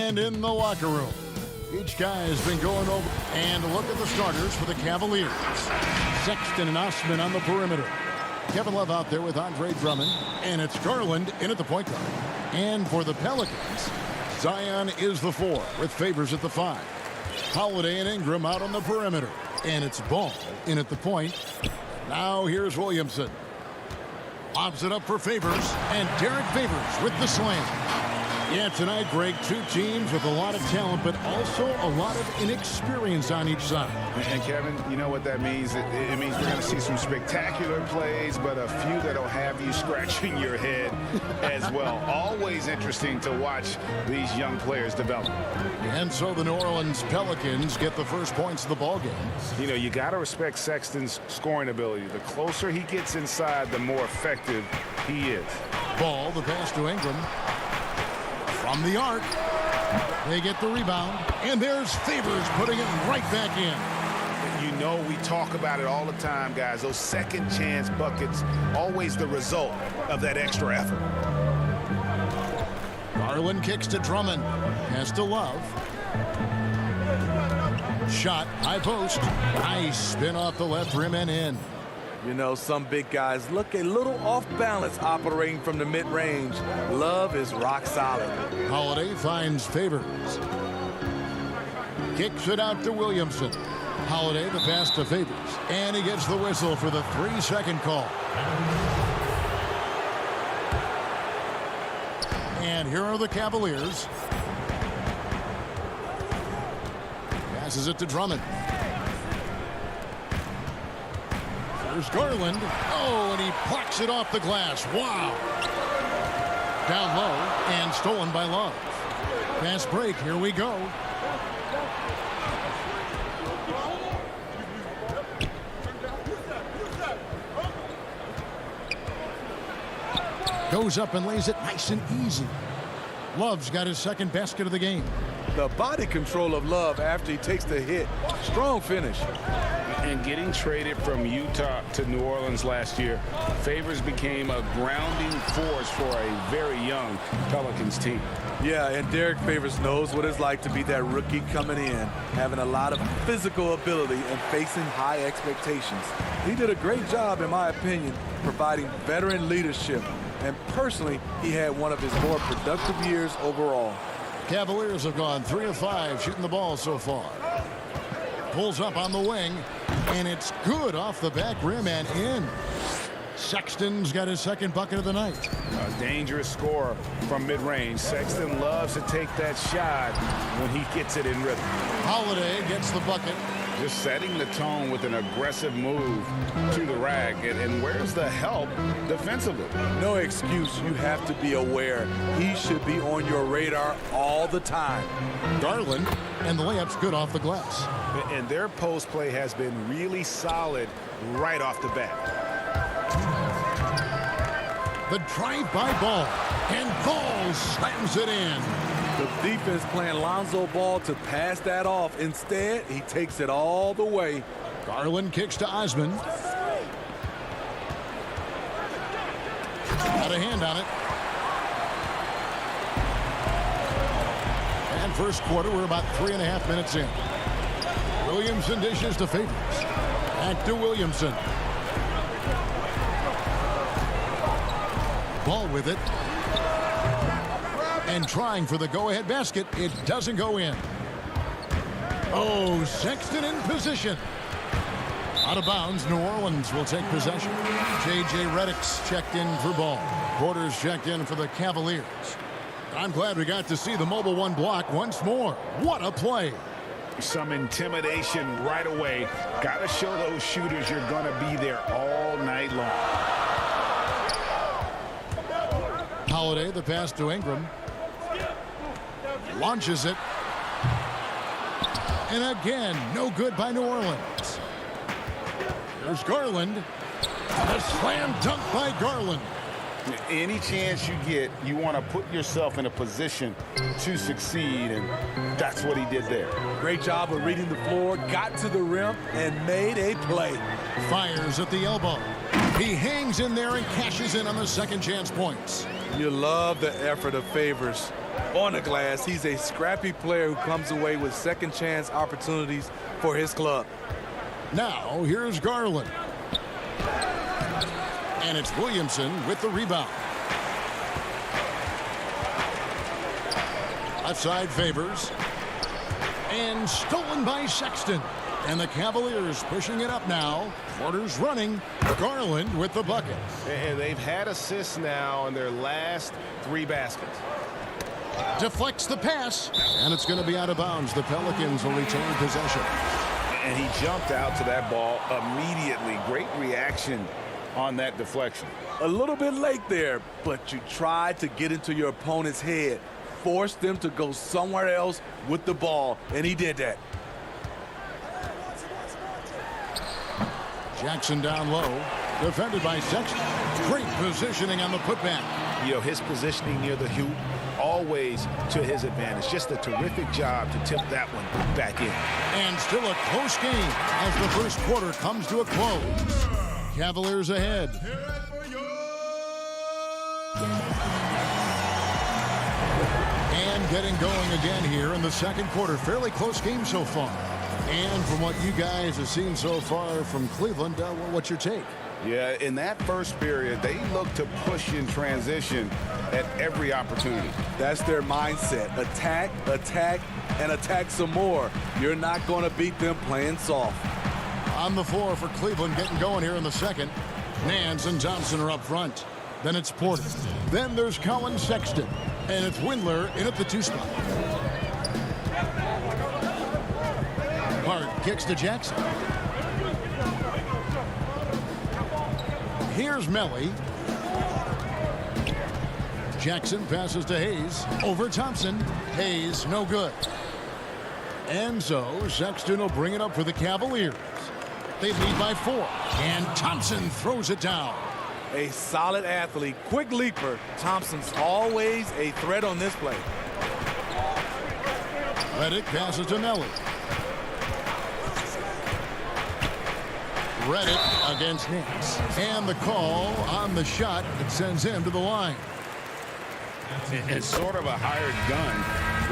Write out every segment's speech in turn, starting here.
And in the locker room, each guy has been going over. And look at the starters for the Cavaliers. Sexton and Osman on the perimeter. Kevin Love out there with Andre Drummond. And it's Garland in at the point guard. And for the Pelicans, Zion is the 4 with Favors at the 5. Holiday and Ingram out on the perimeter. And it's Ball in at the point. Now here's Williamson. Lobs it up for Favors. And Derek Favors with the slam. Yeah, tonight, Greg, two teams with a lot of talent, but also a lot of inexperience on each side. And Kevin, you know what that means? It means we're going to see some spectacular plays, but a few that'll have you scratching your head as well. Always interesting to watch these young players develop. And so the New Orleans Pelicans get the first points of the ball game. You know, you got to respect Sexton's scoring ability. The closer he gets inside, the more effective he is. Ball, the pass to Ingram. From the arc, they get the rebound, and there's Favors putting it right back in. You know, we talk about it all the time, guys. Those second chance buckets, always the result of that extra effort. Garland kicks to Drummond. Pass to Love. Shot, high post. Nice spin off the left rim and in. You know, some big guys look a little off balance operating from the mid-range. Love is rock solid. Holiday finds Favors. Kicks it out to Williamson. Holiday the pass to Favors. And he gets the whistle for the 3-second call. And here are the Cavaliers. Passes it to Drummond. There's Garland. Oh, and he plucks it off the glass. Wow. Down low and stolen by Love. Fast break. Here we go. Goes up and lays it nice and easy. Love's got his second basket of the game. The body control of Love after he takes the hit. Strong finish. And getting traded from Utah to New Orleans last year, Favors became a grounding force for a very young Pelicans team. Yeah, and Derek Favors knows what it's like to be that rookie coming in, having a lot of physical ability and facing high expectations. He did a great job, in my opinion, providing veteran leadership. And personally, he had one of his more productive years overall. Cavaliers have gone 3 of 5 shooting the ball so far. Pulls up on the wing, and it's good off the back rim and in. Sexton's got his second bucket of the night. A dangerous scorer from mid-range. Sexton loves to take that shot when he gets it in rhythm. Holiday gets the bucket. Just setting the tone with an aggressive move to the rack. And where's the help defensively? No excuse. You have to be aware. He should be on your radar all the time. Garland, and the layup's good off the glass. And their post play has been really solid right off the bat. The drive-by Ball, and Ball slams it in. The defense playing Lonzo Ball to pass that off. Instead, he takes it all the way. Garland kicks to Osman. Got a hand on it. And first quarter, we're about 3.5 minutes in. Williamson dishes to Favors. Back to Williamson. Ball with it. And trying for the go-ahead basket. It doesn't go in. Oh, Sexton in position. Out of bounds. New Orleans will take possession. J.J. Redick's checked in for Ball. Porter's checked in for the Cavaliers. I'm glad we got to see the mobile one block once more. What a play. Some intimidation right away. Got to show those shooters you're going to be there all night long. Holiday, the pass to Ingram. Launches it. And again, no good by New Orleans. There's Garland. A slam dunk by Garland. Any chance you get, you want to put yourself in a position to succeed, and that's what he did there. Great job of reading the floor, got to the rim, and made a play. Fires at the elbow. He hangs in there and cashes in on the second chance points. You love the effort of Favors. On the glass, he's a scrappy player who comes away with second chance opportunities for his club. Now, here's Garland. And it's Williamson with the rebound. Left side favors. And stolen by Sexton. And the Cavaliers pushing it up now. Porter's running. Garland with the bucket. And they've had assists now in their last 3 baskets. Deflects the pass. And it's going to be out of bounds. The Pelicans will retain possession. And he jumped out to that ball immediately. Great reaction on that deflection. A little bit late there, but you tried to get into your opponent's head. Forced them to go somewhere else with the ball, and he did that. Jackson down low. Defended by Sexton. Great positioning on the putback. You know, his positioning near the hoop, always to his advantage. Just a terrific job to tip that one back in. And still a close game as the first quarter comes to a close. Cavaliers ahead. And getting going again here in the second quarter. Fairly close game so far. And from what you guys have seen so far from Cleveland, what's your take? Yeah, in that first period, they look to push in transition at every opportunity. That's their mindset. Attack, attack, and attack some more. You're not going to beat them playing soft. On the floor for Cleveland getting going here in the second. Nance and Thompson are up front. Then it's Porter. Then there's Colin Sexton. And it's Windler in at the 2 spot. Hart kicks to Jackson. Here's Melly. Jackson passes to Hayes. Over Thompson. Hayes, no good. And so Sexton will bring it up for the Cavaliers. They lead by 4. And Thompson throws it down. A solid athlete, quick leaper. Thompson's always a threat on this play. Redick passes to Melly. Redick against Nance. And the call on the shot that sends him to the line. It's sort of a hired gun.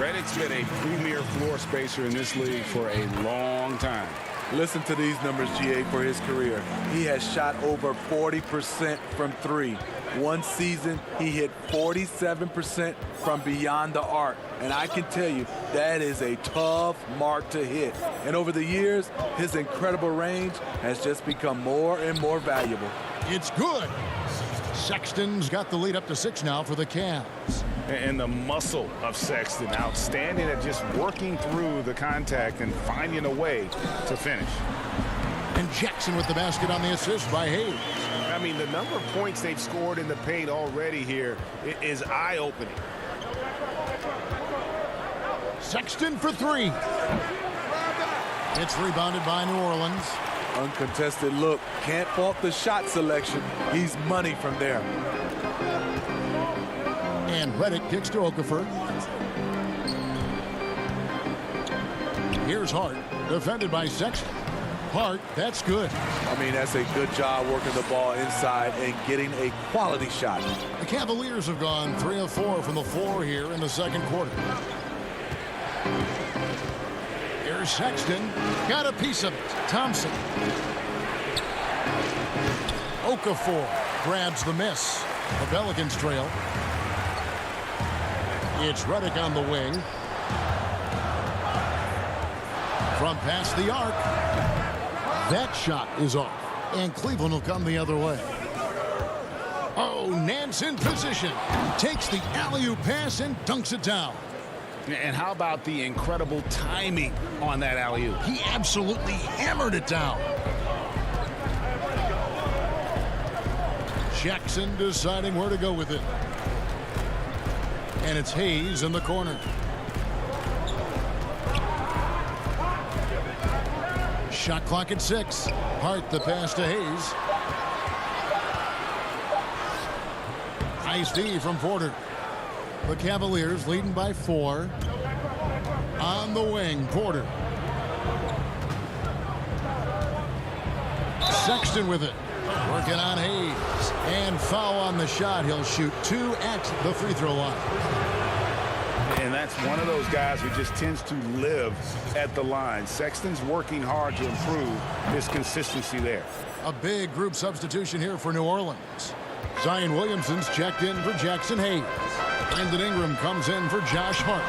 Redick's been a premier floor spacer in this league for a long time. Listen to these numbers, GA, for his career. He has shot over 40% from 3. One season, he hit 47% from beyond the arc. And I can tell you, that is a tough mark to hit. And over the years, his incredible range has just become more and more valuable. It's good. Sexton's got the lead up to 6 now for the Cavs. And the muscle of Sexton, outstanding at just working through the contact and finding a way to finish. And Jackson with the basket on the assist by Hayes. I mean, the number of points they've scored in the paint already here is eye-opening. Sexton for 3. It's rebounded by New Orleans. Uncontested look. Can't fault the shot selection. He's money from there. And Redick kicks to Okafor. Here's Hart, defended by Sexton. Hart, that's good. I mean, that's a good job working the ball inside and getting a quality shot. The Cavaliers have gone 3 of 4 from the floor here in the second quarter. Here's Sexton. Got a piece of it. Thompson. Okafor grabs the miss. The Pelicans trail. It's Redick on the wing. From past the arc. That shot is off. And Cleveland will come the other way. Oh, Nance in position. Takes the alley-oop pass and dunks it down. And how about the incredible timing on that alley-oop? He absolutely hammered it down. Jackson deciding where to go with it. And it's Hayes in the corner. Shot clock at 6. Hart the pass to Hayes. Nice D from Porter. The Cavaliers leading by 4. On the wing, Porter. Sexton with it. Working on Hayes. And foul on the shot. He'll shoot 2 at the free throw line. And that's one of those guys who just tends to live at the line. Sexton's working hard to improve his consistency there. A big group substitution here for New Orleans. Zion Williamson's checked in for Jackson Hayes. Brandon Ingram comes in for Josh Hart.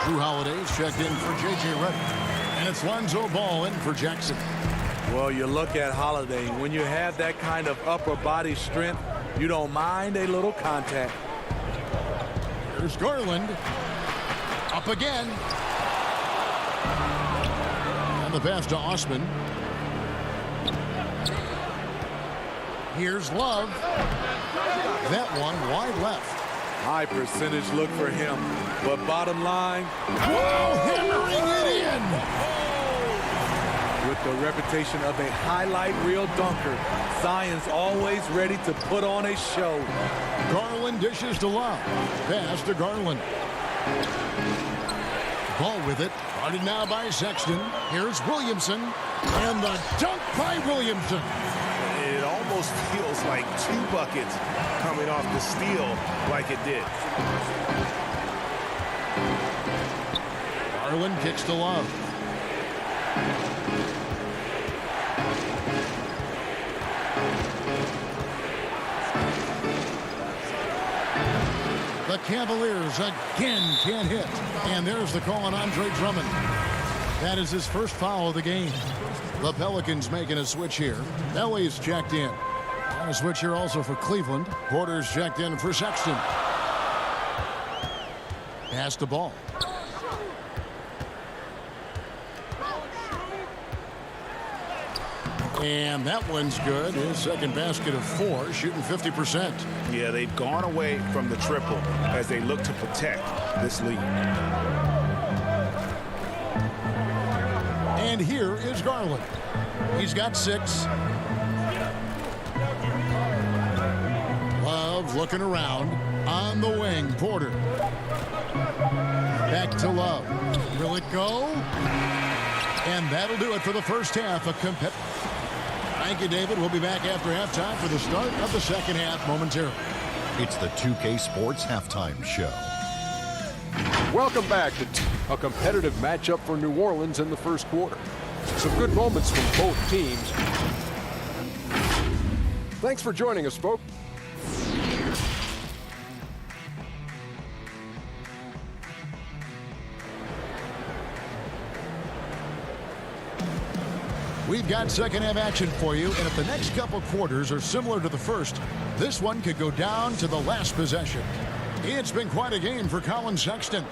Drew Holiday's checked in for J.J. Redick. And it's Lonzo Ball in for Jackson. Well, you look at Holiday. When you have that kind of upper body strength, you don't mind a little contact. Here's Garland. Up again. And the pass to Osman. Here's Love. That one wide left. High percentage look for him. But bottom line, whoa, hammering it in. With the reputation of a highlight reel dunker, Zion's always ready to put on a show. Garland dishes to Love. Pass to Garland. Ball with it. Guarded now by Sexton. Here's Williamson. And the dunk by Williamson. It almost feels like 2 buckets coming off the steal like it did. Garland kicks to Love. The Cavaliers again can't hit. And there's the call on Andre Drummond. That is his first foul of the game. The Pelicans making a switch here. LA's checked in. On a switch here also for Cleveland. Porter's checked in for Sexton. Pass the ball. And that one's good. His second basket of 4, shooting 50%. Yeah, they've gone away from the triple as they look to protect this lead. And here is Garland. He's got 6. Love looking around. On the wing, Porter. Back to Love. Will it go? And that'll do it for the first half. Thank you, David. We'll be back after halftime for the start of the second half momentarily. It's the 2K Sports Halftime Show. Welcome back to a competitive matchup for New Orleans in the first quarter. Some good moments from both teams. Thanks for joining us, folks. We've got second half action for you, and if the next couple quarters are similar to the first, this one could go down to the last possession. It's been quite a game for Colin Sexton.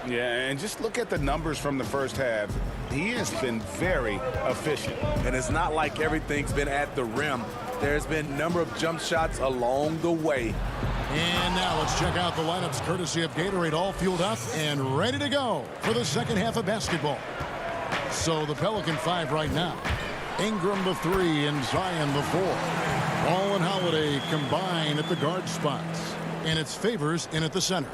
Yeah, and just look at the numbers from the first half. He has been very efficient. And it's not like everything's been at the rim. There's been a number of jump shots along the way. And now let's check out the lineups courtesy of Gatorade, all fueled up and ready to go for the second half of basketball. So the Pelican 5 right now. Ingram the 3 and Zion the 4. Ball and Holiday combine at the guard spots. And it's Favors in at the center.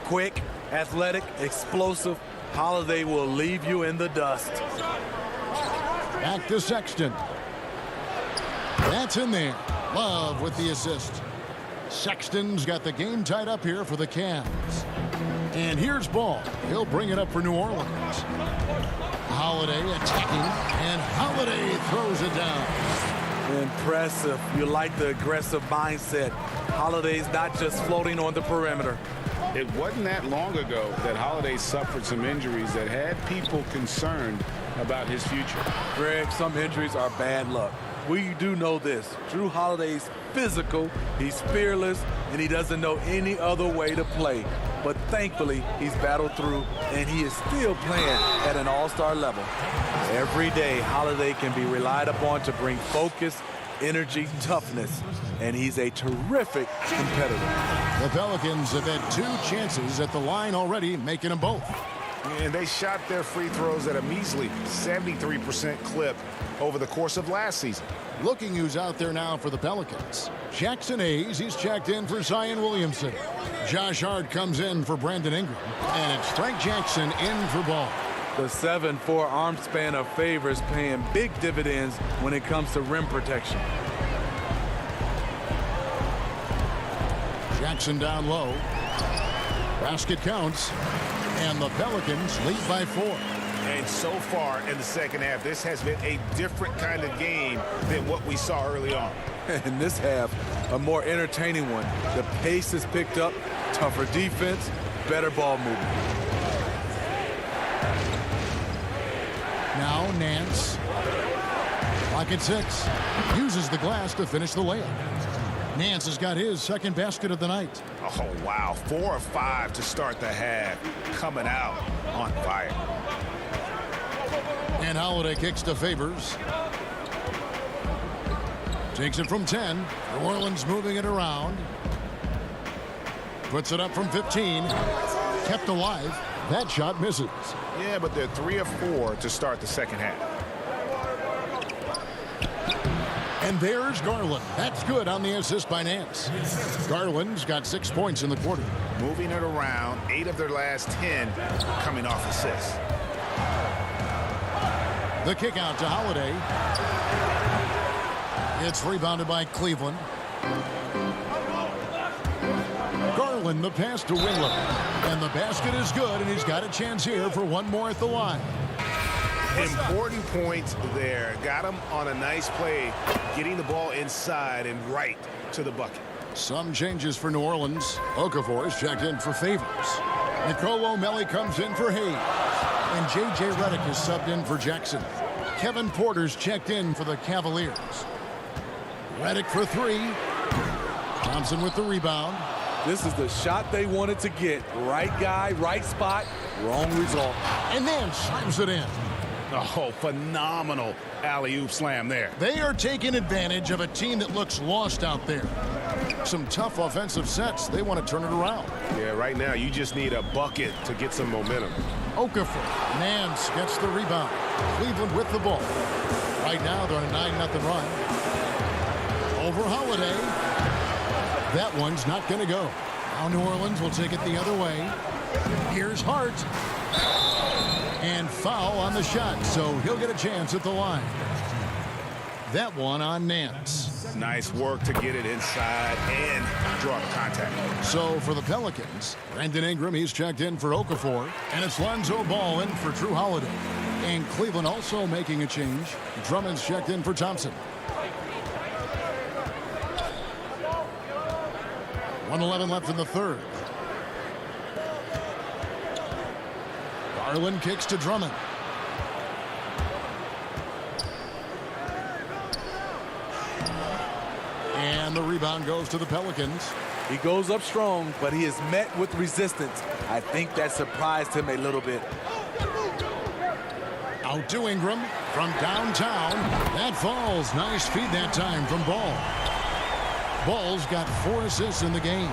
Quick, athletic, explosive. Holiday will leave you in the dust. Back to Sexton. That's in there. Love with the assist. Sexton's got the game tied up here for the Cavs. And here's Ball. He'll bring it up for New Orleans. Holiday attacking, and Holiday throws it down. Impressive. You like the aggressive mindset. Holiday's not just floating on the perimeter. It wasn't that long ago that Holiday suffered some injuries that had people concerned about his future. Greg, some injuries are bad luck. We do know this. Drew Holiday's physical, he's fearless, and he doesn't know any other way to play. But thankfully, he's battled through, and he is still playing at an all-star level. Every day, Holiday can be relied upon to bring focus, energy, toughness, and he's a terrific competitor. The Pelicans have had 2 chances at the line already, making them both. And they shot their free throws at a measly 73% clip over the course of last season. Looking who's out there now for the Pelicans. Jackson Hayes, he's checked in for Zion Williamson. Josh Hart comes in for Brandon Ingram. And it's Frank Jackson in for Ball. The 7'4" arm span of Favors paying big dividends when it comes to rim protection. Jackson down low. Basket counts. And the Pelicans lead by 4. And so far in the second half, this has been a different kind of game than what we saw early on. In this half, a more entertaining one. The pace is picked up, tougher defense, better ball movement. Now Nance. Clock at 6. Uses the glass to finish the layup. Nance has got his second basket of the night. Oh, wow. 4 of 5 to start the half. Coming out on fire. And Holiday kicks to Favors. Takes it from 10. New Orleans moving it around. Puts it up from 15. Kept alive. That shot misses. Yeah, but they're 3 of 4 to start the second half. And there's Garland. That's good on the assist by Nance. Garland's got 6 points in the quarter. Moving it around, 8 of their last 10 coming off assists. The kick out to Holiday. It's rebounded by Cleveland. Garland the pass to Wingler. And the basket is good, and he's got a chance here for one more at the line. Important points there. Got him on a nice play, getting the ball inside and right to the bucket. Some changes for New Orleans. Okafor's checked in for Favors. Nicolo O'Malley comes in for Hayes. And J.J. Redick is subbed in for Jackson. Kevin Porter's checked in for the Cavaliers. Redick for 3. Thompson with the rebound. This is the shot they wanted to get. Right guy, right spot, wrong result. And then slams it in. Oh, phenomenal alley-oop slam there. They are taking advantage of a team that looks lost out there. Some tough offensive sets. They want to turn it around. Yeah, right now you just need a bucket to get some momentum. Okafor. Nance gets the rebound. Cleveland with the ball. Right now they're on a 9-0 run. Over Holiday. That one's not going to go. Now New Orleans will take it the other way. Here's Hart. And foul on the shot, so he'll get a chance at the line. That one on Nance. Nice work to get it inside and draw the contact. So for the Pelicans, Brandon Ingram, he's checked in for Okafor. And it's Lonzo Ball in for Drew Holiday. And Cleveland also making a change. Drummond's checked in for Thompson. 1:11 left in the third. Garland kicks to Drummond. And the rebound goes to the Pelicans. He goes up strong, but he is met with resistance. I think that surprised him a little bit. Out to Ingram from downtown. That falls. Nice feed that time from Ball. Ball's got 4 assists in the game.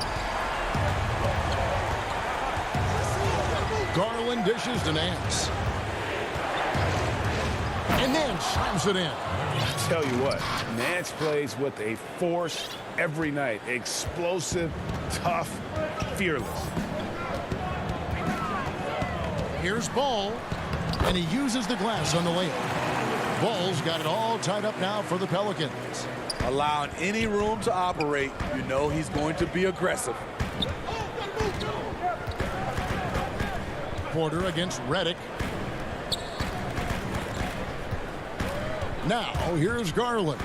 Garland dishes to Nance. And then slams it in. I'll tell you what, Nance plays with a force every night. Explosive, tough, fearless. Here's Ball. And he uses the glass on the layup. Ball's got it all tied up now for the Pelicans. Allowing any room to operate, you know he's going to be aggressive. Porter against Redick. Now, here's Garland.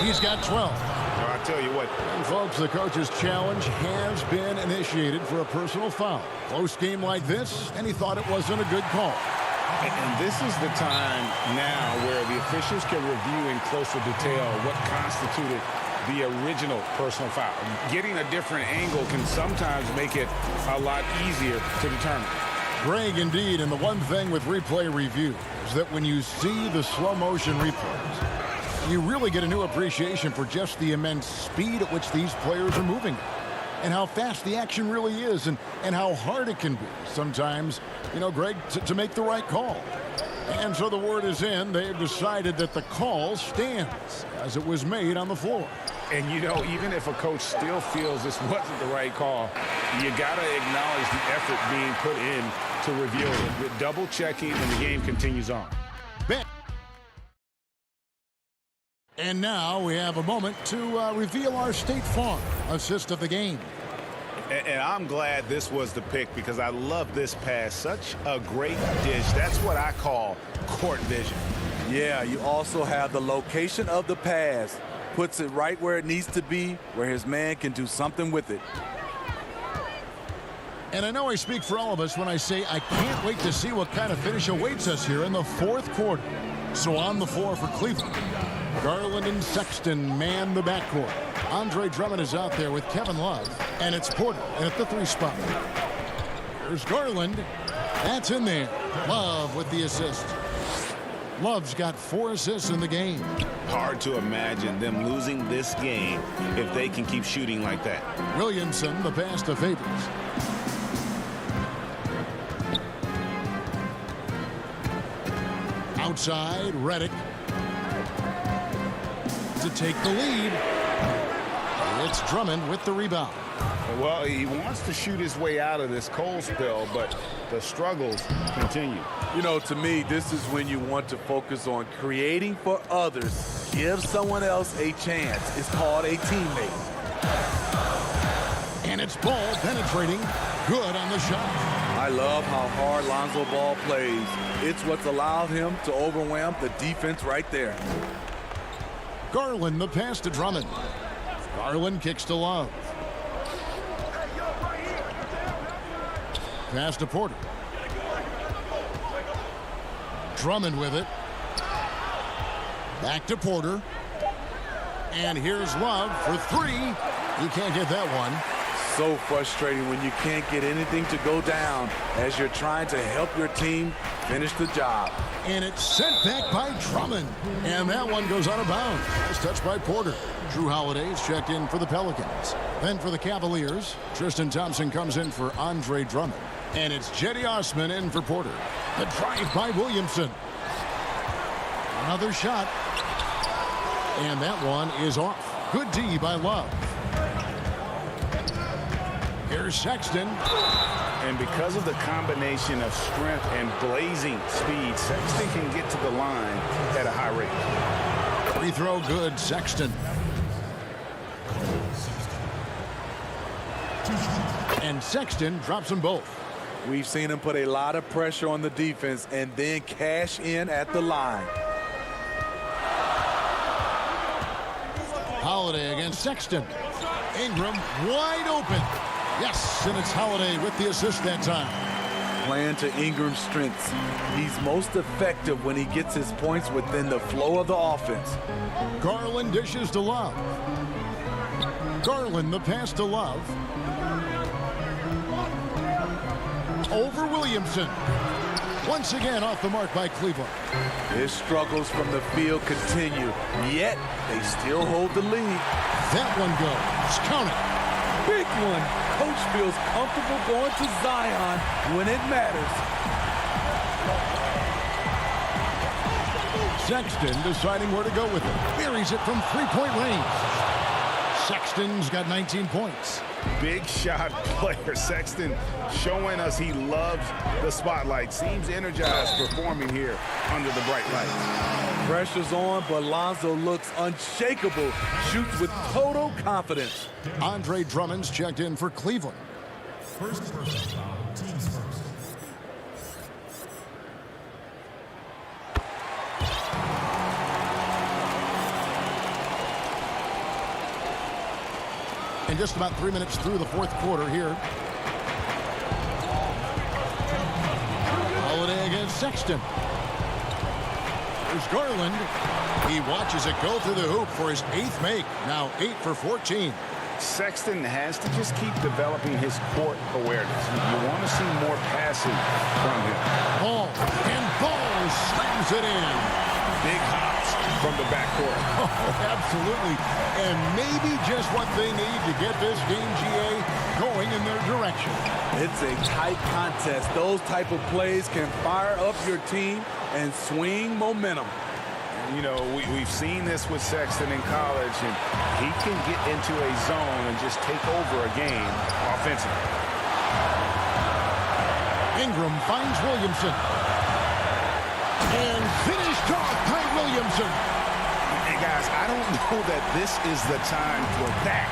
He's got 12. Well, I'll tell you what. And folks, the coach's challenge has been initiated for a personal foul. Close game like this, and he thought it wasn't a good call. And this is the time now where the officials can review in closer detail what constituted the original personal foul. Getting a different angle can sometimes make it a lot easier to determine. Greg, indeed, and the one thing with replay review is that when you see the slow motion replays, you really get a new appreciation for just the immense speed at which these players are moving and how fast the action really is and how hard it can be sometimes, you know, Greg, to make the right call. And so the word is in. They've decided that the call stands as it was made on the floor. And, you know, even if a coach still feels this wasn't the right call, you got to acknowledge the effort being put in to review it. With double checking, and the game continues on. And now we have a moment to reveal our State Farm assist of the game. And I'm glad this was the pick because I love this pass. Such a great dish. That's what I call court vision. Yeah, you also have the location of the pass. Puts it right where it needs to be, where his man can do something with it. And I know I speak for all of us when I say I can't wait to see what kind of finish awaits us here in the fourth quarter. So on the floor for Cleveland, Garland and Sexton man the backcourt. Andre Drummond is out there with Kevin Love, and it's Porter at the 3 spot. Here's Garland. That's in there. Love with the assist. Love's got 4 assists in the game. Hard to imagine them losing this game if they can keep shooting like that. Williamson, the pass to Favors. Outside, Redick to take the lead. It's Drummond with the rebound. Well, he wants to shoot his way out of this cold spell, but the struggles continue. You know, to me, this is when you want to focus on creating for others. Give someone else a chance. It's called a teammate. And it's Ball penetrating. Good on the shot. I love how hard Lonzo Ball plays. It's what's allowed him to overwhelm the defense right there. Garland, the pass to Drummond. Garland kicks to Love. Pass to Porter. Drummond with it. Back to Porter. And here's Love for 3. He can't get that one. So frustrating when you can't get anything to go down as you're trying to help your team finish the job. And it's sent back by Drummond. And that one goes out of bounds. It's touched by Porter. Drew Holiday's checked in for the Pelicans. Then for the Cavaliers, Tristan Thompson comes in for Andre Drummond. And it's Cedi Osman in for Porter. The drive by Williamson. Another shot. And that one is off. Good D by Love. Here's Sexton. And because of the combination of strength and blazing speed, Sexton can get to the line at a high rate. Free throw good, Sexton. And Sexton drops them both. We've seen him put a lot of pressure on the defense and then cash in at the line. Holiday against Sexton. Ingram wide open. Yes, and it's Holiday with the assist that time. Playing to Ingram's strengths. He's most effective when he gets his points within the flow of the offense. Garland dishes to Love. Garland, the pass to Love. Over Williamson. Once again off the mark by Cleveland. His struggles from the field continue, yet they still hold the lead. That one goes. Count it. Big one. Coach feels comfortable going to Zion when it matters. Sexton deciding where to go with it. Buries it from 3-point range. Sexton's got 19 points. Big shot player. Sexton showing us he loves the spotlight. Seems energized performing here under the bright lights. Pressure's on, but Lonzo looks unshakable. Shoots with total confidence. Andre Drummond's checked in for Cleveland. First person foul, teams first. And just about 3 minutes through the fourth quarter here. Holiday against Sexton. There's Garland. He watches it go through the hoop for his 8th make. Now 8 for 14. Sexton has to just keep developing his court awareness. You want to see more passing from him. Ball. And Ball slams it in. Big hops from the backcourt. Oh, absolutely. And maybe just what they need to get this game, GA, going in their direction. It's a tight contest. Those type of plays can fire up your team and swing momentum. You know, we've seen this with Sexton in college, and he can get into a zone and just take over a game offensively. Ingram finds Williamson. And finished off by Williamson. And guys, I don't know that this is the time for that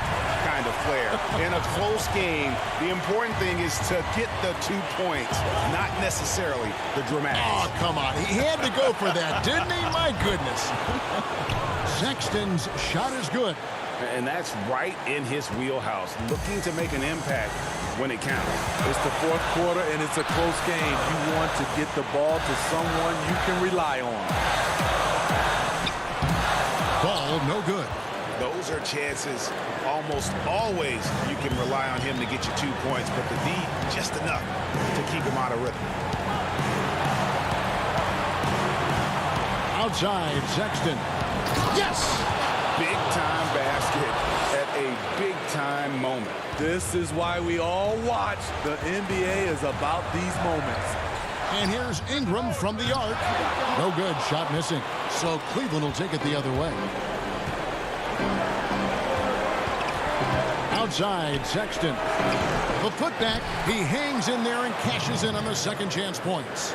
kind of flair. In a close game, the important thing is to get the 2 points, not necessarily the dramatics. Oh, come on. He had to go for that, didn't he? My goodness. Sexton's shot is good. And that's right in his wheelhouse, looking to make an impact when it counts. It's the fourth quarter, and it's a close game. You want to get the ball to someone you can rely on. Ball no good. Those are chances almost always you can rely on him to get you 2 points, but the D just enough to keep him out of rhythm. Outside, Sexton. Yes! Big-time basket at a big-time moment. This is why we all watch. The NBA is about these moments. And here's Ingram from the arc. No good. Shot missing. So Cleveland will take it the other way. Outside, Sexton. The putback. He hangs in there and cashes in on the second chance points.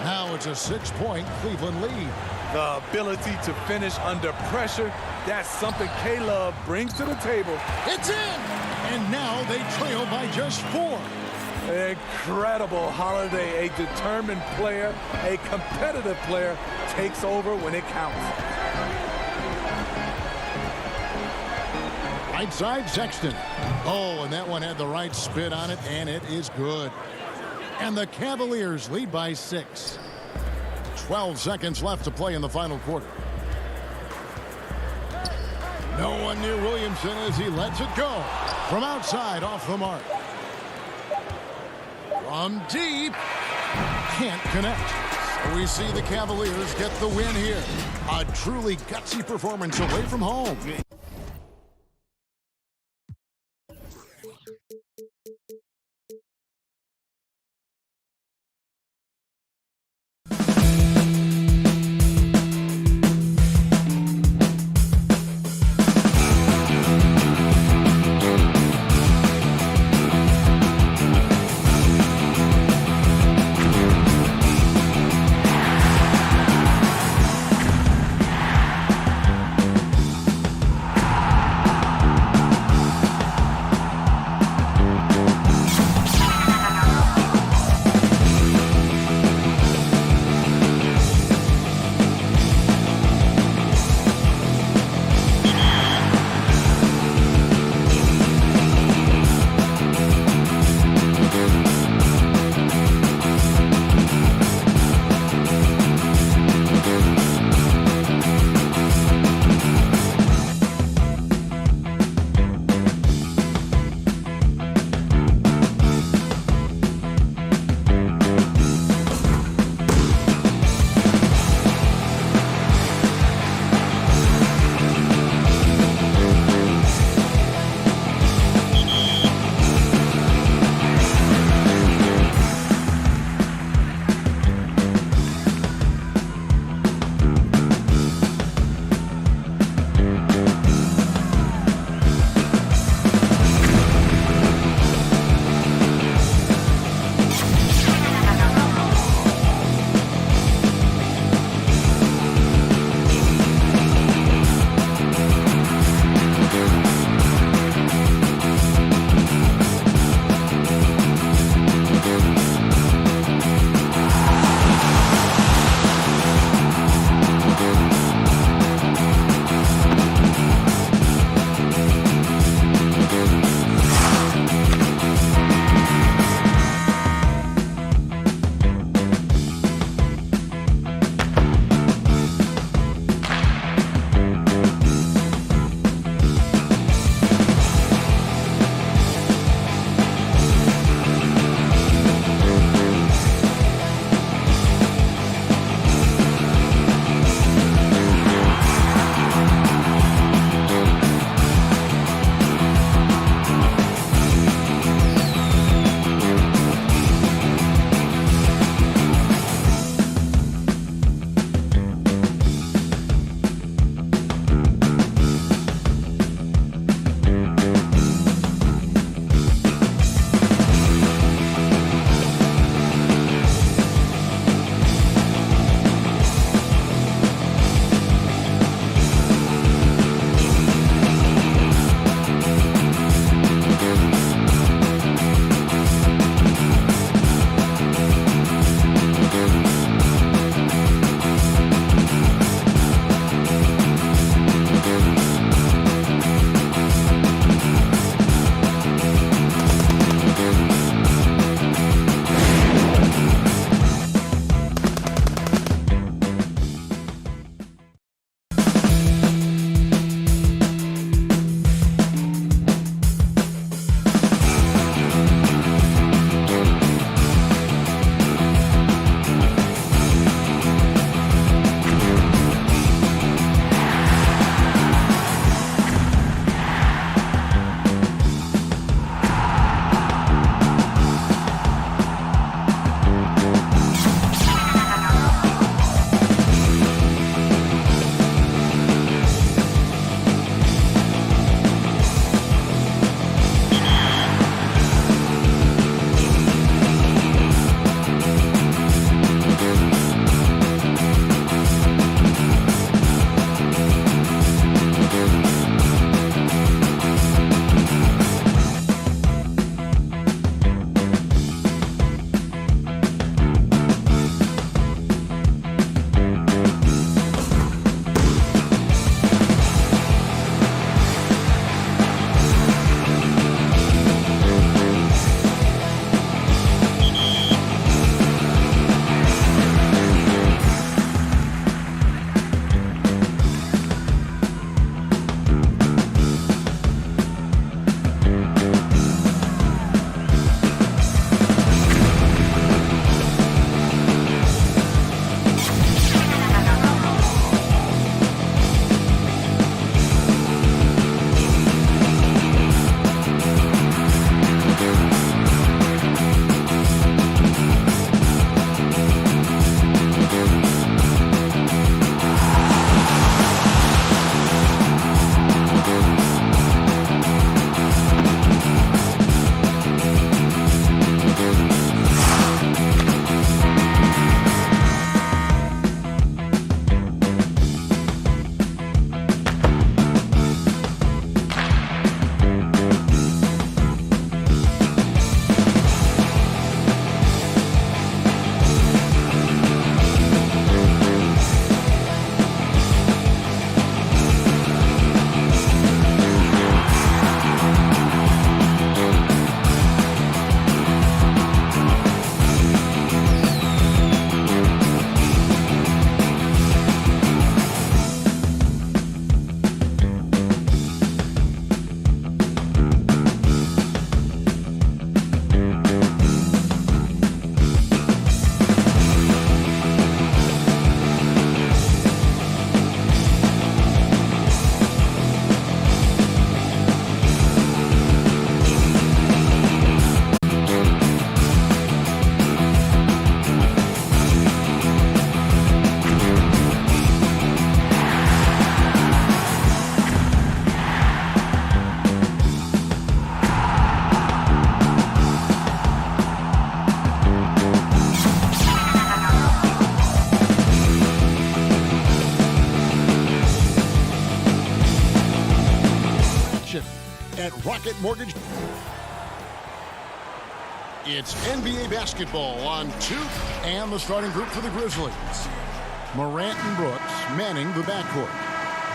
Now it's a 6-point Cleveland lead. The ability to finish under pressure, that's something K-Love brings to the table. It's in! And now they trail by just 4. Incredible Holiday, a determined player, a competitive player, takes over when it counts. Right side, Sexton. Oh, and that one had the right spin on it, and it is good. And the Cavaliers lead by 6. 12 seconds left to play in the final quarter. No one near Williamson as he lets it go. From outside, off the mark. From deep. Can't connect. So we see the Cavaliers get the win here. A truly gutsy performance away from home. Rocket Mortgage. It's NBA basketball on 2, and the starting group for the Grizzlies. Morant and Brooks manning the backcourt.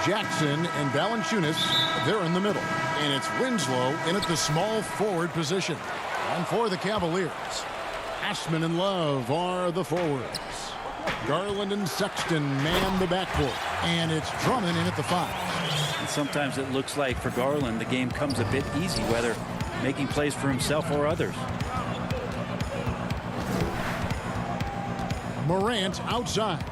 Jackson and Valanciunas, they're in the middle. And it's Winslow in at the small forward position. And for the Cavaliers, Ashman and Love are the forwards. Garland and Sexton man the backcourt. And it's Drummond in at the 5. And sometimes it looks like for Garland the game comes a bit easy, whether making plays for himself or others. Morant outside.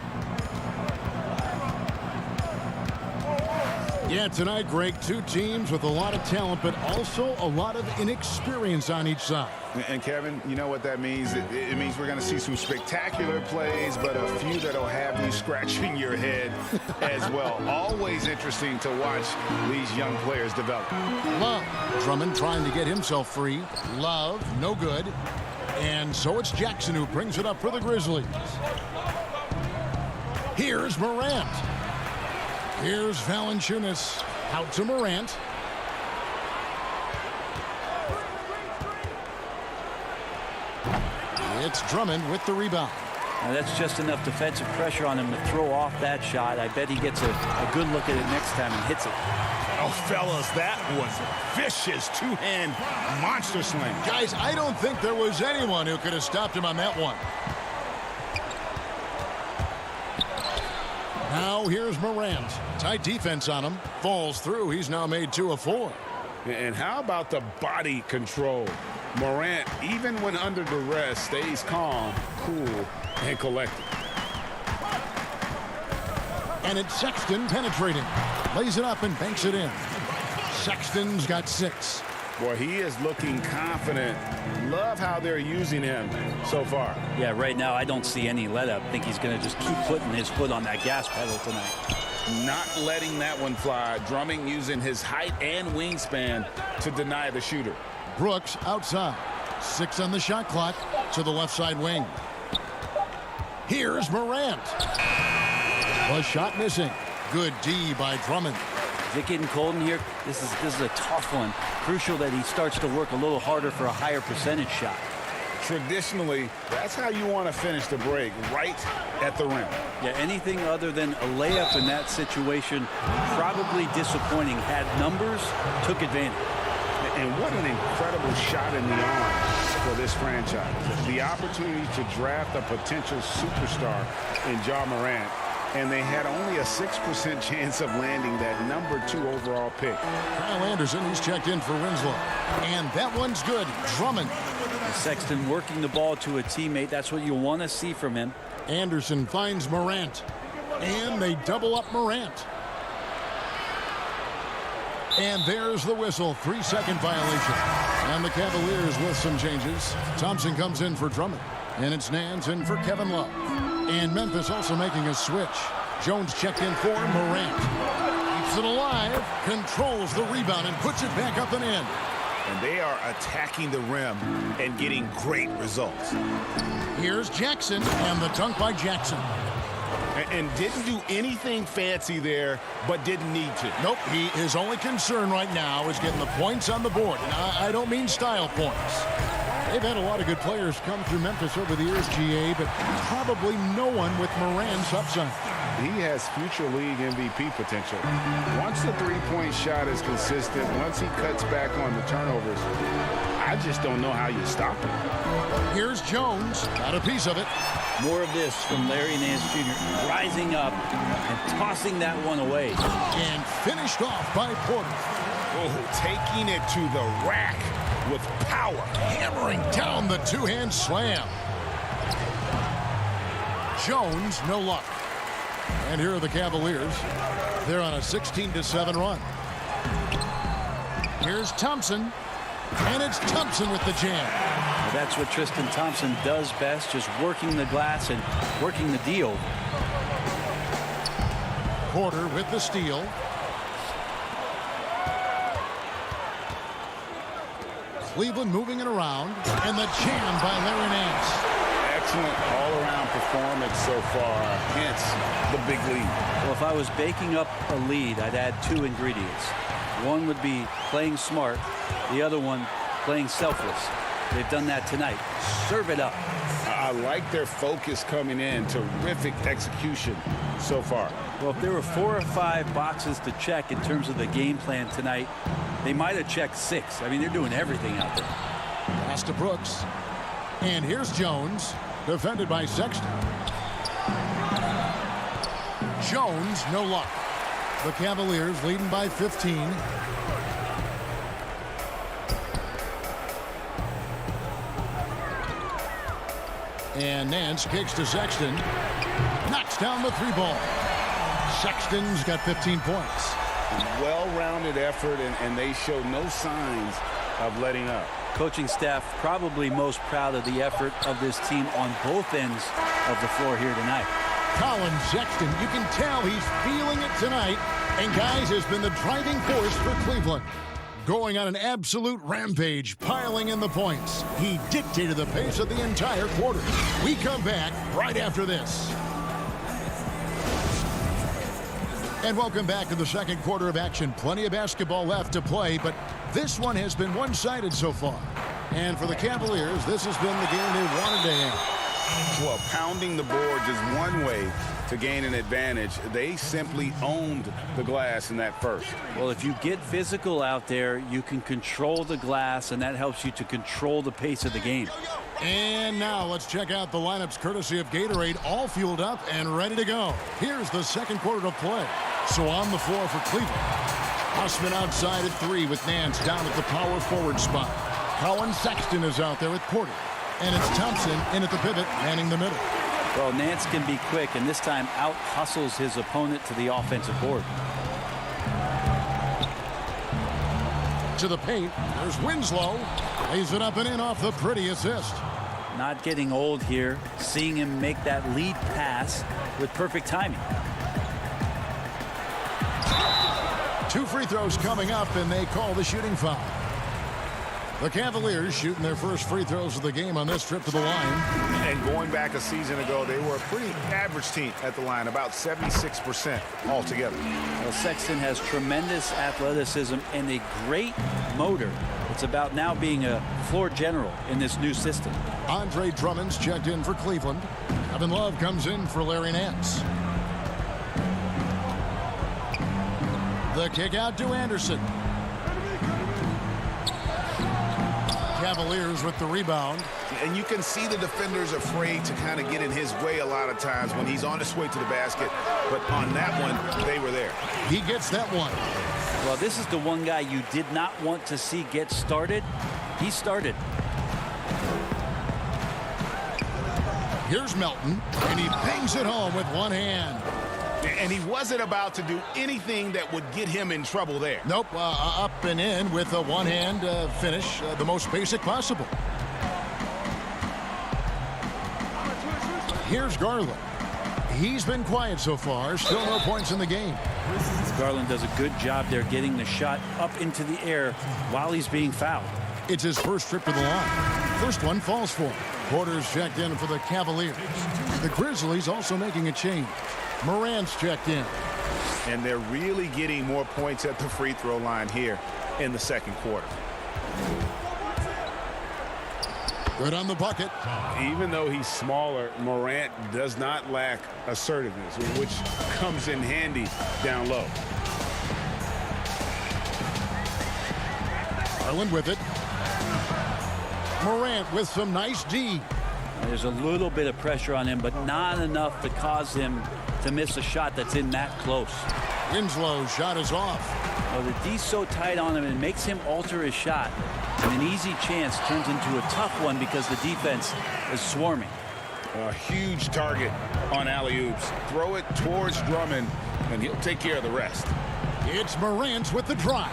Yeah, tonight, Greg, 2 teams with a lot of talent, but also a lot of inexperience on each side. And Kevin, you know what that means? It means we're going to see some spectacular plays, but a few that'll have you scratching your head as well. Always interesting to watch these young players develop. Love. Drummond trying to get himself free. Love, no good. And so it's Jackson who brings it up for the Grizzlies. Here's Morant. Here's Valanciunas. Out to Morant. It's Drummond with the rebound. Now that's just enough defensive pressure on him to throw off that shot. I bet he gets a good look at it next time and hits it. Oh, fellas, that was vicious two-hand monster slam. Guys, I don't think there was anyone who could have stopped him on that one. Now here's Morant. Tight defense on him. Falls through. He's now made 2 of 4. And how about the body control? Morant, even when under duress, stays calm, cool, and collected. And it's Sexton penetrating. Lays it up and banks it in. Sexton's got 6. Boy, he is looking confident. Love how they're using him so far. Yeah, right now I don't see any let up. I think he's going to just keep putting his foot on that gas pedal tonight. Not letting that one fly. Drummond using his height and wingspan to deny the shooter. Brooks outside. 6 on the shot clock to the left side wing. Here's Morant. A shot missing. Good D by Drummond. Is it getting cold in here? This is a tough one. Crucial that he starts to work a little harder for a higher percentage shot. Traditionally, that's how you want to finish the break, right at the rim. Yeah, anything other than a layup in that situation, probably disappointing. Had numbers, took advantage. And what an incredible shot in the arm for this franchise. The opportunity to draft a potential superstar in Ja Morant, and they had only a 6% chance of landing that number 2 overall pick. Kyle Anderson, he's checked in for Winslow. And that one's good. Drummond. Sexton working the ball to a teammate. That's what you want to see from him. Anderson finds Morant. And they double up Morant. And there's the whistle. 3-second violation. And the Cavaliers with some changes. Thompson comes in for Drummond. And it's Nance in for Kevin Love. And Memphis also making a switch. Jones checked in for Morant. Keeps it alive. Controls the rebound and puts it back up and in. And they are attacking the rim and getting great results. Here's Jackson and the dunk by Jackson. And didn't do anything fancy there, but didn't need to. Nope, his only concern right now is getting the points on the board. And I don't mean style points. They've had a lot of good players come through Memphis over the years, GA, but probably no one with Morant's upside. He has future league MVP potential. Once the three-point shot is consistent, once he cuts back on the turnovers, I just don't know how you stop him. Here's Jones. Got a piece of it. More of this from Larry Nance Jr. Rising up and tossing that one away. And finished off by Porter. Oh, taking it to the rack with power. Hammering down the two-hand slam. Jones, no luck. And here are the Cavaliers. They're on a 16-7 run. Here's Thompson. And it's Thompson with the jam. Well, that's what Tristan Thompson does best, just working the glass and working the deal. Porter with the steal. Cleveland moving it around. And the jam by Larry Nance. Excellent all-around performance so far, hence the big lead. Well, if I was baking up a lead, I'd add 2 ingredients. One would be playing smart, the other one playing selfless. They've done that tonight. Serve it up. I like their focus coming in. Terrific execution so far. Well, if there were 4 or 5 boxes to check in terms of the game plan tonight, they might have checked 6. I mean, they're doing everything out there. Pass to Brooks. And here's Jones, defended by Sexton. Jones, no luck. The Cavaliers leading by 15. And Nance kicks to Sexton. Knocks down the 3 ball. Sexton's got 15 points. Well-rounded effort, and they show no signs of letting up. Coaching staff probably most proud of the effort of this team on both ends of the floor here tonight. Colin Sexton, you can tell he's feeling it tonight. And guys, has been the driving force for Cleveland. Going on an absolute rampage, piling in the points. He dictated the pace of the entire quarter. We come back right after this. And welcome back to the second quarter of action. Plenty of basketball left to play, but this one has been one-sided so far. And for the Cavaliers, this has been the game they wanted to have. Well, pounding the boards is one way to gain an advantage. They simply owned the glass in that first. Well, if you get physical out there, you can control the glass, and that helps you to control the pace of the game. And now let's check out the lineups courtesy of Gatorade, all fueled up and ready to go. Here's the second quarter of play. So on the floor for Cleveland. Osman outside at 3 with Nance down at the power forward spot. Colin Sexton is out there at quarter. And it's Thompson in at the pivot, manning the middle. Well, Nance can be quick, and this time out-hustles his opponent to the offensive board. To the paint, there's Winslow. Lays it up and in off the pretty assist. Not getting old here, seeing him make that lead pass with perfect timing. 2 free throws coming up, and they call the shooting foul. The Cavaliers shooting their first free throws of the game on this trip to the line. And going back a season ago, they were a pretty average team at the line, about 76% altogether. Well, Sexton has tremendous athleticism and a great motor. It's about now being a floor general in this new system. Andre Drummond's checked in for Cleveland. Kevin Love comes in for Larry Nance. The kick out to Anderson. Cavaliers with the rebound. And you can see the defenders afraid to kind of get in his way a lot of times when he's on his way to the basket. But on that one, they were there. He gets that one. Well, this is the one guy you did not want to see get started. He started. Here's Melton, and he bangs it home with one hand. And he wasn't about to do anything that would get him in trouble there. Nope, up and in with a one-hand finish, the most basic possible. Here's Garland. He's been quiet so far, still no points in the game. Garland does a good job there getting the shot up into the air while he's being fouled. It's his first trip to the line. First one falls for him. Porter's checked in for the Cavaliers. The Grizzlies also making a change. Morant's checked in. And they're really getting more points at the free throw line here in the second quarter. Good on the bucket. Even though he's smaller, Morant does not lack assertiveness, which comes in handy down low. Garland with it. Morant with some nice D. There's a little bit of pressure on him, but not enough to cause him to miss a shot that's in that close. Winslow's shot is off. Well, the D's so tight on him, it makes him alter his shot. And an easy chance turns into a tough one because the defense is swarming. A huge target on alley-oops. Throw it towards Drummond, and he'll take care of the rest. It's Morant with the drive.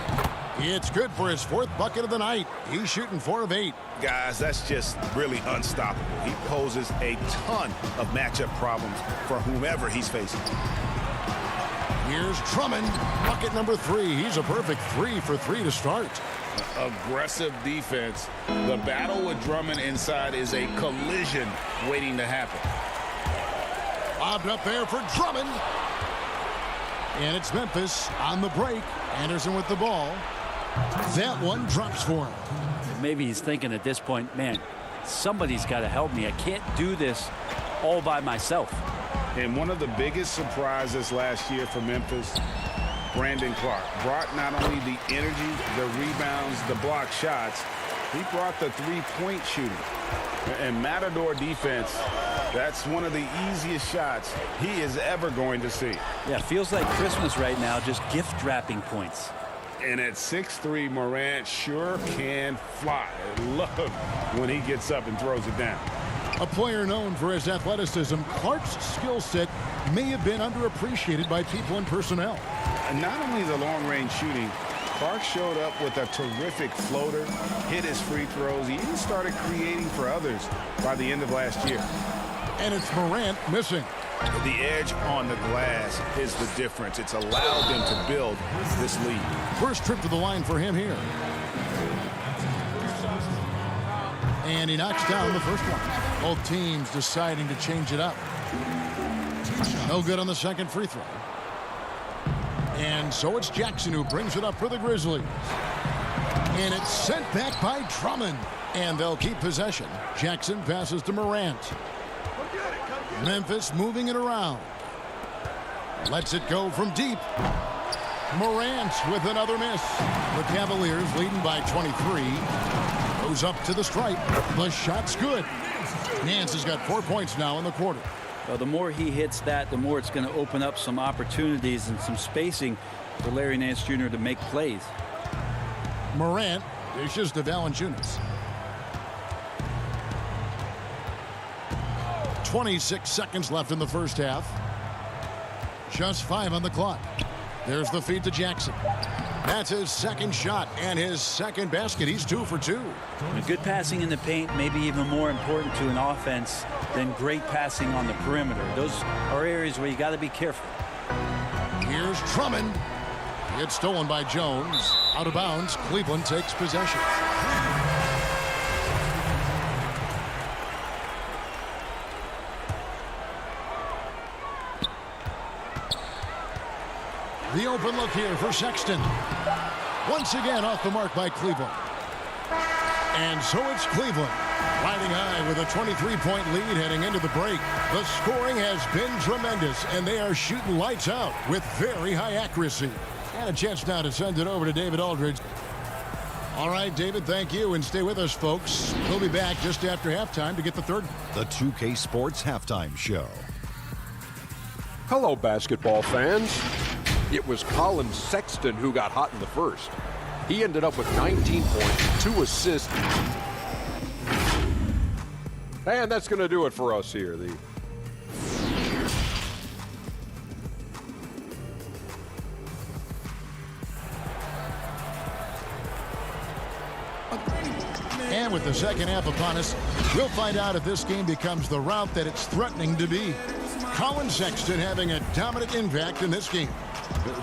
It's good for his 4th bucket of the night. He's shooting 4 of 8. Guys, that's just really unstoppable. He poses a ton of matchup problems for whomever he's facing. Here's Drummond, bucket number 3. He's a perfect 3 for 3 to start. Aggressive defense. The battle with Drummond inside is a collision waiting to happen. Lobbed up there for Drummond. And it's Memphis on the break. Anderson with the ball. That one drops for him. Maybe he's thinking at this point, man, somebody's got to help me. I can't do this all by myself. And one of the biggest surprises last year for Memphis, Brandon Clark, brought not only the energy, the rebounds, the block shots, he brought the three-point shooting. And Matador defense, that's one of the easiest shots he is ever going to see. Yeah, feels like Christmas right now, just gift wrapping points. And at 6'3", Morant sure can fly. I love when he gets up and throws it down. A player known for his athleticism, Clark's skill set may have been underappreciated by people and personnel. And not only the long-range shooting, Clark showed up with a terrific floater, hit his free throws. He even started creating for others by the end of last year. And it's Morant missing. The edge on the glass is the difference. It's allowed them to build this lead. First trip to the line for him here. And he knocks down the first one. Both teams deciding to change it up. No good on the second free throw. And so it's Jackson who brings it up for the Grizzlies. And it's sent back by Drummond. And they'll keep possession. Jackson passes to Morant. Memphis moving it around. Lets it go from deep. Morant with another miss. The Cavaliers leading by 23. Goes up to the stripe. The shot's good. Nance has got 4 points now in the quarter. Well, the more he hits that, the more it's going to open up some opportunities and some spacing for Larry Nance Jr. to make plays. Morant dishes to Valanciunas. 26 seconds left in the first half. Just 5 on the clock. There's the feed to Jackson. That's his second shot and his second basket. He's 2 for 2. Good passing in the paint may be even more important to an offense than great passing on the perimeter. Those are areas where you got to be careful. Here's Drummond. It's stolen by Jones. Out of bounds. Cleveland takes possession. The open look here for Sexton. Once again off the mark by Cleveland. And so it's Cleveland riding high with a 23-point lead heading into the break. The scoring has been tremendous, and they are shooting lights out with very high accuracy. And a chance now to send it over to David Aldridge. All right, David, thank you, and stay with us, folks. We'll be back just after halftime to get the third. The 2K Sports Halftime Show. Hello, basketball fans. It was Colin Sexton who got hot in the first. He ended up with 19 points, 2 assists. And that's going to do it for us here. And with the second half upon us, we'll find out if this game becomes the route that it's threatening to be. Colin Sexton having a dominant impact in this game.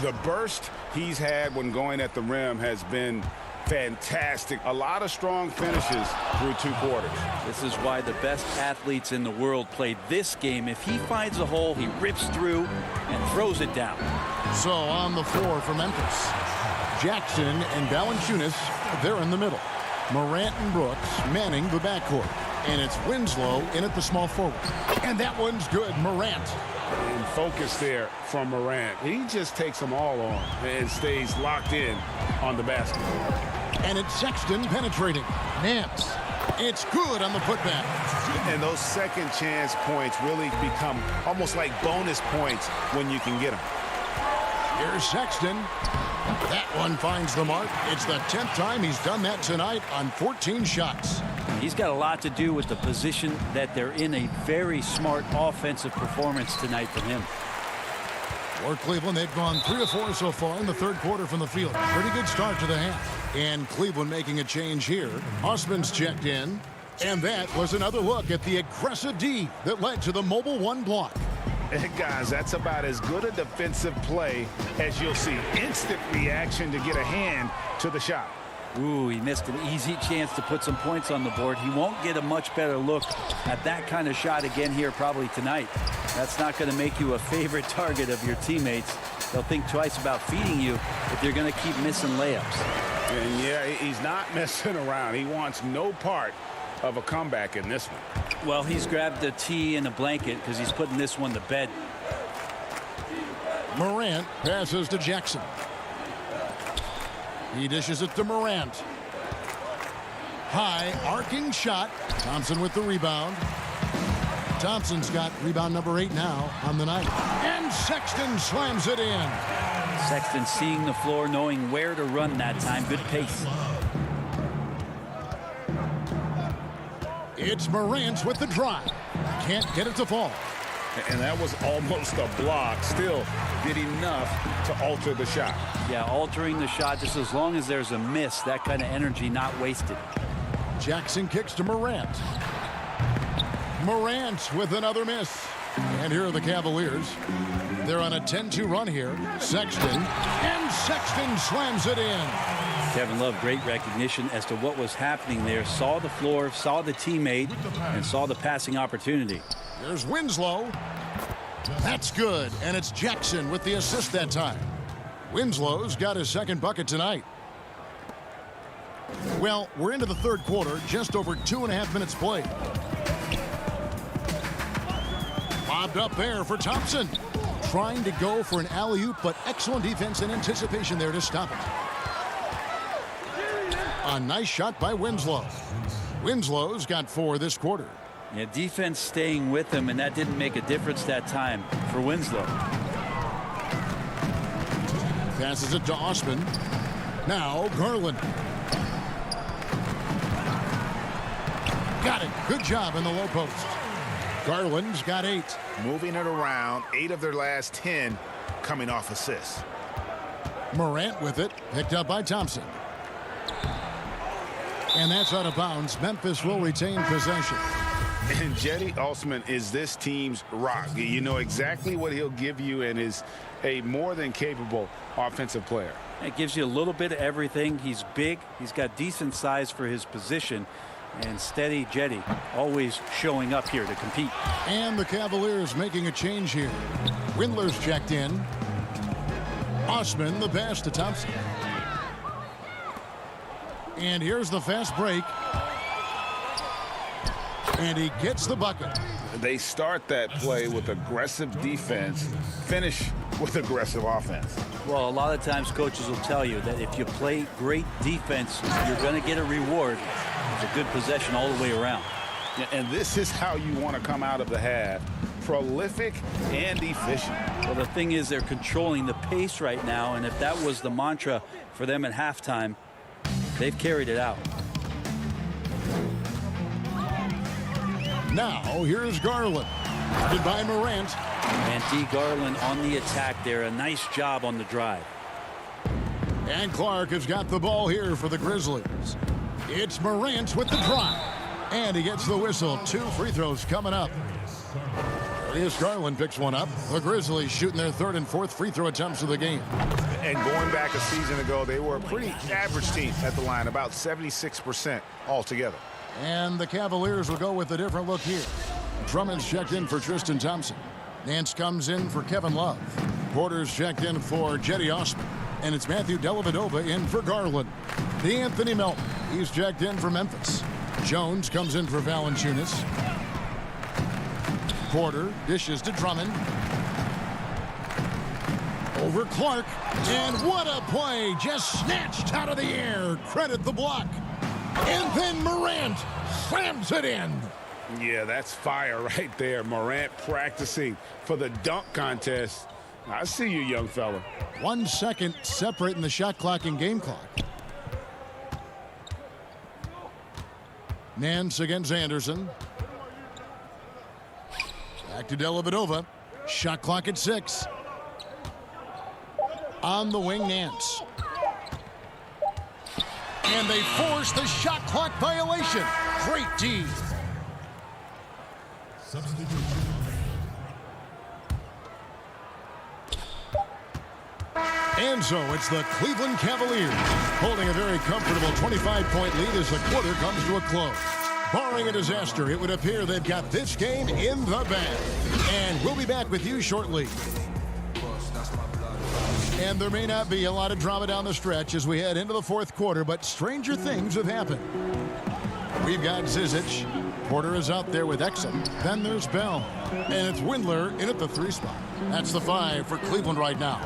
The burst he's had when going at the rim has been fantastic. A lot of strong finishes through 2 quarters. This is why the best athletes in the world play this game. If he finds a hole, he rips through and throws it down. So on the floor for Memphis, Jackson and Valanciunas, they're in the middle. Morant and Brooks manning the backcourt. And it's Winslow in at the small forward. And that one's good. Morant. And focus there from Morant. He just takes them all on and stays locked in on the basket. And it's Sexton penetrating. Nance. It's good on the putback. And those second chance points really become almost like bonus points when you can get them. Here's Sexton. That one finds the mark. It's the 10th time he's done that tonight on 14 shots. He's got a lot to do with the position that they're in. A very smart offensive performance tonight from him. For Cleveland, they've gone 3 of 4 so far in the third quarter from the field. Pretty good start to the half. And Cleveland making a change here. Osman's checked in. And that was another look at the aggressive D that led to the mobile 1 block. Guys, that's about as good a defensive play as you'll see. Instant reaction to get a hand to the shot. Ooh, he missed an easy chance to put some points on the board. He won't get a much better look at that kind of shot again here probably tonight. That's not going to make you a favorite target of your teammates. they'll think twice about feeding you if you're going to keep missing layups. And yeah, he's not messing around. He wants no part of a comeback in this one. Well, he's grabbed the tee and a blanket because he's putting this one to bed. Morant passes to Jackson. He dishes it to Morant. High arcing shot. Thompson with the rebound. Thompson's got rebound number 8 now on the night. And Sexton slams it in. Sexton seeing the floor, knowing where to run that time. Good pace. It's Morant with the drive. Can't get it to fall. And that was almost a block. Still did enough to alter the shot. Yeah, altering the shot just as long as there's a miss. That kind of energy not wasted. Jackson kicks to Morant. Morant with another miss. And here are the Cavaliers. They're on a 10-2 run here. Sexton. And Sexton slams it in. Kevin Love, great recognition as to what was happening there. Saw the floor, saw the teammate, and saw the passing opportunity. There's Winslow. That's good. And it's Jackson with the assist that time. Winslow's got his second bucket tonight. Well, we're into the third quarter. Just over 2.5 minutes played. Lobbed up there for Thompson. Trying to go for an alley-oop, but excellent defense and anticipation there to stop it. A nice shot by Winslow. Winslow's got 4 this quarter. Yeah, defense staying with him, and that didn't make a difference that time for Winslow. Passes it to Osman. Now Garland. Got it. Good job in the low post. Garland's got 8. Moving it around, 8 of their last 10 coming off assists. Morant with it, picked up by Thompson. And that's out of bounds. Memphis will retain possession. And Cedi Osman is this team's rock. You know exactly what he'll give you and is a more than capable offensive player. It gives you a little bit of everything. He's big. He's got decent size for his position. And steady Cedi always showing up here to compete. And the Cavaliers making a change here. Windler's checked in. Osman the pass to Thompson. And here's the fast break. And he gets the bucket. They start that play with aggressive defense, finish with aggressive offense. Well, a lot of times coaches will tell you that if you play great defense, you're going to get a reward. It's a good possession all the way around. And this is how you want to come out of the half. Prolific and efficient. Well, the thing is they're controlling the pace right now, and if that was the mantra for them at halftime, they've carried it out. Now, here's Garland. Guarded by Morant. And D. Garland on the attack there. A nice job on the drive. And Clark has got the ball here for the Grizzlies. It's Morant with the drive. And he gets the whistle. 2 free throws coming up. Darius Garland picks one up. The Grizzlies shooting their 3rd and 4th free throw attempts of the game. And going back a season ago, they were a pretty average team at the line, about 76% altogether. And the Cavaliers will go with a different look here. Drummond's checked in for Tristan Thompson. Nance comes in for Kevin Love. Porter's checked in for Cedi Osman. And it's Matthew Dellavedova in for Garland. D'Anthony Melton, he's checked in for Memphis. Jones comes in for Valanciunas. Porter dishes to Drummond. Over Clark. And what a play. Just snatched out of the air. Credit the block. And then Morant slams it in. Yeah, that's fire right there. Morant practicing for the dunk contest. I see you, young fella. 1 second separating the shot clock and game clock. Nance against Anderson. Back to Dellavedova. Shot clock at 6. On the wing, Nance. And they force the shot clock violation. Great D. And so it's the Cleveland Cavaliers holding a very comfortable 25-point lead as the quarter comes to a close. Barring a disaster, it would appear they've got this game in the bag. And we'll be back with you shortly. And there may not be a lot of drama down the stretch as we head into the fourth quarter, but stranger things have happened. We've got Zizic. Porter is out there with Exum. Then there's Bell. And it's Windler in at the 3 spot. That's the 5 for Cleveland right now.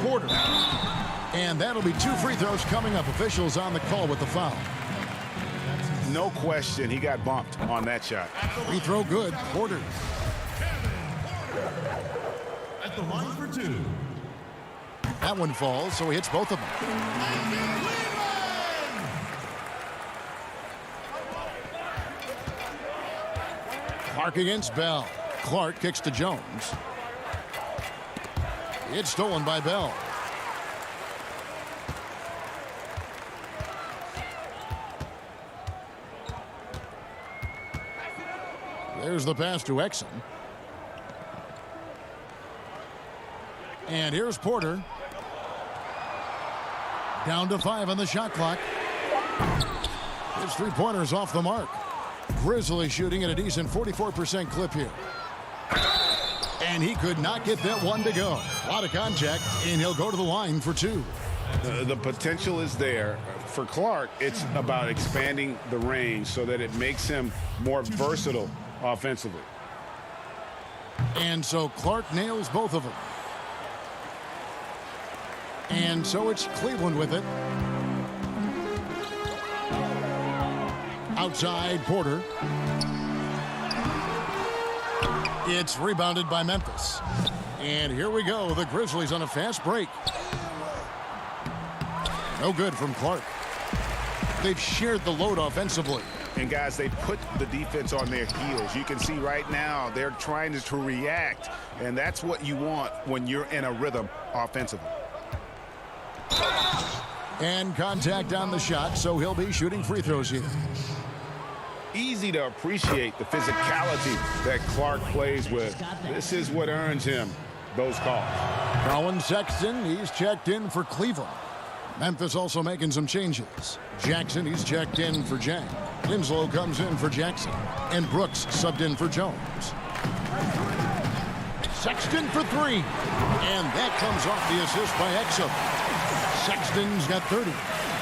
Porter. And that'll be 2 free throws coming up. Officials on the call with the foul. No question, he got bumped on that shot. Free throw good. Porter. At the line for 2. That one falls, so he hits both of them. Clark against Bell. Clark kicks to Jones. It's stolen by Bell. There's the pass to Exum. And here's Porter. Down to 5 on the shot clock. His 3-pointers off the mark. Grizzly shooting at a decent 44% clip here. And he could not get that one to go. A lot of contact, and he'll go to the line for 2. The potential is there. For Clark, it's about expanding the range so that it makes him more versatile offensively. And so Clark nails both of them. And so it's Cleveland with it. Outside, Porter. It's rebounded by Memphis. And here we go. The Grizzlies on a fast break. No good from Clark. They've shared the load offensively. And guys, they put the defense on their heels. You can see right now they're trying to react, and that's what you want when you're in a rhythm offensively. And contact on the shot, so he'll be shooting free throws here. Easy to appreciate the physicality that Clark plays with. This is what earns him those calls. Colin Sexton, he's checked in for Cleveland. Memphis also making some changes. Jackson, he's checked in for Jang. Winslow comes in for Jackson. And Brooks subbed in for Jones. Sexton for 3. And that comes off the assist by Exum. Sexton's got 30.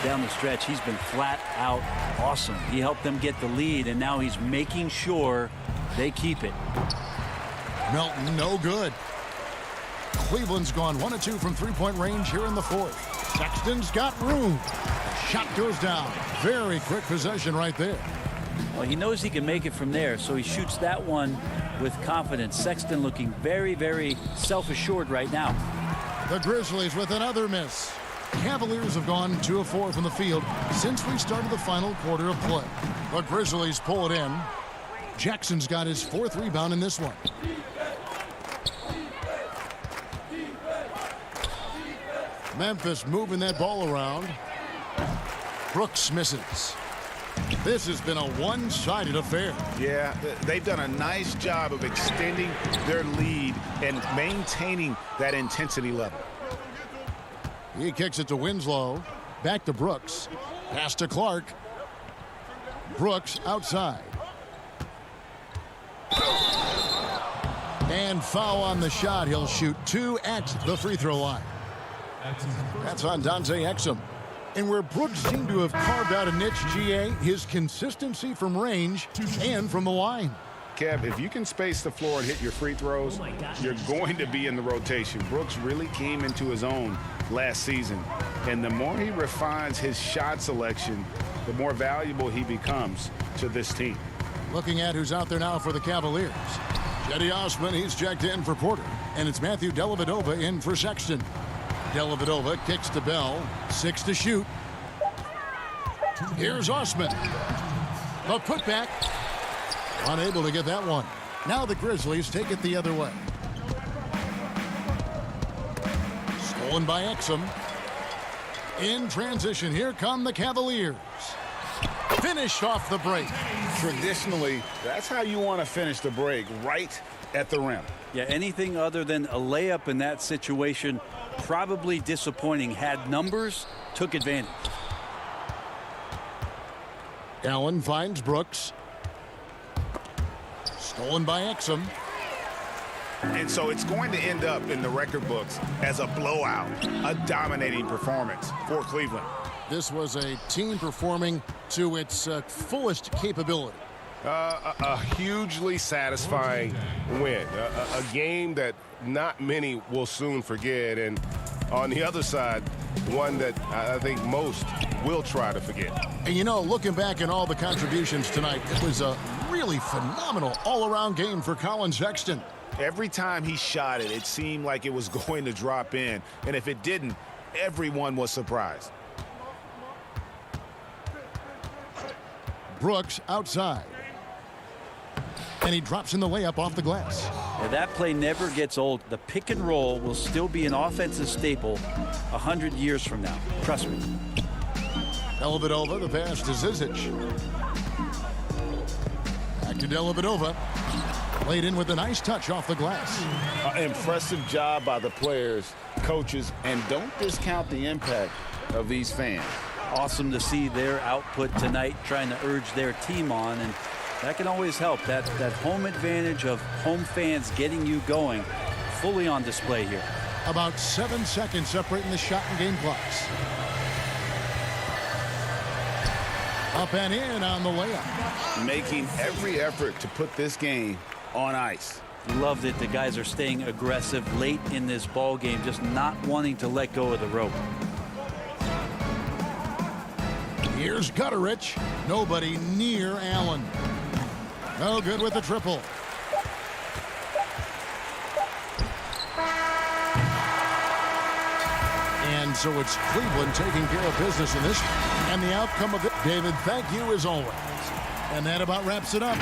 Down the stretch, he's been flat out awesome. He helped them get the lead, and now he's making sure they keep it. Melton, no good. Cleveland's gone 1 of 2 from 3-point range here in the fourth. Sexton's got room. Shot goes down. Very quick possession right there. Well, he knows he can make it from there, so he shoots that one with confidence. Sexton looking very, very self-assured right now. The Grizzlies with another miss. Cavaliers have gone 2 of 4 from the field since we started the final quarter of play. The Grizzlies pull it in. Jackson's got his 4th rebound in this one. Memphis moving that ball around. Brooks misses. This has been a one-sided affair. Yeah, they've done a nice job of extending their lead and maintaining that intensity level. He kicks it to Winslow. Back to Brooks. Pass to Clark. Brooks outside. And foul on the shot. He'll shoot 2 at the free throw line. That's on Dante Exum. And where Brooks seemed to have carved out a niche, GA, his consistency from range and from the line. Kev, if you can space the floor and hit your free throws, you're going to be in the rotation. Brooks really came into his own last season. And the more he refines his shot selection, the more valuable he becomes to this team. Looking at who's out there now for the Cavaliers. Cedi Osman, he's checked in for Porter. And it's Matthew Dellavedova in for Sexton. Dellavedova kicks to Bell. 6 to shoot. Here's Osman. The putback. Unable to get that one. Now the Grizzlies take it the other way. Stolen by Exum. In transition, here come the Cavaliers. Finished off the break. Traditionally, that's how you want to finish the break, right at the rim. Yeah, anything other than a layup in that situation, probably disappointing. Had numbers, took advantage. Allen finds Brooks. Stolen by Exum. And so it's going to end up in the record books as a blowout, a dominating performance for Cleveland. This was a team performing to its fullest capability. A hugely satisfying win. A game that not many will soon forget. And on the other side, one that I think most will try to forget. And you know, looking back at all the contributions tonight, it was a really phenomenal all-around game for Colin Sexton. Every time he shot it, it seemed like it was going to drop in. And if it didn't, everyone was surprised. Brooks outside. And he drops in the layup off the glass. Yeah, that play never gets old. The pick and roll will still be an offensive staple 100 years from now. Trust me. Dellavedova, the pass to Zizic. Back to Dellavedova. Played in with a nice touch off the glass. Impressive job by the players, coaches, and don't discount the impact of these fans. Awesome to see their output tonight, trying to urge their team on, and that can always help. That home advantage of home fans getting you going, fully on display here. About 7 seconds separating the shot and game clocks. Up and in on the layup. Making every effort to put this game on ice. Love that the guys are staying aggressive late in this ball game, just not wanting to let go of the rope. Here's Gutterich. Nobody near Allen. No good with the triple. And so it's Cleveland taking care of business in this. And the outcome of it, David, thank you as always. And that about wraps it up.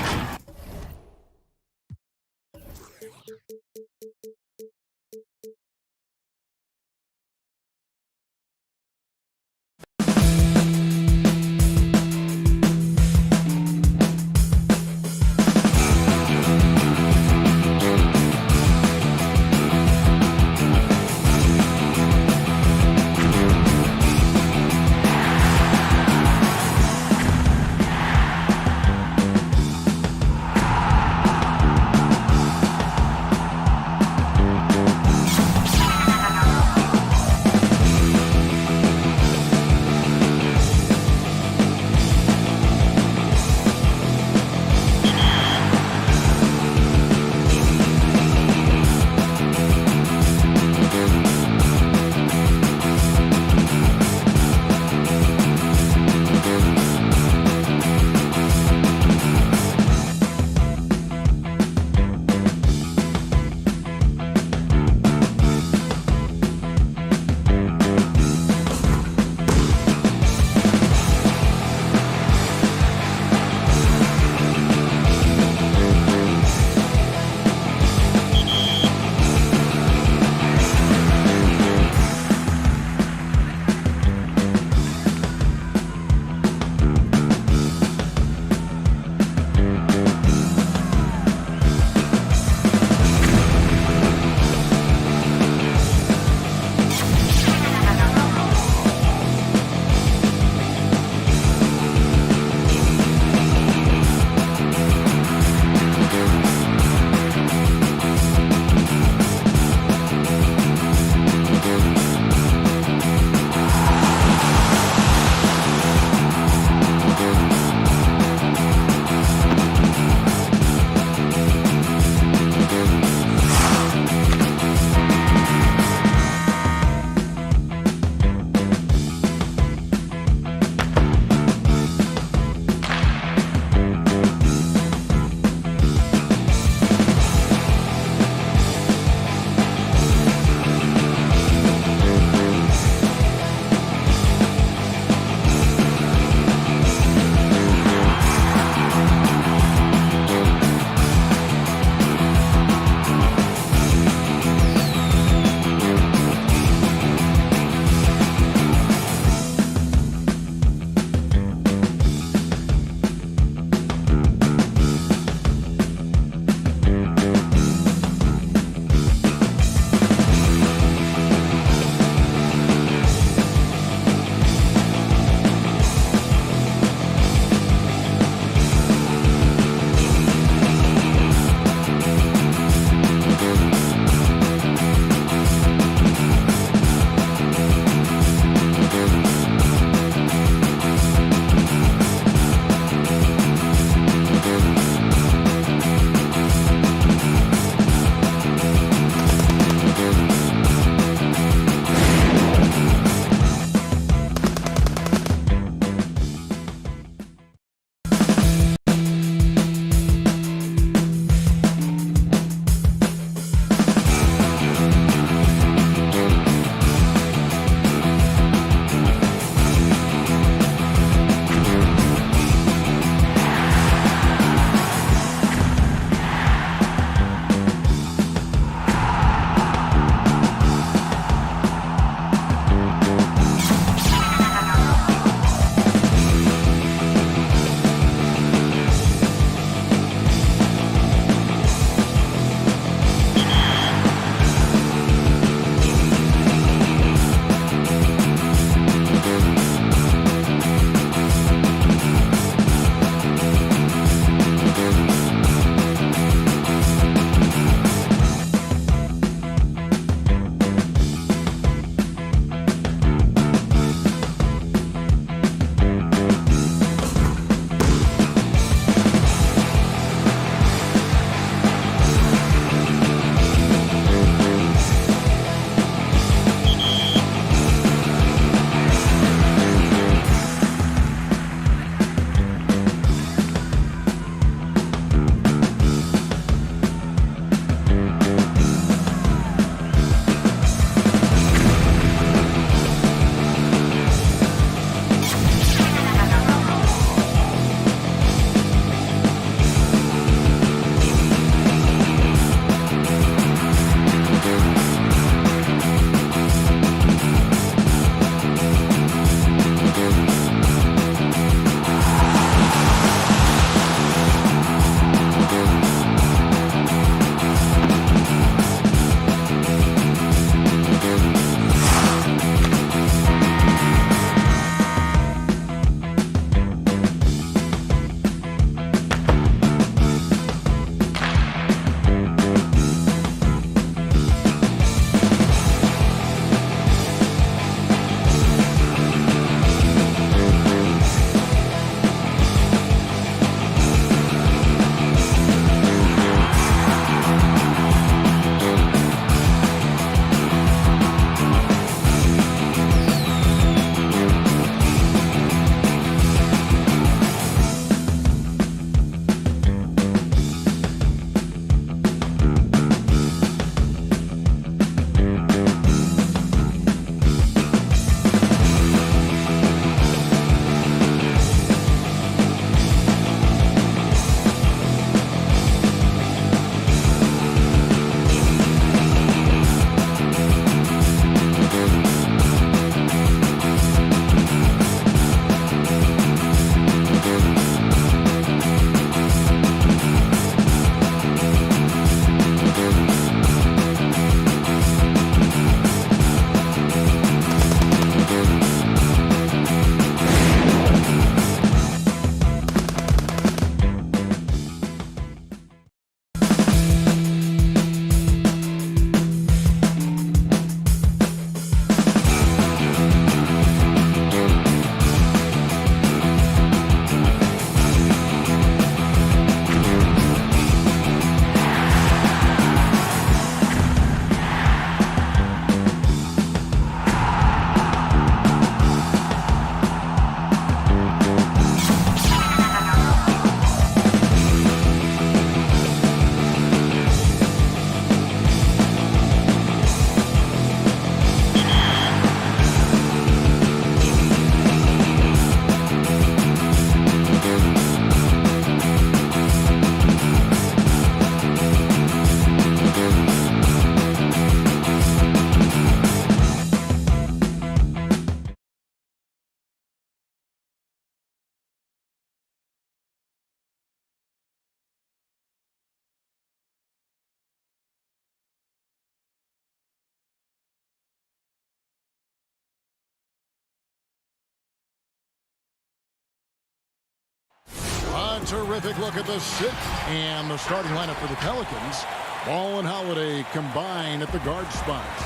A terrific look at the sit and the starting lineup for the Pelicans. Ball and Holiday combine at the guard spots.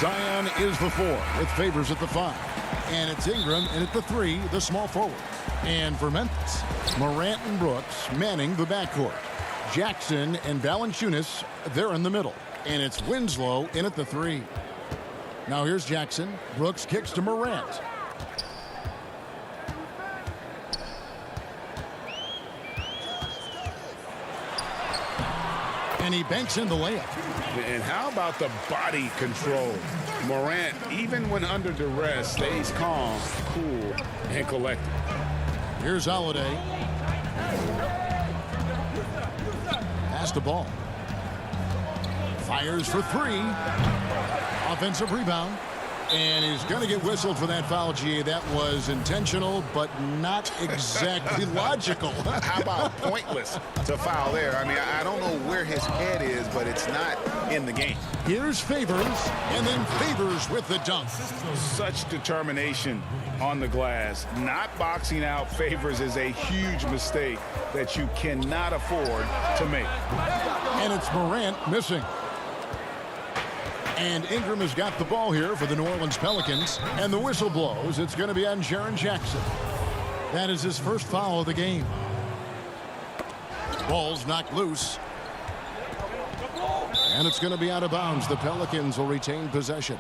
Zion is the 4 with Favors at the 5. And it's Ingram in at the 3, the small forward. And for Memphis, Morant and Brooks manning the backcourt. Jackson and Valanciunas, they're in the middle. And it's Winslow in at the 3. Now here's Jackson. Brooks kicks to Morant. And he banks in the layup. And how about the body control? Morant, even when under duress, stays calm, cool, and collected. Here's Holiday. Pass the ball. Fires for 3. Offensive rebound. And he's going to get whistled for that foul, G. That was intentional, but not exactly logical. How about pointless to foul there? I mean, I don't know where his head is, but it's not in the game. Here's Favors, and then Favors with the dunk. Such determination on the glass. Not boxing out Favors is a huge mistake that you cannot afford to make. And it's Morant missing. And Ingram has got the ball here for the New Orleans Pelicans. And the whistle blows. It's going to be on Jaren Jackson. That is his first foul of the game. Ball's knocked loose. And it's going to be out of bounds. The Pelicans will retain possession.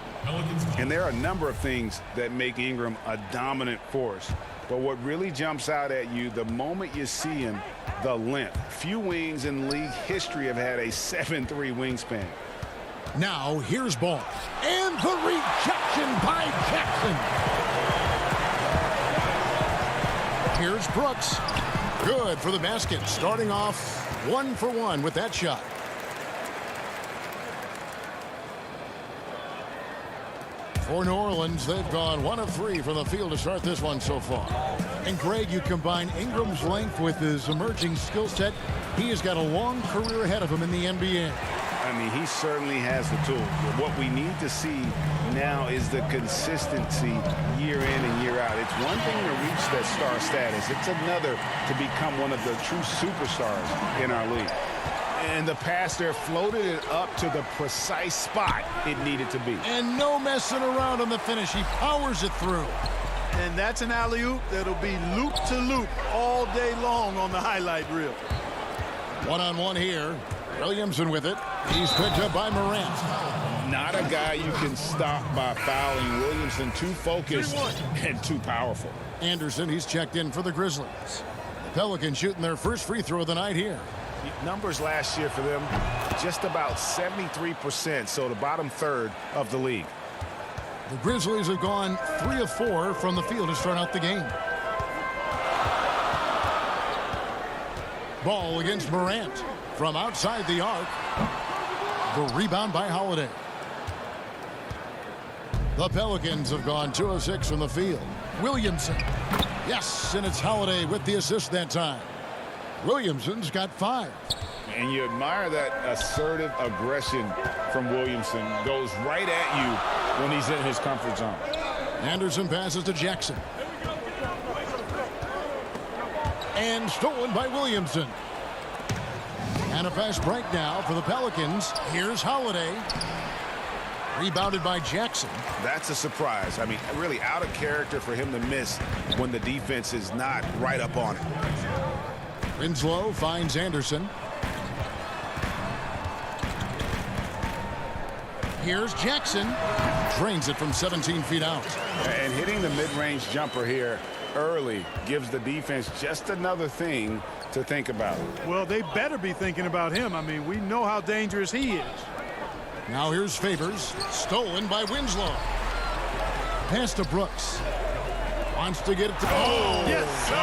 And there are a number of things that make Ingram a dominant force. But what really jumps out at you the moment you see him, the length. Few wings in league history have had a 7'3" wingspan. Now, here's Ball. And the rejection by Jackson. Here's Brooks. Good for the basket. Starting off 1 for 1 with that shot. For New Orleans, they've gone 1 of 3 from the field to start this one so far. And Greg, you combine Ingram's length with his emerging skill set. He has got a long career ahead of him in the NBA. I mean, he certainly has the tools. What we need to see now is the consistency year in and year out. It's one thing to reach that star status. It's another to become one of the true superstars in our league. And the pass there floated it up to the precise spot it needed to be. And no messing around on the finish. He powers it through. And that's an alley-oop that'll be loop to loop all day long on the highlight reel. One-on-one here. Williamson with it. He's picked up by Morant. Not a guy you can stop by fouling. Williamson too focused and too powerful. Anderson, he's checked in for the Grizzlies. The Pelicans shooting their first free throw of the night here. Numbers last year for them, just about 73%, so the bottom third of the league. The Grizzlies have gone 3 of 4 from the field to start out the game. Ball against Morant from outside the arc. The rebound by Holiday. The Pelicans have gone 2 of 6 from the field. Williamson. Yes, and it's Holiday with the assist that time. Williamson's got 5. And you admire that assertive aggression from Williamson. Goes right at you when he's in his comfort zone. Anderson passes to Jackson. And stolen by Williamson. And a fast break now for the Pelicans. Here's Holiday. Rebounded by Jackson. That's a surprise. I mean, really out of character for him to miss when the defense is not right up on it. Winslow finds Anderson. Here's Jackson. Drains it from 17 feet out. And hitting the mid-range jumper here early gives the defense just another thing to think about. Well, they better be thinking about him. I mean, we know how dangerous he is. Now here's Favors. Stolen by Winslow. Pass to Brooks. Wants to get it to... Oh, yes, sir.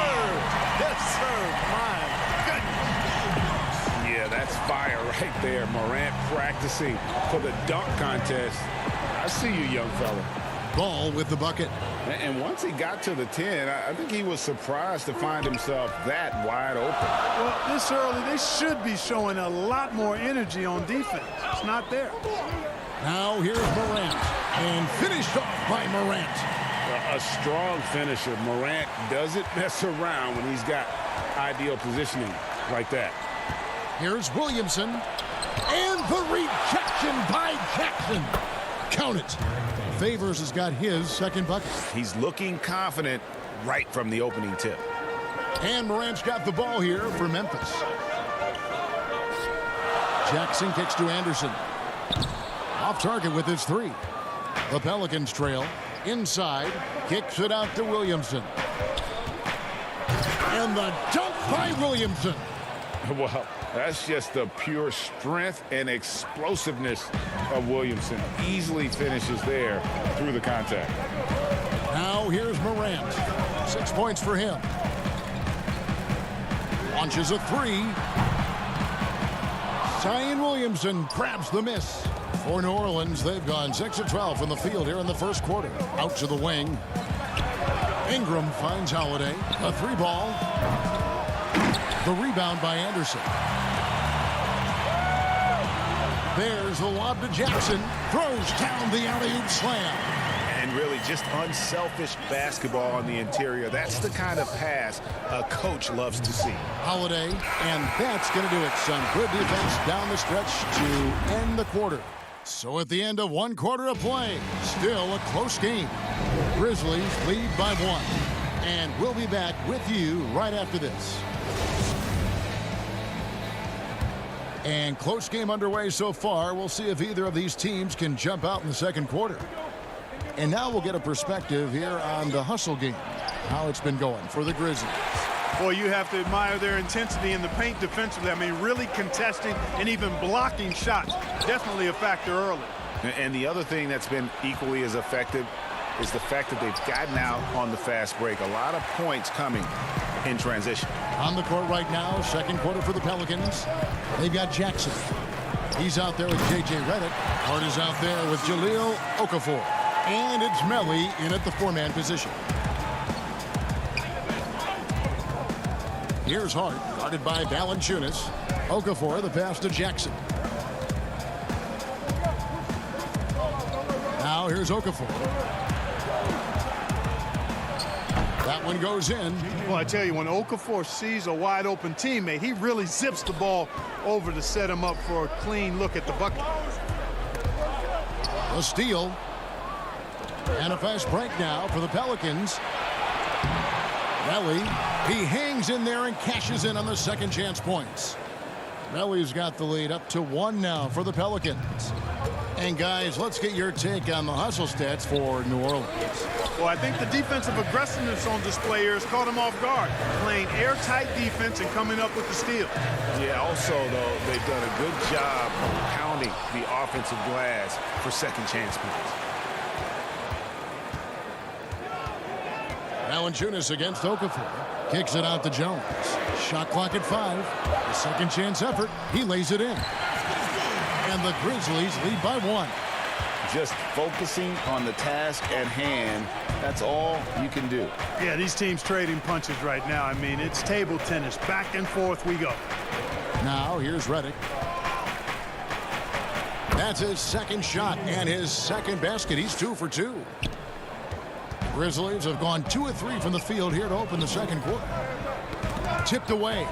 Yes, sir. My goodness. Yeah, that's fire right there. Morant practicing for the dunk contest. I see you, young fella. Ball with the bucket. And once he got to the 10, I think he was surprised to find himself that wide open. Well, this early, they should be showing a lot more energy on defense. It's not there. Now here's Morant. And finished off by Morant. A strong finisher. Morant doesn't mess around when he's got ideal positioning like that. Here's Williamson. And the rejection by Jackson. Count it. Favors has got his second bucket. He's looking confident right from the opening tip. And Morant's got the ball here for Memphis. Jackson kicks to Anderson. Off target with his three. The Pelicans trail. Inside. Kicks it out to Williamson. And the dunk by Williamson. Well, that's just the pure strength and explosiveness of Williamson. Easily finishes there through the contact. Now here's Morant. 6 points for him. Launches a three. Zion Williamson grabs the miss. For New Orleans, they've gone 6 of 12 from the field here in the first quarter. Out to the wing. Ingram finds Holiday. A three ball. The rebound by Anderson. There's the lob to Jackson. Throws down the alley-oop slam. And really just unselfish basketball on the interior. That's the kind of pass a coach loves to see. Holiday, and that's going to do it. Some good defense down the stretch to end the quarter. So at the end of one quarter of play, still a close game. Grizzlies lead by 1. And we'll be back with you right after this. And close game underway so far. We'll see if either of these teams can jump out in the second quarter. And now we'll get a perspective here on the hustle game, how it's been going for the Grizzlies. Boy, you have to admire their intensity in the paint defensively. I mean, really contesting and even blocking shots. Definitely a factor early. And the other thing that's been equally as effective is the fact that they've gotten out on the fast break. A lot of points coming in transition. On the court right now, second quarter for the Pelicans. They've got Jackson. He's out there with J.J. Redick. Hart is out there with Jahlil Okafor. And it's Melly in at the four-man position. Here's Hart, guarded by Valanciunas. Okafor, the pass to Jackson. Now here's Okafor. That one goes in. Well, I tell you, when Okafor sees a wide-open teammate, he really zips the ball over to set him up for a clean look at the bucket. A steal. And a fast break now for the Pelicans. Melly, he hangs in there and cashes in on the second chance points. Melly's got the lead up to 1 now for the Pelicans. And guys, let's get your take on the hustle stats for New Orleans. Well, I think the defensive aggressiveness on display here has caught him off guard, playing airtight defense and coming up with the steal. Yeah, also, though, they've done a good job pounding the offensive glass for second chance points. Valanciunas against Okafor. Kicks it out to Jones. Shot clock at 5. The second chance effort. He lays it in. And the Grizzlies lead by 1. Just focusing on the task at hand. That's all you can do. Yeah, these teams trading punches right now. I mean, it's table tennis. Back and forth we go. Now here's Redick. That's his second shot and his second basket. He's 2 for 2. Grizzlies have gone 2 of 3 from the field here to open the second quarter. Tipped away.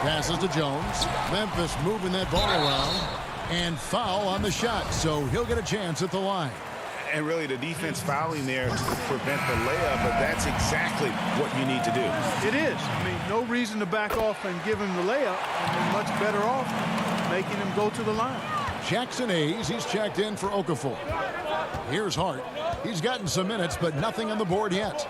Passes to Jones. Memphis moving that ball around. And foul on the shot, so he'll get a chance at the line. And really the defense fouling there to prevent the layup, but that's exactly what you need to do. It is. I mean, no reason to back off and give him the layup. I mean, much better off making him go to the line. Jackson Hayes, he's checked in for Okafor. Here's Hart. He's gotten some minutes, but nothing on the board yet.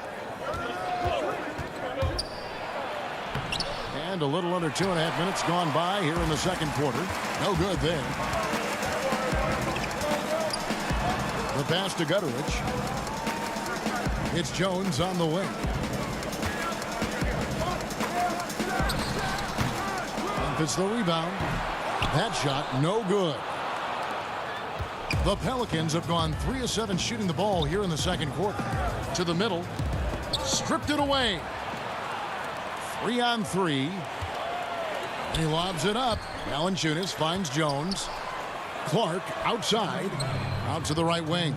And a little under 2.5 minutes gone by here in the second quarter. No good there. The pass to Gutteridge. It's Jones on the wing. Memphis the rebound. That shot no good. The Pelicans have gone 3 of 7 shooting the ball here in the second quarter. To the middle. Stripped it away. 3 on 3. And he lobs it up. Valanciunas finds Jones. Clark outside. Out to the right wing.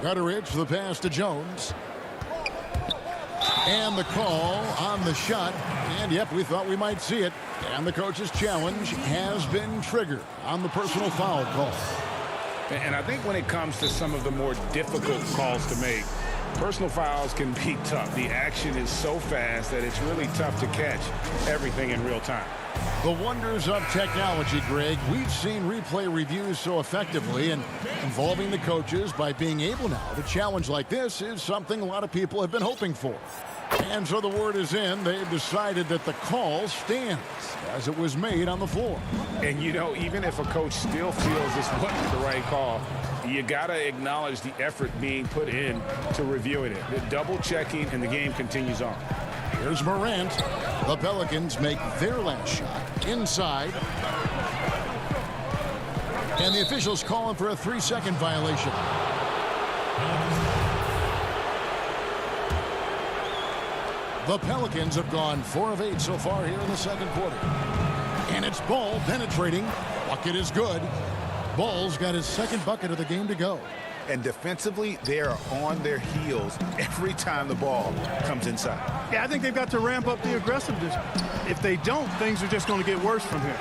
Gutteridge, the pass to Jones. And the call on the shot. And, yep, we thought we might see it. And the coach's challenge has been triggered on the personal foul call. And I think when it comes to some of the more difficult calls to make, personal fouls can be tough. The action is so fast that it's really tough to catch everything in real time. The wonders of technology, Greg. We've seen replay reviews so effectively, and involving the coaches by being able now to challenge like this is something a lot of people have been hoping for. And so the word is in. They've decided that the call stands as it was made on the floor. And, you know, even if a coach still feels this wasn't the right call, you got to acknowledge the effort being put in to reviewing it. The double-checking, and the game continues on. Here's Morant. The Pelicans make their last shot inside. And the officials calling for a 3-second violation. The Pelicans have gone 4 of 8 so far here in the second quarter. And it's Ball penetrating. Bucket is good. Ball's got his second bucket of the game to go. And defensively, they are on their heels every time the ball comes inside. Yeah, I think they've got to ramp up the aggressiveness. If they don't, things are just going to get worse from here.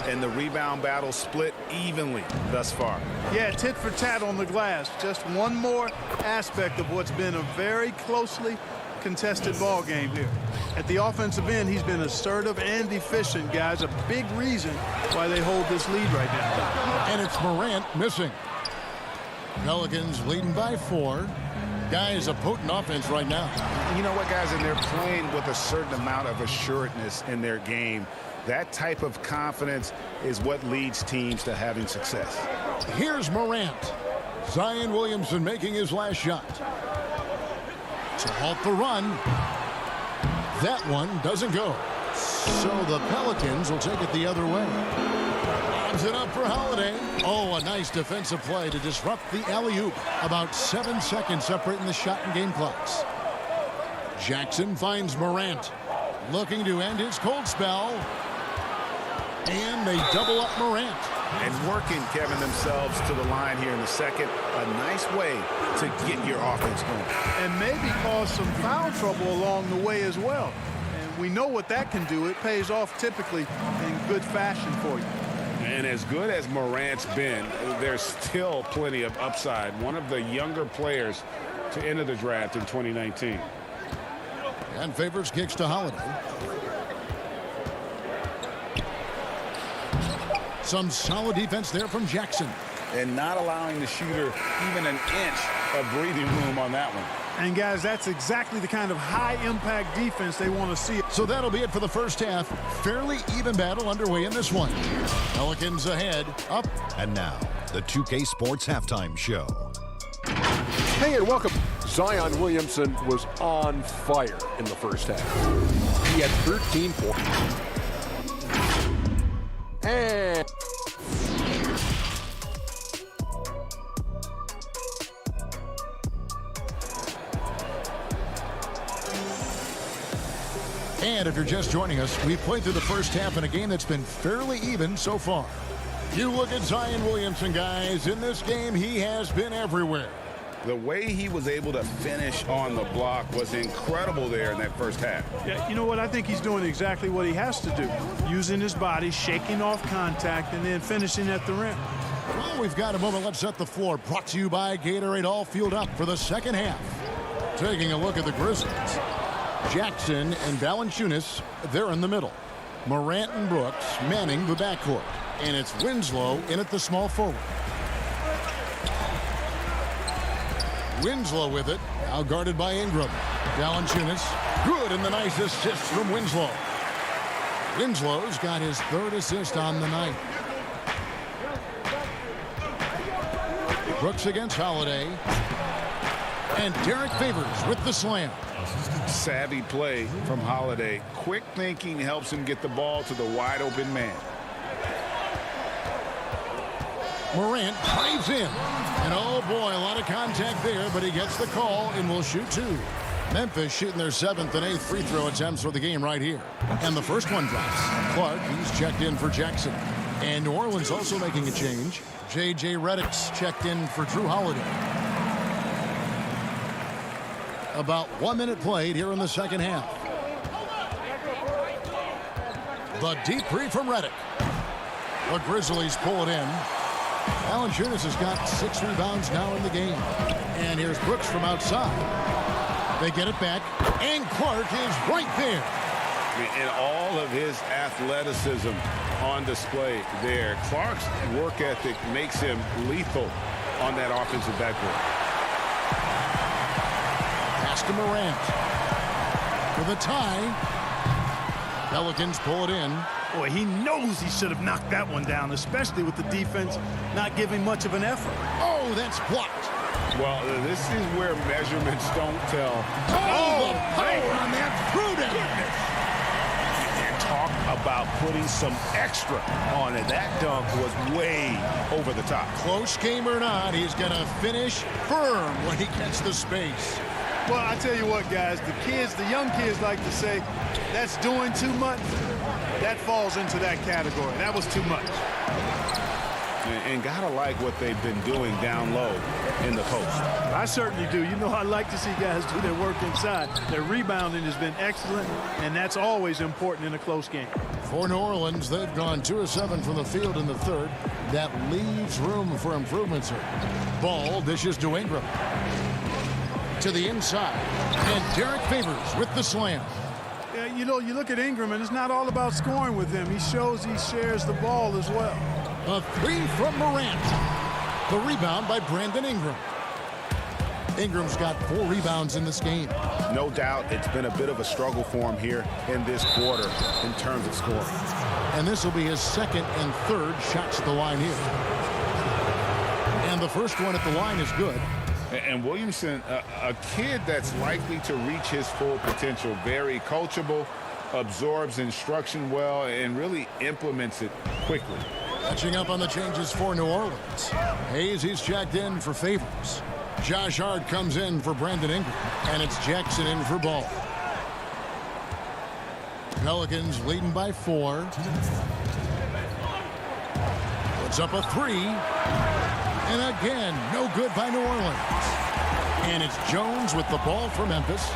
And the rebound battle split evenly thus far. Yeah, tit for tat on the glass. Just one more aspect of what's been a very closely contested ball game here. At the offensive end, he's been assertive and efficient, guys. A big reason why they hold this lead right now. And it's Morant missing. Pelicans leading by 4. Guys, a potent offense right now. You know what, guys? And they're playing with a certain amount of assuredness in their game. That type of confidence is what leads teams to having success. Here's Morant. Zion Williamson making his last shot. To halt the run. That one doesn't go. So the Pelicans will take it the other way. Lobs it up for Holiday. Oh, a nice defensive play to disrupt the alley-oop. About 7 seconds separating the shot and game clocks. Jackson finds Morant. Looking to end his cold spell. And they double up Morant. And working, Kevin, themselves to the line here in the second. A nice way to get your offense going. And maybe cause some foul trouble along the way as well. And we know what that can do. It pays off typically in good fashion for you. And as good as Morant's been, there's still plenty of upside. One of the younger players to enter the draft in 2019. And Favors kicks to Holiday. Some solid defense there from Jackson. And not allowing the shooter even an inch of breathing room on that one. And, guys, that's exactly the kind of high-impact defense they want to see. So that'll be it for the first half. Fairly even battle underway in this one. Pelicans ahead, up. And now, the 2K Sports Halftime Show. Hey, and welcome. Zion Williamson was on fire in the first half. He had 13 points. And if you're just joining us, we've played through the first half in a game that's been fairly even so far. You look at Zion Williamson, guys. In this game, he has been everywhere. The way he was able to finish on the block was incredible there in that first half. Yeah, you know what? I think he's doing exactly what he has to do. Using his body, shaking off contact, and then finishing at the rim. Well, we've got a moment. Let's set the floor. Brought to you by Gatorade. All fueled up for the second half. Taking a look at the Grizzlies. Jackson and Valanciunas, they're in the middle. Morant and Brooks manning the backcourt. And it's Winslow in at the small forward. Winslow with it, now guarded by Ingram. Valanciunas, good, and the nice assist from Winslow. Winslow's got his third assist on the night. Brooks against Holiday. And Derek Favors with the slam. Savvy play from Holiday. Quick thinking helps him get the ball to the wide open man. Morant drives in. And oh boy, a lot of contact there, but he gets the call and will shoot 2. Memphis shooting their 7th and 8th free throw attempts for the game right here. And the first one drops. Clark, he's checked in for Jackson. And New Orleans also making a change. J.J. Redick's checked in for Drew Holiday. About 1 minute played here in the second half. The deep three from Reddick. The Grizzlies pull it in. Valanciunas has got 6 rebounds now in the game. And here's Brooks from outside. They get it back, and Clark is right there. And all of his athleticism on display there. Clark's work ethic makes him lethal on that offensive backboard. Pass to Morant. For the tie. Pelicans pull it in. Boy, he knows he should have knocked that one down, especially with the defense not giving much of an effort. Oh, that's blocked. Well, this is where measurements don't tell. Oh, the power on that throw-down. And talk about putting some extra on it. That dunk was way over the top. Close game or not, he's going to finish firm when he gets the space. Well, I tell you what, guys, the young kids like to say, that's doing too much. That falls into that category. That was too much. And gotta like what they've been doing down low in the post. I certainly do. You know, I like to see guys do their work inside. Their rebounding has been excellent, and that's always important in a close game. For New Orleans, they've gone 2 of 7 from the field in the third. That leaves room for improvements here. Ball dishes to Ingram. To the inside. And Derek Favors with the slam. Yeah, you know, you look at Ingram, and it's not all about scoring with him. He shows he shares the ball as well. A 3 from Morant. The rebound by Brandon Ingram. Ingram's got 4 rebounds in this game. No doubt it's been a bit of a struggle for him here in this quarter in terms of scoring. And this will be his second and third shots at the line here. And the first one at the line is good. And Williamson, a kid that's likely to reach his full potential, very coachable, absorbs instruction well, and really implements it quickly. Catching up on the changes for New Orleans. Hayes, he's checked in for Favors. Josh Hart comes in for Brandon Ingram. And it's Jackson in for Ball. Pelicans leading by 4. Puts up a 3. And again, no good by New Orleans. And it's Jones with the ball for Memphis.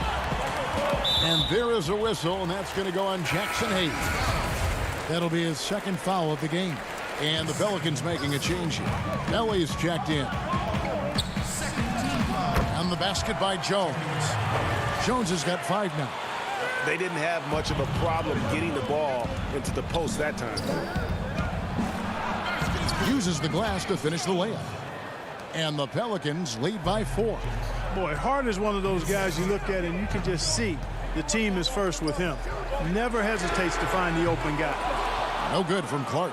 And there is a whistle, and that's going to go on Jackson Hayes. That'll be his second foul of the game. And the Pelicans making a change here. Ellie's checked in. On the basket by Jones. Jones has got 5 now. They didn't have much of a problem getting the ball into the post that time. Uses the glass to finish the layup. And the Pelicans lead by 4. Boy, Hart is one of those guys you look at and you can just see the team is first with him. Never hesitates to find the open guy. No good from Clark.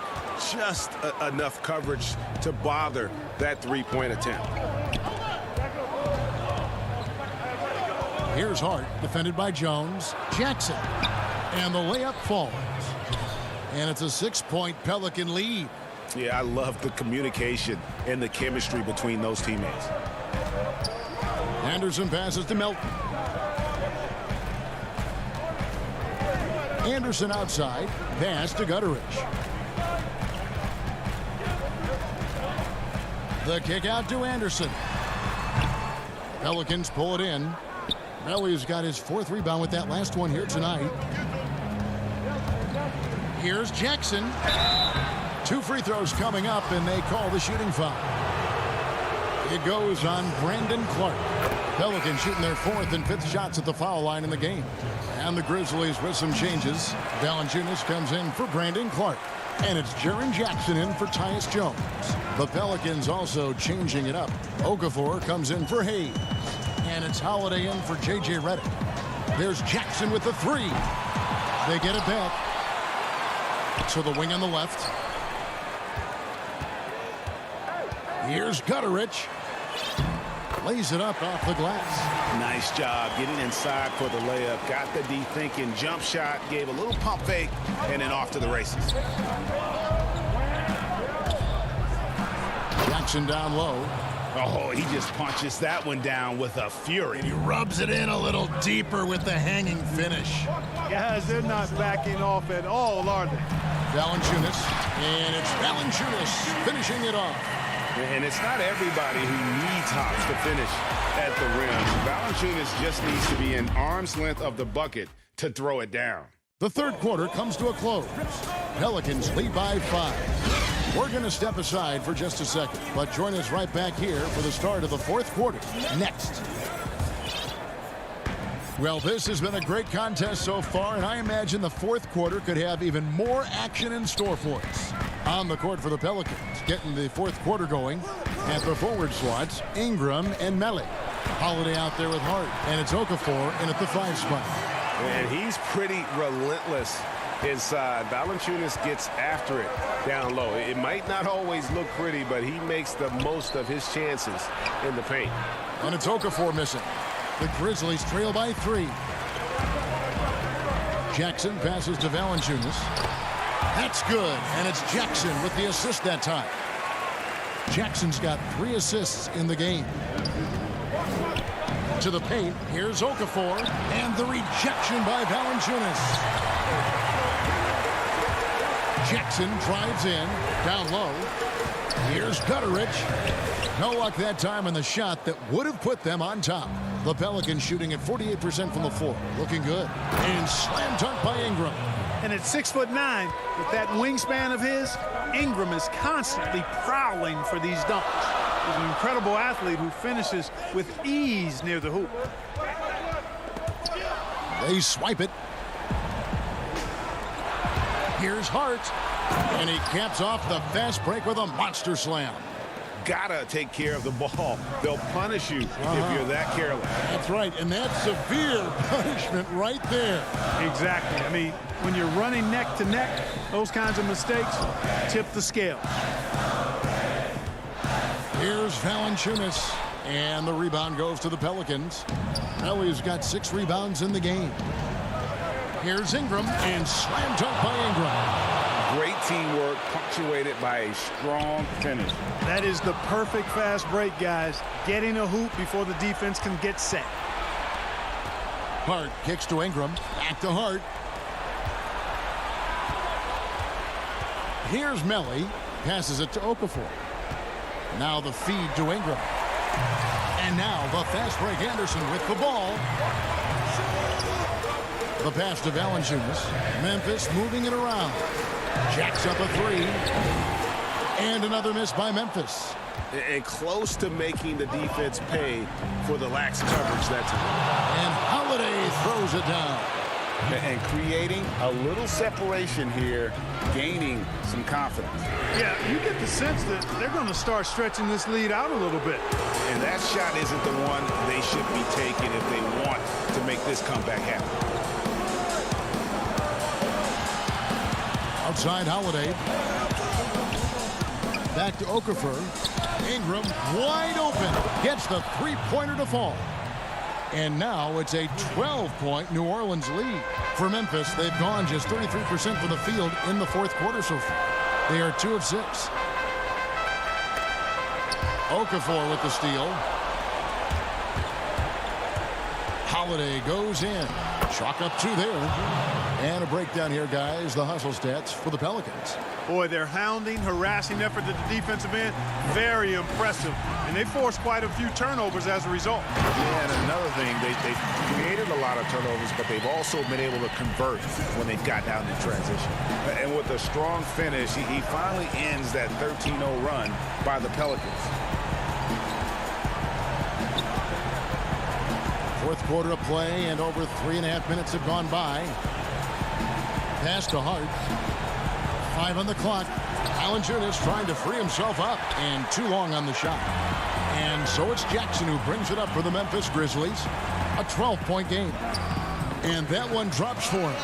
Just enough coverage to bother that three-point attempt. Here's Hart, defended by Jones. Jackson. And the layup falls. And it's a 6-point Pelican lead. Yeah, I love the communication and the chemistry between those teammates. Anderson passes to Melton. Anderson outside. Pass to Gutteridge. The kick out to Anderson. Pelicans pull it in. Melly's got his 4th rebound with that last one here tonight. Here's Jackson. 2 free throws coming up, and they call the shooting foul. It goes on Brandon Clark. Pelicans shooting their 4th and 5th shots at the foul line in the game. And the Grizzlies with some changes. Valanciunas comes in for Brandon Clark. And it's Jaren Jackson in for Tyus Jones. The Pelicans also changing it up. Okafor comes in for Hayes. And it's Holiday in for J.J. Redick. There's Jackson with the 3. They get it back. So the wing on the left. Here's Gutteridge. Lays it up off the glass. Nice job getting inside for the layup. Got the D thinking. Jump shot. Gave a little pump fake. And then off to the races. Jackson down low. Oh, he just punches that one down with a fury. And he rubs it in a little deeper with the hanging finish. Guys, they're not backing off at all, are they? Valanciunas. And it's Valanciunas finishing it off. And it's not everybody who needs hops to finish at the rim. Valanciunas just needs to be an arm's length of the bucket to throw it down. The third quarter comes to a close. Pelicans lead by 5. We're going to step aside for just a second, but join us right back here for the start of the fourth quarter next. Well, this has been a great contest so far, and I imagine the fourth quarter could have even more action in store for us. On the court for the Pelicans, getting the fourth quarter going at the forward slots, Ingram and Melly. Holiday out there with Hart, and it's Okafor in at the 5 spot. And he's pretty relentless inside. Valanciunas gets after it down low. It might not always look pretty, but he makes the most of his chances in the paint. And it's Okafor missing. The Grizzlies trail by 3. Jackson passes to Valanciunas. That's good, and it's Jackson with the assist that time. Jackson's got 3 assists in the game. To the paint, here's Okafor, and the rejection by Valanciunas. Jackson drives in, down low. Here's Gutteridge. No luck that time on the shot that would have put them on top. The Pelicans shooting at 48% from the floor. Looking good. And slam dunk by Ingram. And at 6'9", with that wingspan of his, Ingram is constantly prowling for these dunks. He's an incredible athlete who finishes with ease near the hoop. They swipe it. Here's Hart. And he caps off the fast break with a monster slam. Gotta take care of the ball. They'll punish you if you're that careless. That's right, and that's severe punishment right there. Exactly. I mean, when you're running neck to neck, those kinds of mistakes tip the scale. Here's Valanciunas, and the rebound goes to the Pelicans. Melly's got 6 rebounds in the game. Here's Ingram, and slam dunk by Ingram. Great teamwork, punctuated by a strong finish. That is the perfect fast break, guys. Getting a hoop before the defense can get set. Hart kicks to Ingram. Back to Hart. Here's Melly. Passes it to Okafor. Now the feed to Ingram. And now the fast break. Anderson with the ball. The pass to Valanciunas. Memphis moving it around. Jacks up a 3. And another miss by Memphis. And close to making the defense pay for the lax coverage that time. And Holiday throws it down. And creating a little separation here, gaining some confidence. Yeah, you get the sense that they're going to start stretching this lead out a little bit. And that shot isn't the one they should be taking if they want to make this comeback happen. Outside Holiday. Back to Okafor. Ingram wide open. Gets the 3-pointer to fall. And now it's a 12-point New Orleans lead. For Memphis, they've gone just 33% from the field in the fourth quarter so far. They are 2 of 6. Okafor with the steal. Holiday goes in. Chalk up 2 there. And a breakdown here, guys. The hustle stats for the Pelicans. Boy, their hounding, harassing effort at the defensive end, very impressive. And they forced quite a few turnovers as a result. Yeah, and another thing, they've created a lot of turnovers, but they've also been able to convert when they've got down in transition. And with a strong finish, he finally ends that 13-0 run by the Pelicans. Fourth quarter of play, and over 3.5 minutes have gone by. Pass to Hart. 5 on the clock. Valanciunas trying to free himself up, and too long on the shot. And so it's Jackson who brings it up for the Memphis Grizzlies. A 12-point game. And that one drops for him.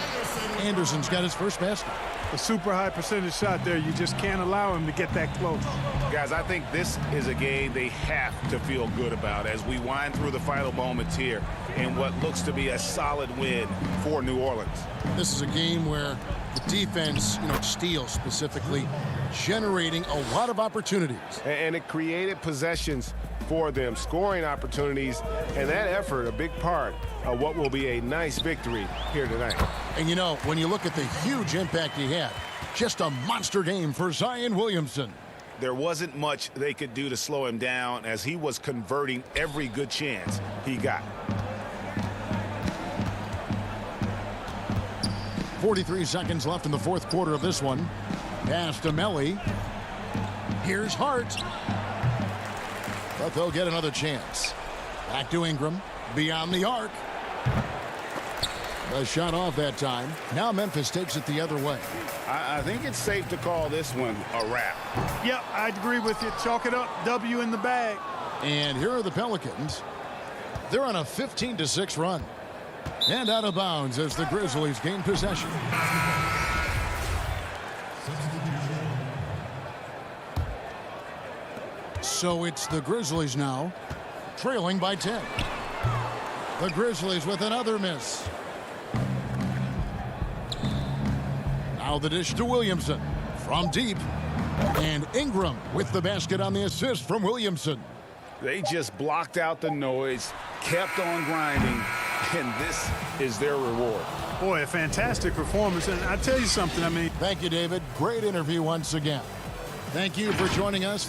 Anderson's got his first basket. A super high percentage shot there. You just can't allow him to get that close. Guys, I think this is a game they have to feel good about as we wind through the final moments here in what looks to be a solid win for New Orleans. This is a game where the defense, steals specifically, generating a lot of opportunities. And it created possessions for them, scoring opportunities, and that effort, a big part of what will be a nice victory here tonight. And when you look at the huge impact he had, just a monster game for Zion Williamson. there wasn't much they could do to slow him down as he was converting every good chance he got. 43 seconds left in the fourth quarter of this one. Pass to Melly. Here's Hart. But they'll get another chance. Back to Ingram. Beyond the arc. A shot off that time. Now Memphis takes it the other way. I think it's safe to call this one a wrap. Yep, I'd agree with you. Chalk it up. W in the bag. And here are the Pelicans. They're on a 15-6 run. And out of bounds as the Grizzlies gain possession. So it's the Grizzlies now, trailing by 10. The Grizzlies with another miss. Now the dish to Williamson from deep. And Ingram with the basket on the assist from Williamson. They just blocked out the noise, kept on grinding, and this is their reward. Boy, a fantastic performance. And I tell you something, I mean. Thank you, David. Great interview once again. Thank you for joining us.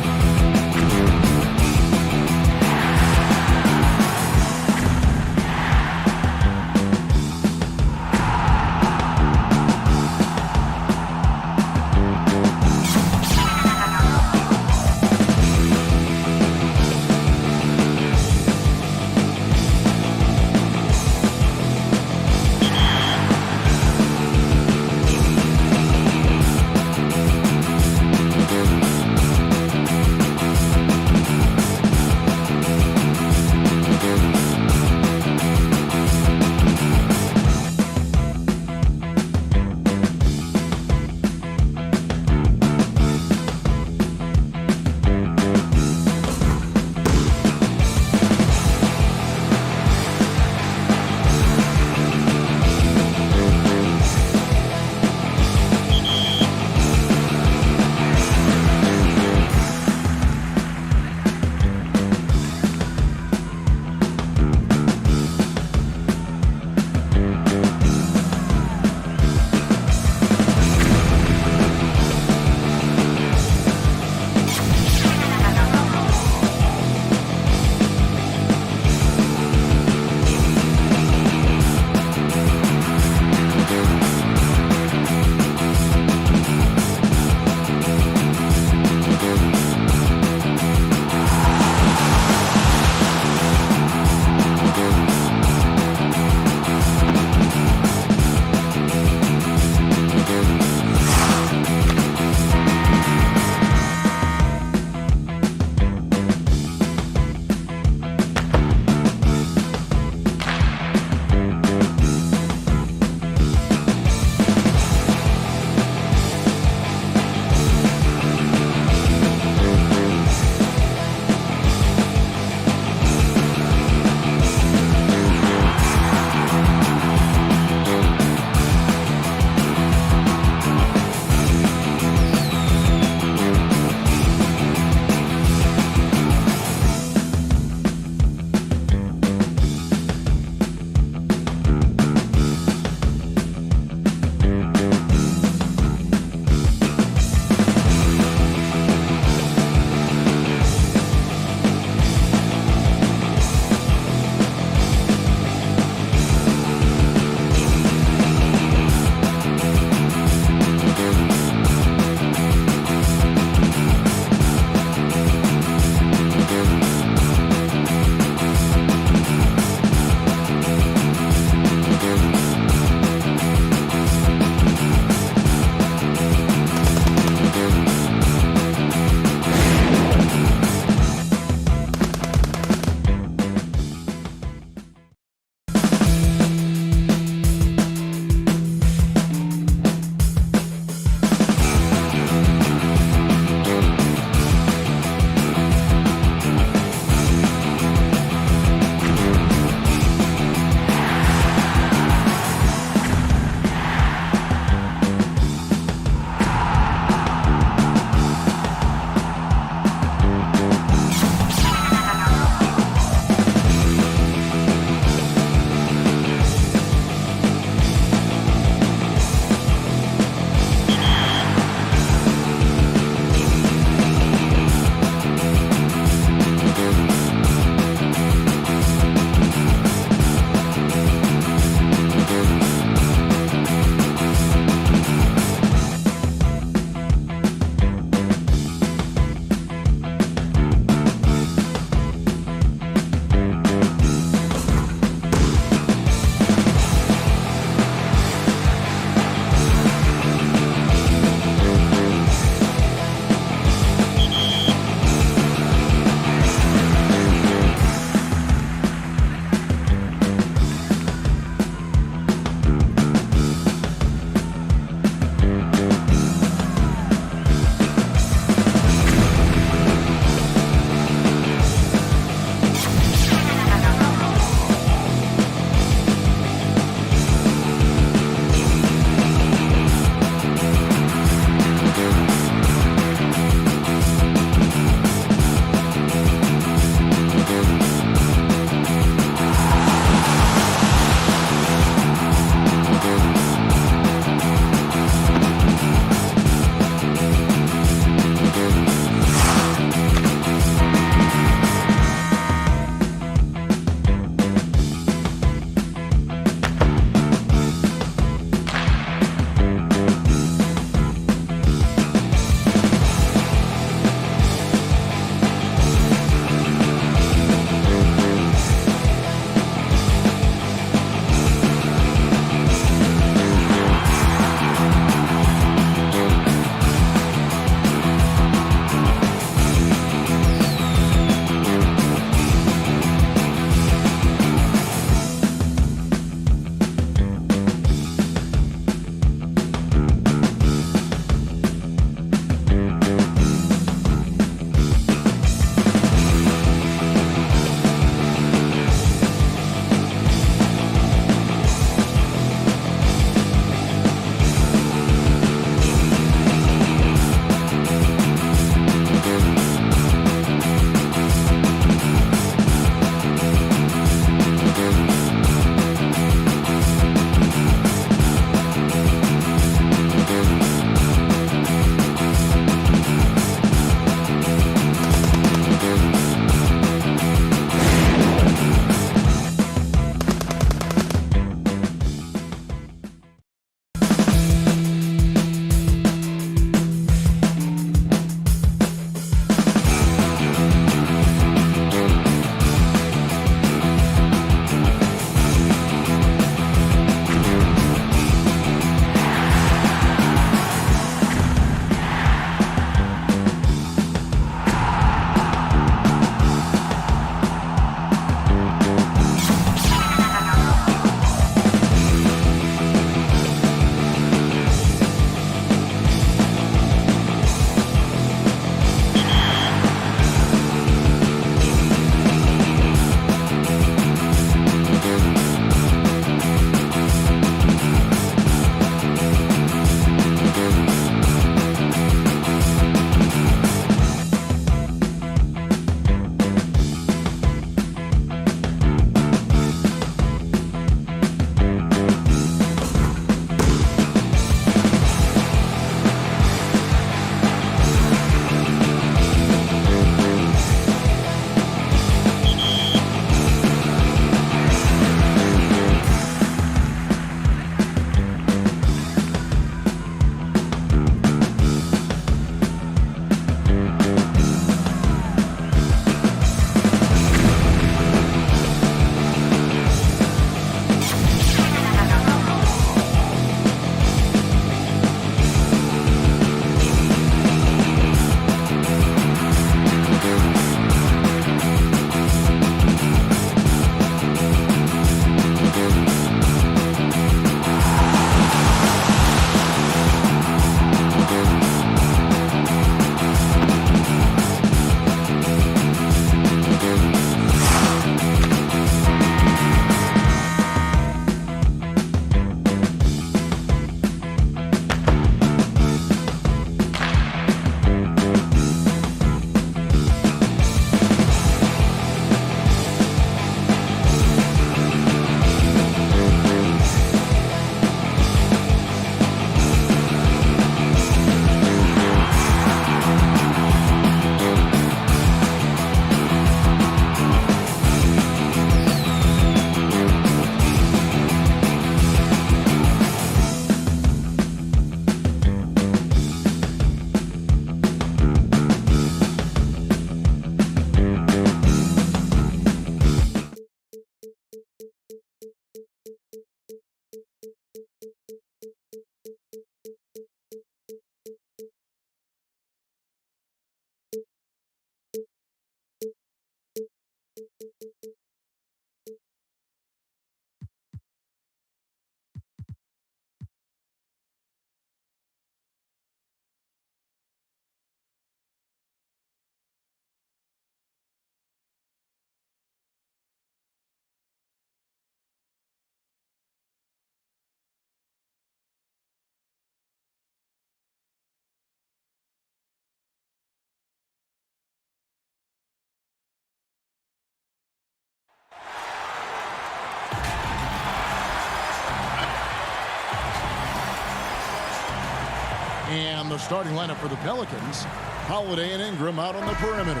And the starting lineup for the Pelicans, Holiday and Ingram out on the perimeter.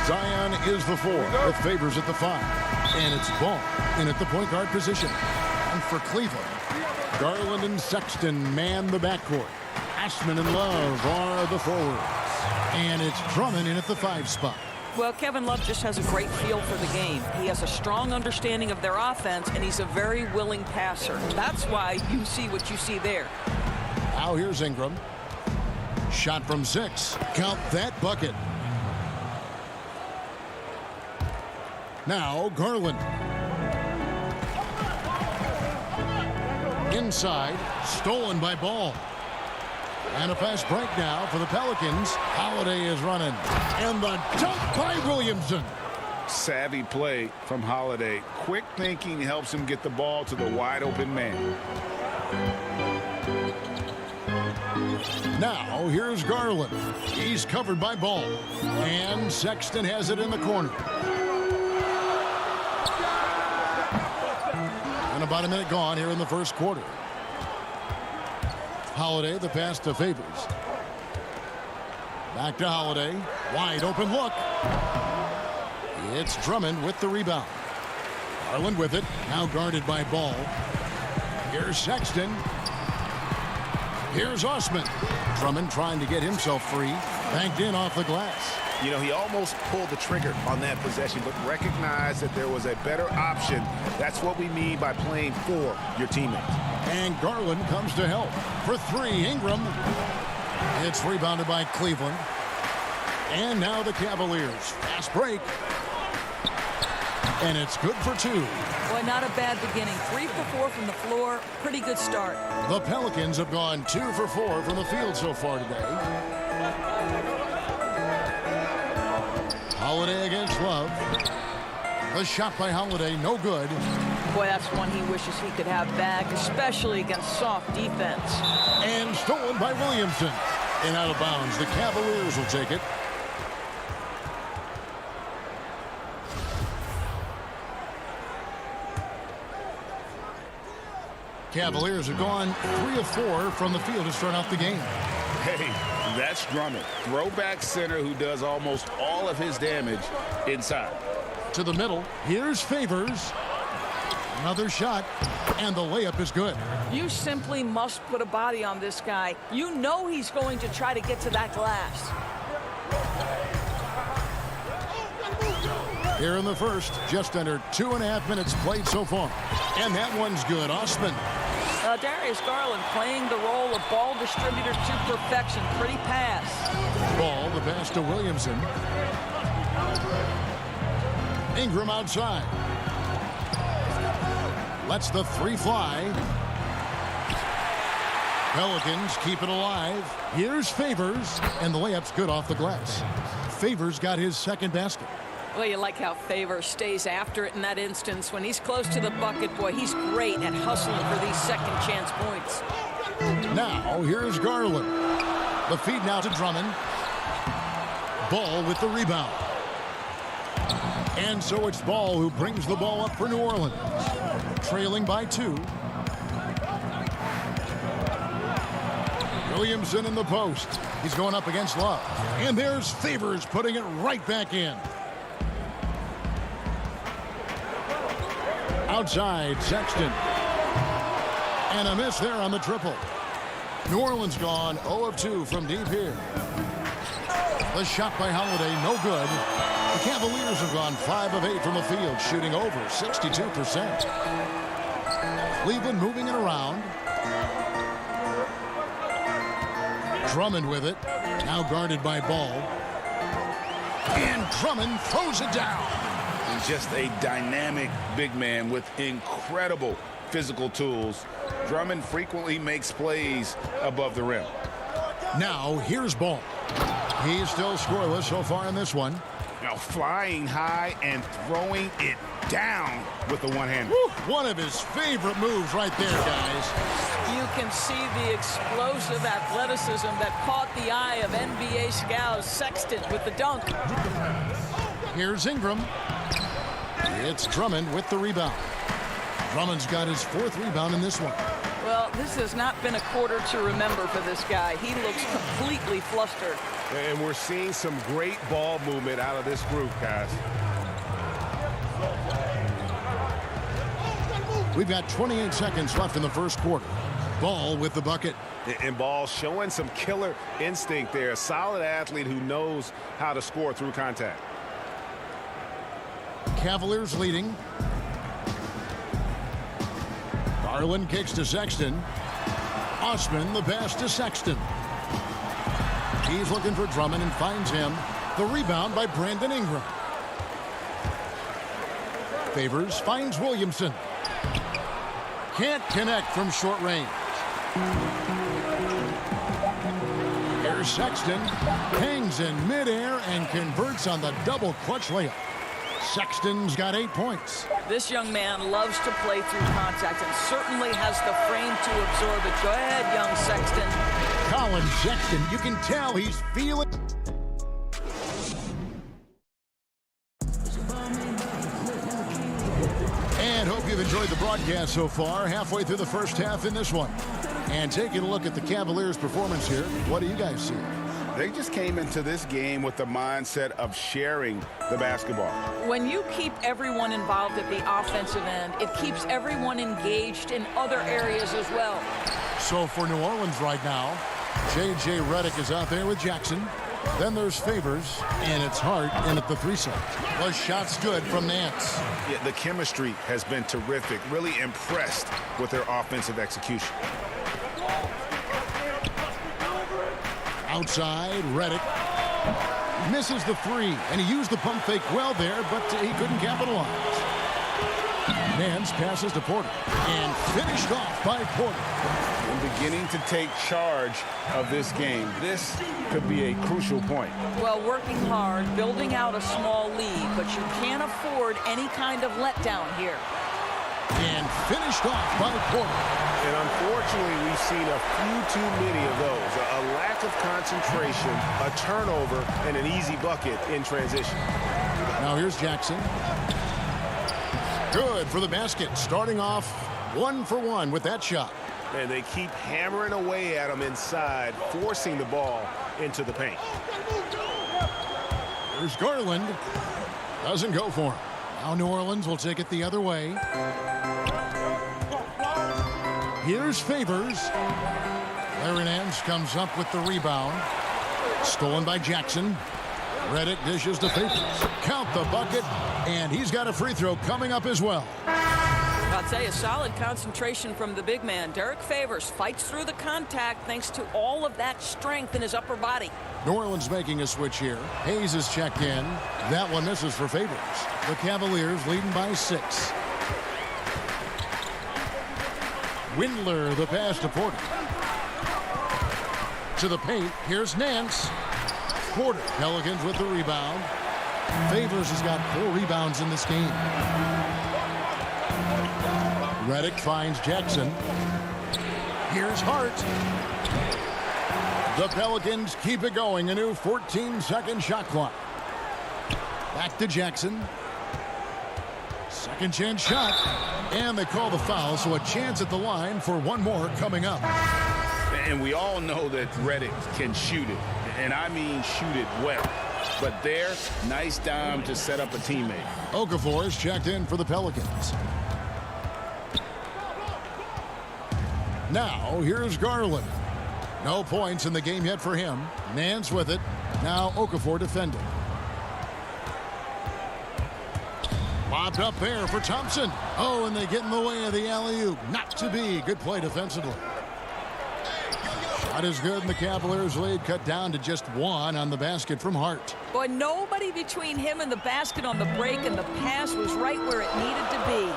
Zion is the 4 with Favors at the 5. And it's Ball in at the point guard position. And for Cleveland, Garland and Sexton man the backcourt. Ashman and Love are the forwards. And it's Drummond in at the 5 spot. Well, Kevin Love just has a great feel for the game. He has a strong understanding of their offense, and he's a very willing passer. That's why you see what you see there. Now here's Ingram. Shot from 6. Count that bucket. Now Garland. Inside. Stolen by Ball. And a fast break now for the Pelicans. Holiday is running. And the dunk by Williamson. Savvy play from Holiday. Quick thinking helps him get the ball to the wide open man. Now here's Garland. He's covered by Ball. And Sexton has it in the corner. And about a minute gone here in the first quarter. Holiday, the pass to Favors. Back to Holiday. Wide open look. It's Drummond with the rebound. Garland with it. Now guarded by Ball. Here's Sexton. Here's Osman. Drummond trying to get himself free. Banked in off the glass. You know, he almost pulled the trigger on that possession, but recognized that there was a better option. That's what we mean by playing for your teammates. And Garland comes to help. For 3, Ingram. It's rebounded by Cleveland. And now the Cavaliers. Fast break. And it's good for 2. Boy, not a bad beginning. 3 for 4 from the floor. Pretty good start. The Pelicans have gone 2 for 4 from the field so far today. Holiday against Love. The shot by Holiday, no good. Boy, that's one he wishes he could have back, especially against soft defense. And stolen by Williamson. And out of bounds. The Cavaliers will take it. Cavaliers have gone 3 of 4 from the field to start out the game. Hey, that's Drummond. Throwback center who does almost all of his damage inside. To the middle. Here's Favors. Another shot. And the layup is good. You simply must put a body on this guy. You know he's going to try to get to that glass. Here in the first, just under 2.5 minutes played so far. And that one's good. Osman. Darius Garland playing the role of ball distributor to perfection. Pretty pass. Ball, the pass to Williamson. Ingram outside. Lets the 3 fly. Pelicans keep it alive. Here's Favors. And the layup's good off the glass. Favors got his second basket. Well, you like how Favors stays after it in that instance. When he's close to the bucket, boy, he's great at hustling for these second chance points. Now, here's Garland. The feed now to Drummond. Ball with the rebound. And so it's Ball who brings the ball up for New Orleans. Trailing by 2. Williamson in the post. He's going up against Love. And there's Favors putting it right back in. Outside, Sexton. And a miss there on the triple. New Orleans gone 0 of 2 from deep here. The shot by Holiday, no good. The Cavaliers have gone 5 of 8 from the field, shooting over 62%. Cleveland moving it around. Drummond with it. Now guarded by Ball. And Drummond throws it down. just a dynamic big man with incredible physical tools. Drummond frequently makes plays above the rim. Now here's Ball. He's still scoreless so far in this one. Now flying high and throwing it down with the one-hander. One of his favorite moves right there, guys. You can see the explosive athleticism that caught the eye of NBA scouts. Sexton with the dunk. Here's Ingram. It's Drummond with the rebound. Drummond's got his 4th rebound in this one. Well, this has not been a quarter to remember for this guy. He looks completely flustered. And we're seeing some great ball movement out of this group, guys. We've got 28 seconds left in the first quarter. Ball with the bucket. And Ball showing some killer instinct there. A solid athlete who knows how to score through contact. Cavaliers leading. Garland kicks to Sexton. Osman the pass to Sexton. He's looking for Drummond and finds him. The rebound by Brandon Ingram. Favors finds Williamson. Can't connect from short range. Here's Sexton. Hangs in midair and converts on the double clutch layup. Sexton's got 8 points. This young man loves to play through contact and certainly has the frame to absorb it. Go ahead, young Sexton. Colin Sexton, you can tell he's feeling. And hope you've enjoyed the broadcast so far. Halfway through the first half in this one. And taking a look at the Cavaliers' performance here, what do you guys see? They just came into this game with the mindset of sharing the basketball. When you keep everyone involved at the offensive end, it keeps everyone engaged in other areas as well. So for New Orleans right now, J.J. Redick is out there with Jackson. Then there's Favors, and it's Hart in at the 3 side. The shot's good from Nance. Yeah, the chemistry has been terrific. Really impressed with their offensive execution. Outside, Redick misses the 3, and he used the pump fake well there, but he couldn't capitalize. Nance passes to Porter, and finished off by Porter. And beginning to take charge of this game. This could be a crucial point. Well, working hard, building out a small lead, but you can't afford any kind of letdown here. And finished off by Porter. And unfortunately, we've seen a few too many of those. A lack of concentration, a turnover, and an easy bucket in transition. Now here's Jackson. Good for the basket. Starting off 1 for 1 with that shot. And they keep hammering away at him inside, forcing the ball into the paint. There's Garland. Doesn't go for him. Now New Orleans will take it the other way. Here's Favors. Larry Nance comes up with the rebound. Stolen by Jackson. Redick dishes to Favors. Count the bucket, and he's got a free throw coming up as well. I'll tell you, solid concentration from the big man. Derek Favors fights through the contact thanks to all of that strength in his upper body. New Orleans making a switch here. Hayes is checked in. That one misses for Favors. The Cavaliers leading by 6. Windler, the pass to Porter. To the paint, here's Nance. Porter, Pelicans with the rebound. Favors has got 4 rebounds in this game. Redick finds Jackson. Here's Hart. The Pelicans keep it going. A new 14-second shot clock. Back to Jackson. Second chance shot. And they call the foul, so a chance at the line for one more coming up. And we all know that Redick can shoot it. And I mean shoot it well. But there, nice dime to set up a teammate. Okafor is checked in for the Pelicans. Now, here's Garland. No points in the game yet for him. Nance with it. Now Okafor defending. Lobbed up there for Thompson. Oh, and they get in the way of the alley-oop. Not to be. Good play defensively. Not as good, and the Cavaliers' lead cut down to just 1 on the basket from Hart. Boy, nobody between him and the basket on the break, and the pass was right where it needed to be.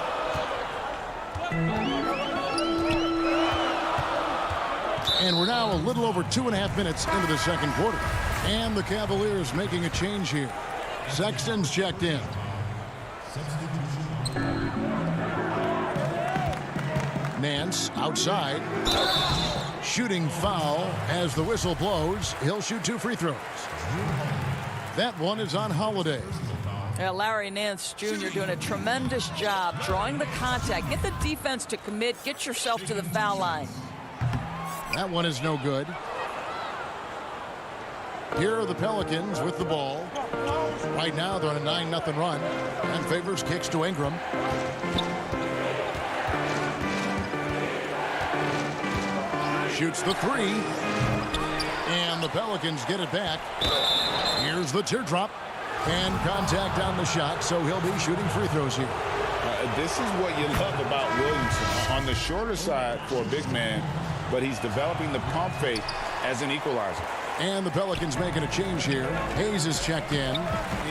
And we're now a little over 2.5 minutes into the second quarter. And the Cavaliers making a change here. Sexton's checked in. Nance outside. Shooting foul as the whistle blows. He'll shoot 2 free throws. That one is on Holiday. Yeah, Larry Nance Jr. doing a tremendous job drawing the contact. Get the defense to commit. Get yourself to the foul line. That one is no good. Here are the Pelicans with the ball. Right now they're on a 9-0 run. And Favors kicks to Ingram. Shoots the 3. And the Pelicans get it back. Here's the teardrop. And contact on the shot, so he'll be shooting free throws here. This is what you love about Williamson. On the shorter side for a big man, but he's developing the pump fake as an equalizer. And the Pelicans making a change here. Hayes is checked in.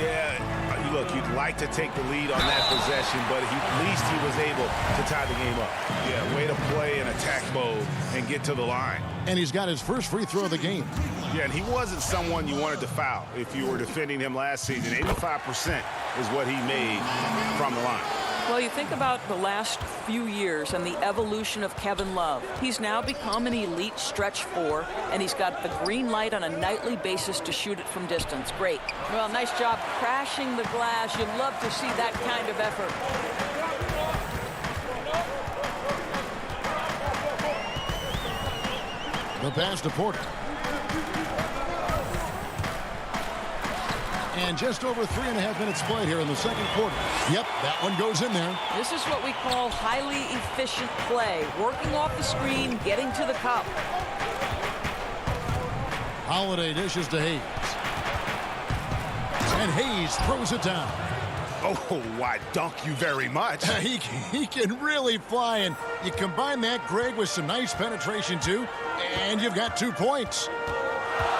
Yeah, look, you'd like to take the lead on that possession, but at least he was able to tie the game up. Yeah, way to play in attack mode and get to the line. And he's got his first free throw of the game. Yeah, and he wasn't someone you wanted to foul if you were defending him last season. 85% is what he made from the line. Well, you think about the last few years and the evolution of Kevin Love. He's now become an elite stretch 4, and he's got the green light on a nightly basis to shoot it from distance. Great. Well, nice job crashing the glass. You'd love to see that kind of effort. The pass to Porter. And just over 3.5 minutes played here in the second quarter. Yep, that one goes in there. This is what we call highly efficient play. Working off the screen, getting to the cup. Holiday dishes to Hayes. And Hayes throws it down. Oh, why, dunk you very much. He can really fly, and you combine that, Greg, with some nice penetration, too, and you've got 2 points.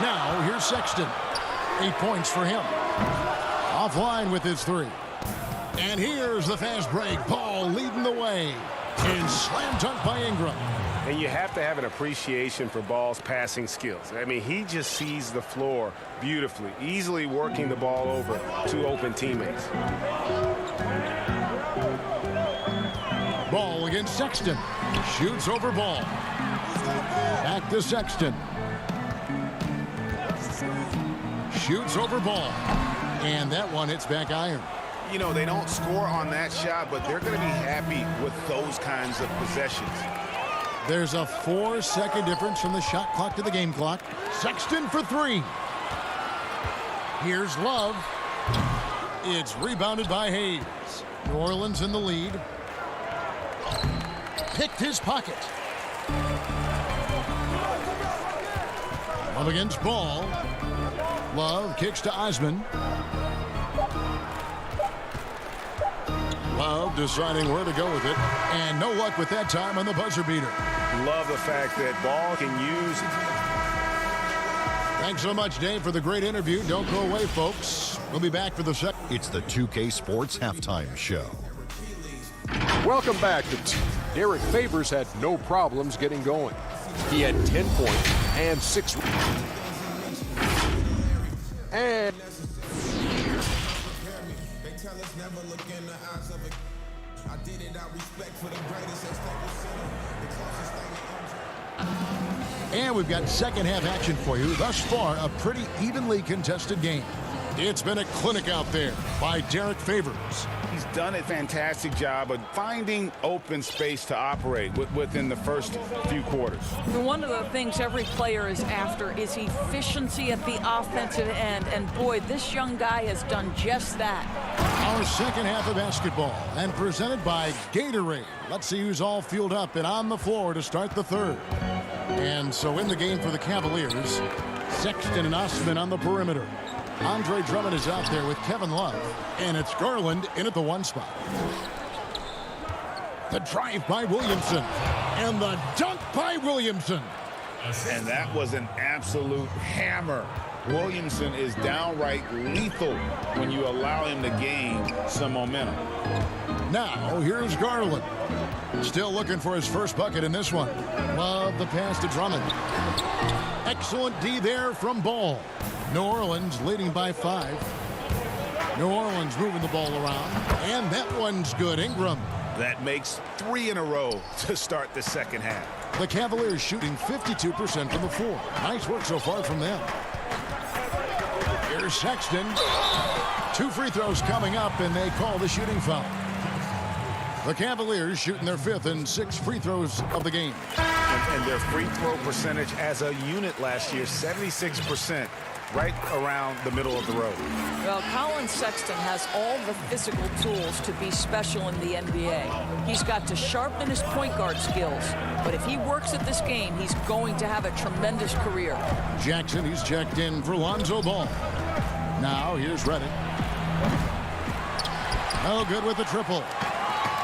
Now, here's Sexton. 8 points for him. Offline with his 3. And here's the fast break. Ball leading the way. And slam dunk by Ingram. And you have to have an appreciation for Ball's passing skills. I mean, he just sees the floor beautifully, easily working the ball over to open teammates. Ball against Sexton. Shoots over Ball. Back to Sexton. Shoots over Ball. And that one hits back iron. You know, they don't score on that shot, but they're going to be happy with those kinds of possessions. There's a 4-second difference from the shot clock to the game clock. Sexton for 3. Here's Love. It's rebounded by Hayes. New Orleans in the lead. Picked his pocket. Love against Ball. Love kicks to Osman. Love deciding where to go with it. And no luck with that time on the buzzer beater. Love the fact that Ball can use it. Thanks so much, Dave, for the great interview. Don't go away, folks. We'll be back for the second. It's the 2K Sports Halftime Show. Welcome back. Derek Favors had no problems getting going. He had 10 points and 6. And we've got second half action for you. Thus far, a pretty evenly contested game. It's been a clinic out there by Derek Favors. He's done a fantastic job of finding open space to operate within the first few quarters. One of the things every player is after is efficiency at the offensive end. And boy, this young guy has done just that. Our second half of basketball and presented by Gatorade. Let's see who's all fueled up and on the floor to start the third. And so in the game for the Cavaliers, Sexton and Osman on the perimeter. Andre Drummond is out there with Kevin Love, and it's Garland in at the 1 spot. The drive by Williamson, and the dunk by Williamson. And that was an absolute hammer. Williamson is downright lethal when you allow him to gain some momentum. Now, here's Garland. Still looking for his first bucket in this one. Love the pass to Drummond. Excellent D there from Ball. New Orleans leading by 5. New Orleans moving the ball around. And that one's good. Ingram. That makes 3 in a row to start the second half. The Cavaliers shooting 52% from the floor. Nice work so far from them. Here's Sexton. 2 free throws coming up, and they call the shooting foul. The Cavaliers shooting their 5th and 6th free throws of the game. And their free throw percentage as a unit last year, 76%, right around the middle of the road. Well, Colin Sexton has all the physical tools to be special in the NBA. He's got to sharpen his point guard skills. But if he works at this game, he's going to have a tremendous career. Jackson, he's checked in for Lonzo Ball. Now, here's Reddick. No good with the triple.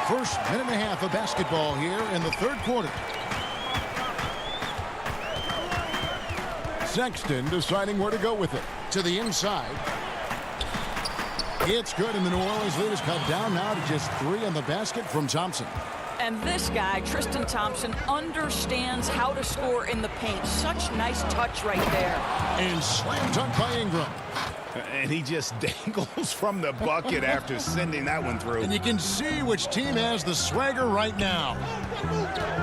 First minute and a half of basketball here in the 3rd quarter. Sexton deciding where to go with it. To the inside. It's good, and the New Orleans lead is cut down now to just 3 on the basket from Thompson. And this guy, Tristan Thompson, understands how to score in the paint. Such nice touch right there. And slam dunk by Ingram. And he just dangles from the bucket after sending that one through. And you can see which team has the swagger right now.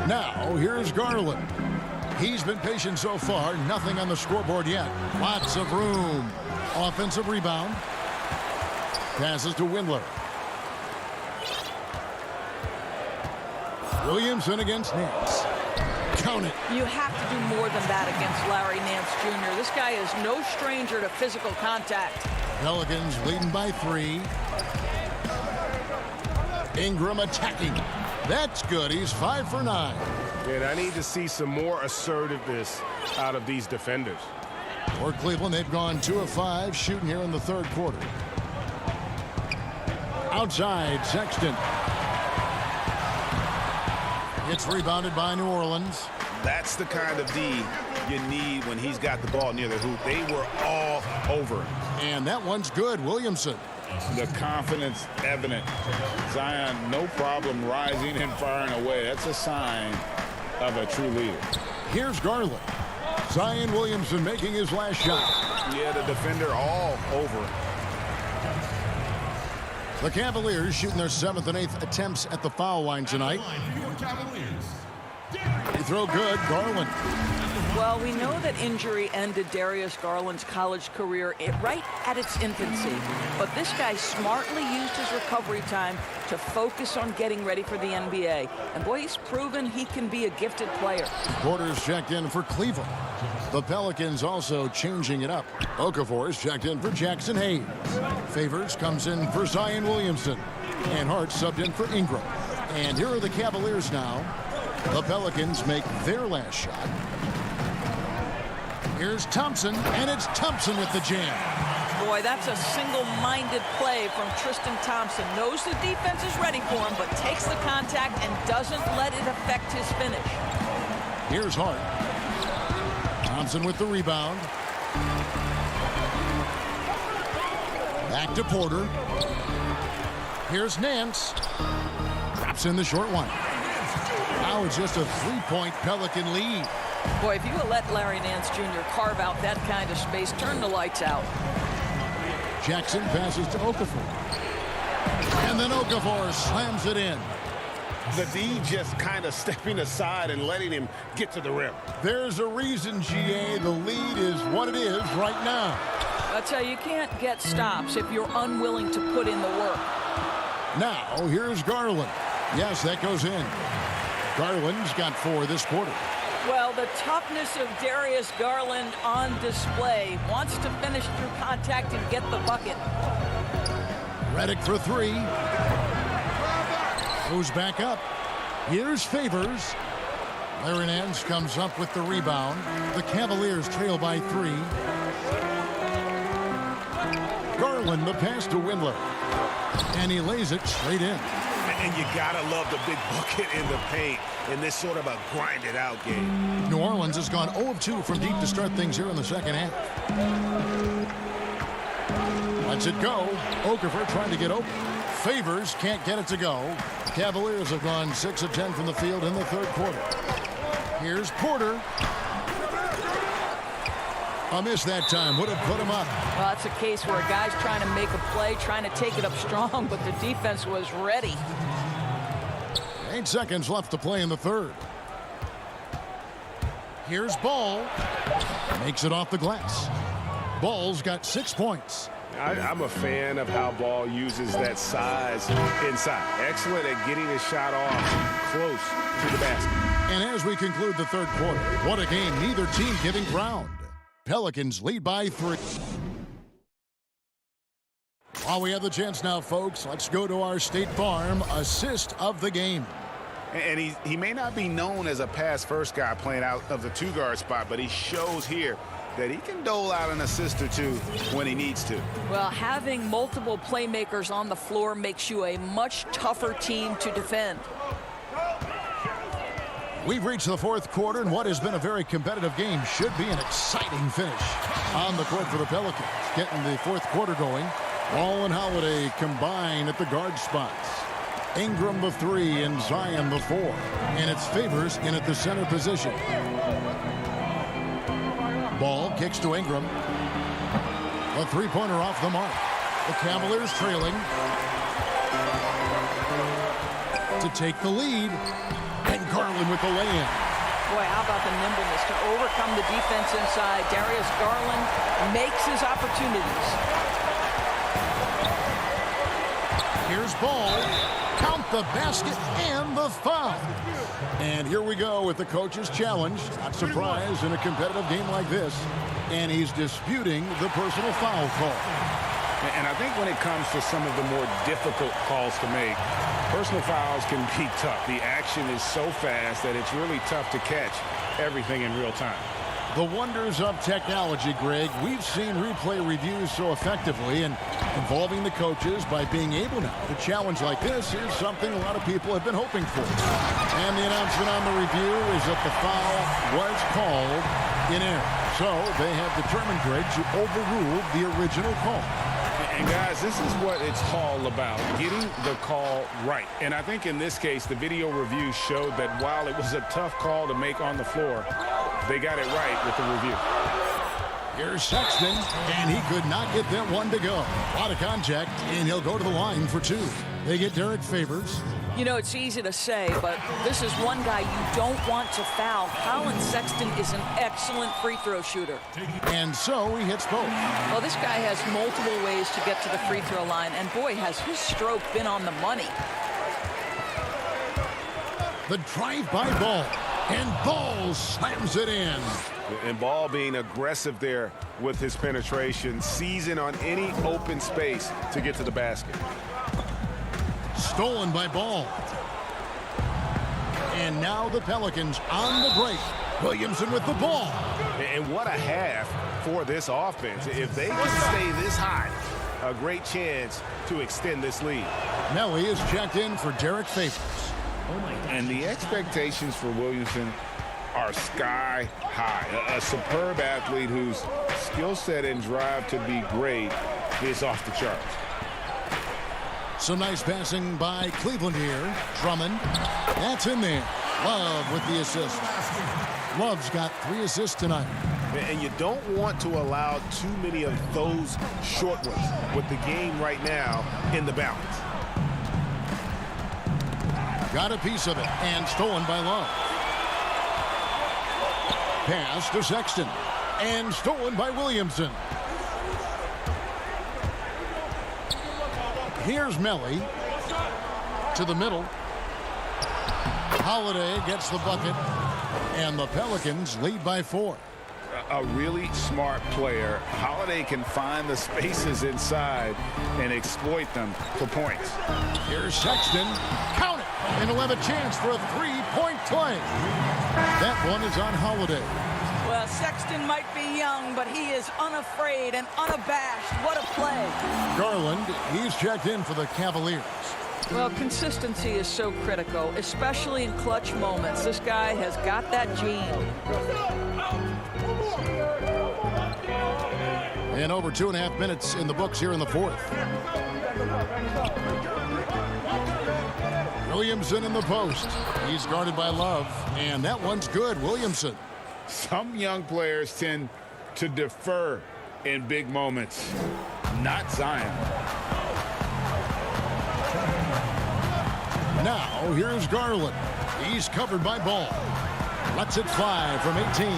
Now, here's Garland. He's been patient so far. Nothing on the scoreboard yet. Lots of room. Offensive rebound. Passes to Windler. Williamson against Nance. Count it. You have to do more than that against Larry Nance Jr. This guy is no stranger to physical contact. Pelicans leading by 3. Ingram attacking. That's good. He's 5 for 9. And I need to see some more assertiveness out of these defenders. For Cleveland, they've gone 2 of 5 shooting here in the 3rd quarter. Outside, Sexton. It's rebounded by New Orleans. That's the kind of D you need when he's got the ball near the hoop. They were all over. And that one's good. Williamson. The confidence evident. Zion, no problem rising and firing away. That's a sign of a true leader. Here's Garland. Zion Williamson making his last shot. Yeah, the defender all over. The Cavaliers shooting their 7th and 8th attempts at the foul line tonight. They throw good. Garland. Well, we know that injury ended Darius Garland's college career right at its infancy. But this guy smartly used his recovery time to focus on getting ready for the NBA. And boy, he's proven he can be a gifted player. Porter's checked in for Cleveland. The Pelicans also changing it up. Okafor is checked in for Jackson Hayes. Favors comes in for Zion Williamson. And Hart subbed in for Ingram. And here are the Cavaliers now. The Pelicans make their last shot. Here's Thompson, and it's Thompson with the jam. Boy, that's a single-minded play from Tristan Thompson. Knows the defense is ready for him, but takes the contact and doesn't let it affect his finish. Here's Hart. Thompson with the rebound. Back to Porter. Here's Nance. Drops in the short one. Now it's just a 3-point Pelican lead. Boy, if you let Larry Nance Jr. carve out that kind of space, turn the lights out. Jackson passes to Okafor. And then Okafor slams it in. The D just kind of stepping aside and letting him get to the rim. There's a reason, GA, the lead is what it is right now. I'll tell you, you can't get stops if you're unwilling to put in the work. Now, here's Garland. Yes, that goes in. Garland's got 4 this quarter. Well, the toughness of Darius Garland on display. Wants to finish through contact and get the bucket. Reddick for 3. Goes back up. Here's Favors. Larry Nance comes up with the rebound. The Cavaliers trail by 3. Garland, the pass to Windler. And he lays it straight in. And you gotta love the big bucket in the paint in this sort of a grinded-out game. New Orleans has gone 0 of 2 from deep to start things here in the second half. Lets it go. Okafor trying to get open. Favors can't get it to go. Cavaliers have gone 6 of 10 from the field in the third quarter. Here's Porter. A miss that time. Would have put him up. Well, it's a case where a guy's trying to make a play, trying to take it up strong, but the defense was ready. 8 seconds left to play in the third. Here's Ball. Makes it off the glass. Ball's got 6 points. I'm a fan of how Ball uses that size inside. Excellent at getting his shot off close to the basket. And as we conclude the third quarter, what a game, neither team giving ground. Pelicans lead by 3. While we have the chance now, folks, let's go to our State Farm assist of the game. And he may not be known as a pass-first guy playing out of the two-guard spot, but he shows here that he can dole out an assist or two when he needs to. Well, having multiple playmakers on the floor makes you a much tougher team to defend. We've reached the fourth quarter, and what has been a very competitive game should be an exciting finish. On the court for the Pelicans, getting the fourth quarter going. Ball and Holiday combine at the guard spots. Ingram the 3 and Zion the 4. And it's Favors in at the center position. Ball kicks to Ingram. A three-pointer off the mark. The Cavaliers trailing to take the lead. And Garland with the lay-in. Boy, how about the nimbleness to overcome the defense inside. Darius Garland makes his opportunities. Here's Ball. Count the basket and the foul. And here we go with the coach's challenge. Not surprised in a competitive game like this. And he's disputing the personal foul call. And I think when it comes to some of the more difficult calls to make, personal fouls can be tough. The action is so fast that it's really tough to catch everything in real time. The wonders of technology, Greg. We've seen replay reviews so effectively, and involving the coaches by being able now to challenge like this is something a lot of people have been hoping for. And the announcement on the review is that the foul was called in error. So they have determined, Greg, to overrule the original call. And guys, this is what it's all about, getting the call right. And I think in this case, the video review showed that while it was a tough call to make on the floor, they got it right with the review. Here's Sexton, and he could not get that one to go. A lot of contact, and he'll go to the line for 2. They get Derek Favors. You know, it's easy to say, but this is one guy you don't want to foul. Colin Sexton is an excellent free throw shooter. And so he hits both. Well, this guy has multiple ways to get to the free throw line, and boy, has his stroke been on the money. The drive-by Ball, and Ball slams it in. And Ball being aggressive there with his penetration, seizing on any open space to get to the basket. Stolen by Ball. And now the Pelicans on the break. Williamson with the ball. And what a half for this offense. If they can stay this hot, a great chance to extend this lead. Melly is checked in for Derek Favors. And the expectations for Williamson are sky high. A superb athlete whose skill set and drive to be great is off the charts. Some nice passing by Cleveland here. Drummond. That's in there. Love with the assist. Love's got 3 assists tonight. And you don't want to allow too many of those short ones with the game right now in the balance. Got a piece of it and stolen by Love. Pass to Sexton and stolen by Williamson. Here's Melly to the middle. Holiday gets the bucket, and the Pelicans lead by 4. A really smart player. Holiday can find the spaces inside and exploit them for points. Here's Sexton. Count it! And he'll have a chance for a 3-point play. That one is on Holiday. Well, Sexton might be young, but he is unafraid and unabashed. What a play. Garland, he's checked in for the Cavaliers. Well, consistency is so critical, especially in clutch moments. This guy has got that gene. And over 2.5 minutes in the books here in the fourth. Williamson in the post. He's guarded by Love, and that one's good. Williamson. Some young players tend to defer in big moments. Not Zion. Now, here's Garland. He's covered by Ball. Lets it fly from 18.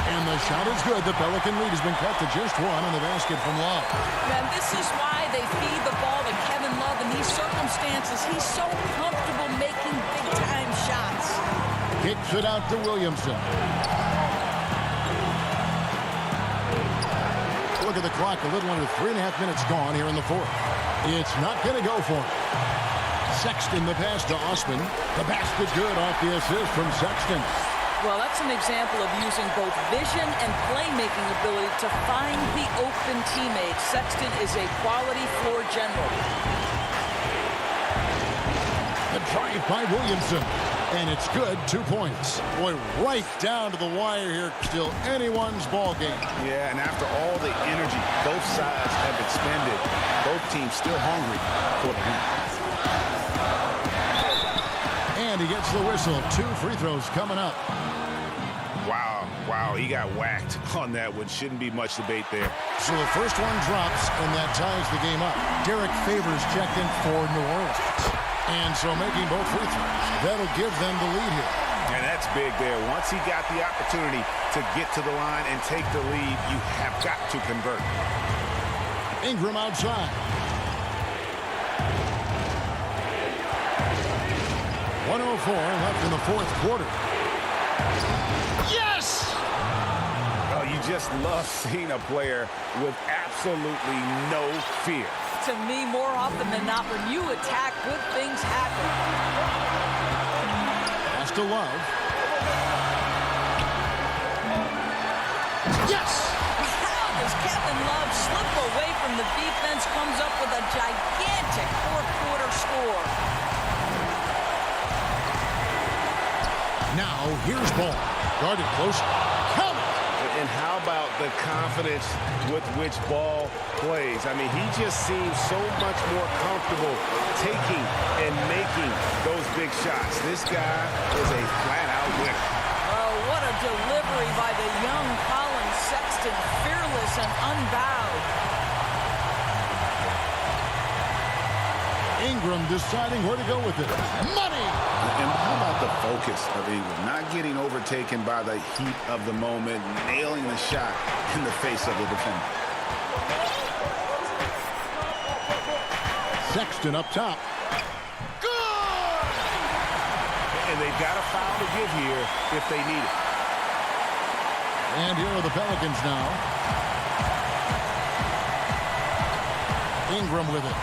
And the shot is good. The Pelican lead has been cut to just one on the basket from Love. And this is why they feed the ball to Kevin Love in these circumstances. He's so comfortable making big-time shots. Kicks it out to Williamson. Look at the clock. A little under 3.5 minutes gone here in the fourth. It's not going to go for him. Sexton the pass to Osman. The basket good off the assist from Sexton. Well, that's an example of using both vision and playmaking ability to find the open teammate. Sexton is a quality floor general. The drive by Williamson. And it's good. 2 points. Boy, right down to the wire here. Still anyone's ball game. Yeah, and after all the energy both sides have expended, both teams still hungry for the win. And he gets the whistle. 2 free throws coming up. Wow, he got whacked on that one. Shouldn't be much debate there. So the first one drops, and that ties the game up. Derek Favors checked in for New Orleans. And so making both free throws, that'll give them the lead here. And that's big there. Once he got the opportunity to get to the line and take the lead, you have got to convert. Ingram outside. 1:04 left in the fourth quarter. Yes! Oh, you just love seeing a player with absolutely no fear. To me, more often than not, when you attack, good things happen. Pass to Love. Yes! How does Kevin Love slip away from the defense, comes up with a gigantic fourth-quarter score? Now, here's Ball. Guarded close. Count it! And how about the confidence with which Ball plays? I mean, he just seems so much more comfortable taking and making those big shots. This guy is a flat-out winner. Oh, what a delivery by the young Colin Sexton. Fearless and unbowed. Ingram deciding where to go with it. Money! And how about the focus of Ingram? Not getting overtaken by the heat of the moment, nailing the shot in the face of the defender. Sexton up top. Good! And they've got a foul to give here if they need it. And here are the Pelicans now. Ingram with it.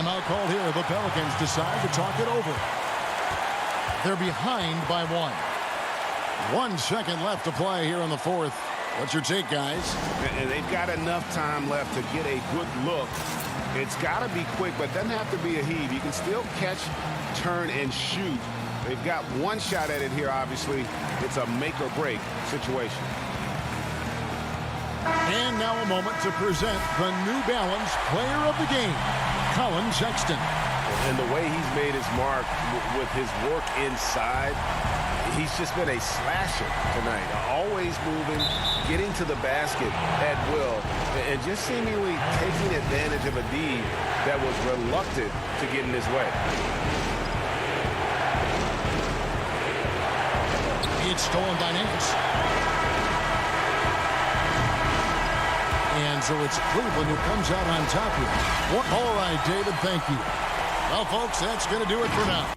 Timeout called here. The Pelicans decide to talk it over. They're behind by 1. 1 second left to play here in the fourth. What's your take, guys? And they've got enough time left to get a good look. It's got to be quick, but it doesn't have to be a heave. You can still catch, turn, and shoot. They've got 1 shot at it here, obviously. It's a make-or-break situation. And now a moment to present the New Balance Player of the Game, Colin Sexton. And the way he's made his mark with his work inside, he's just been a slasher tonight. Always moving, getting to the basket at will, and just seemingly taking advantage of a D that was reluctant to get in his way. It's stolen by Nance. And so it's Cleveland who comes out on top here. All right, David, thank you. Well, folks, that's going to do it for now.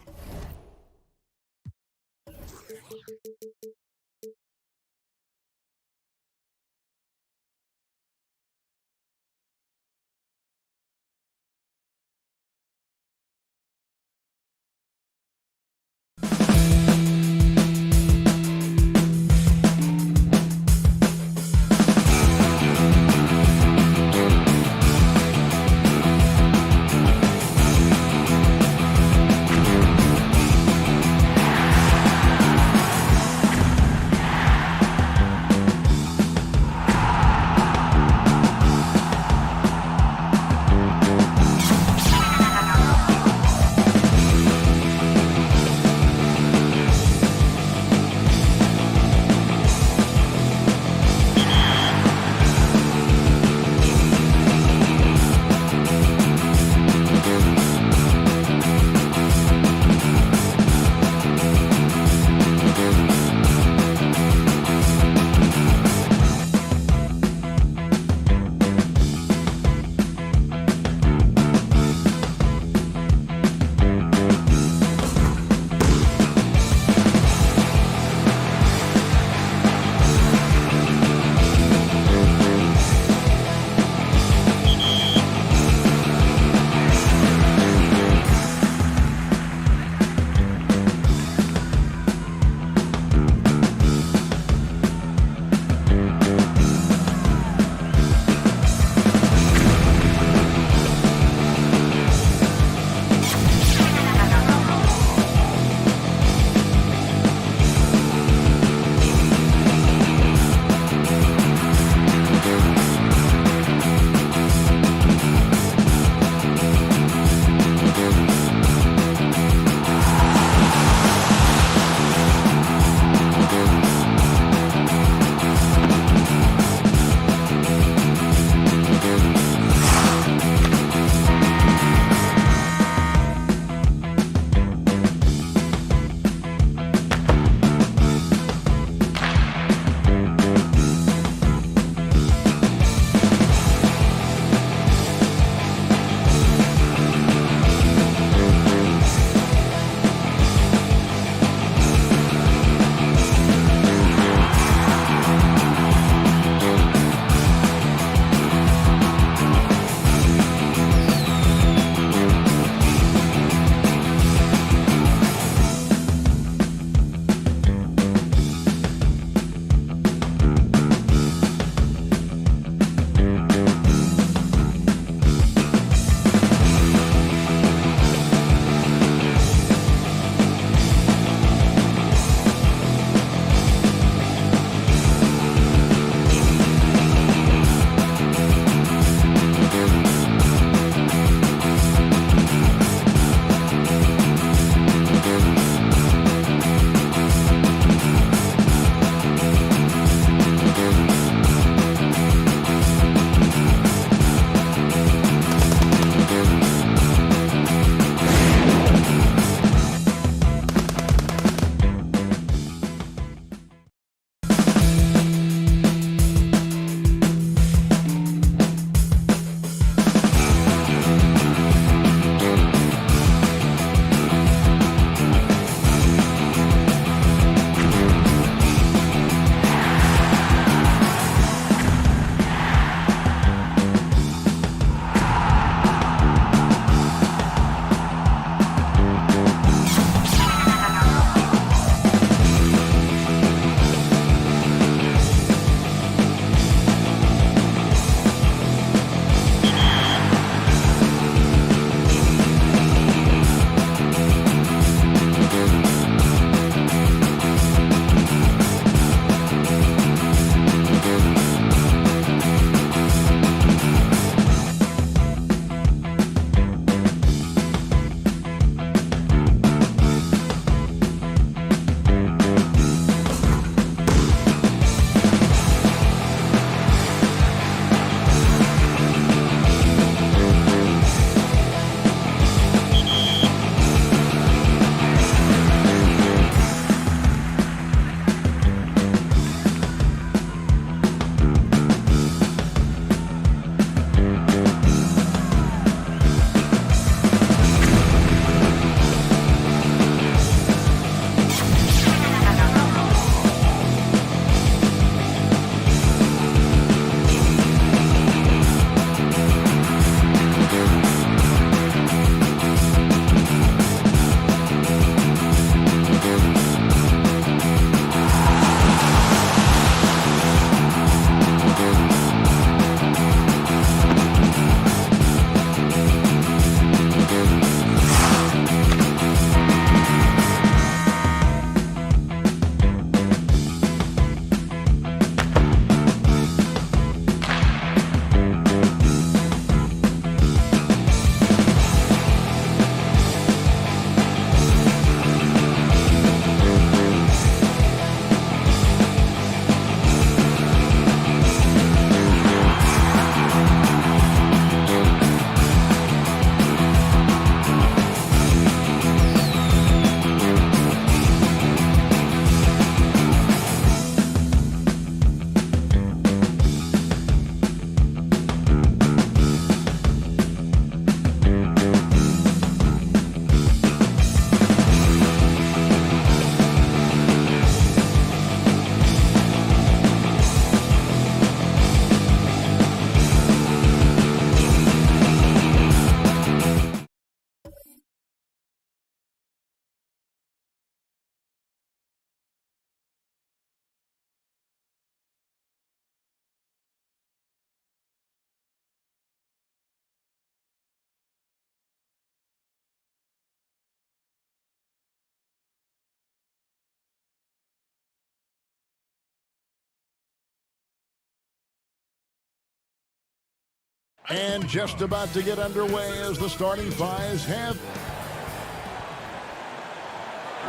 And just about to get underway as the starting fives have.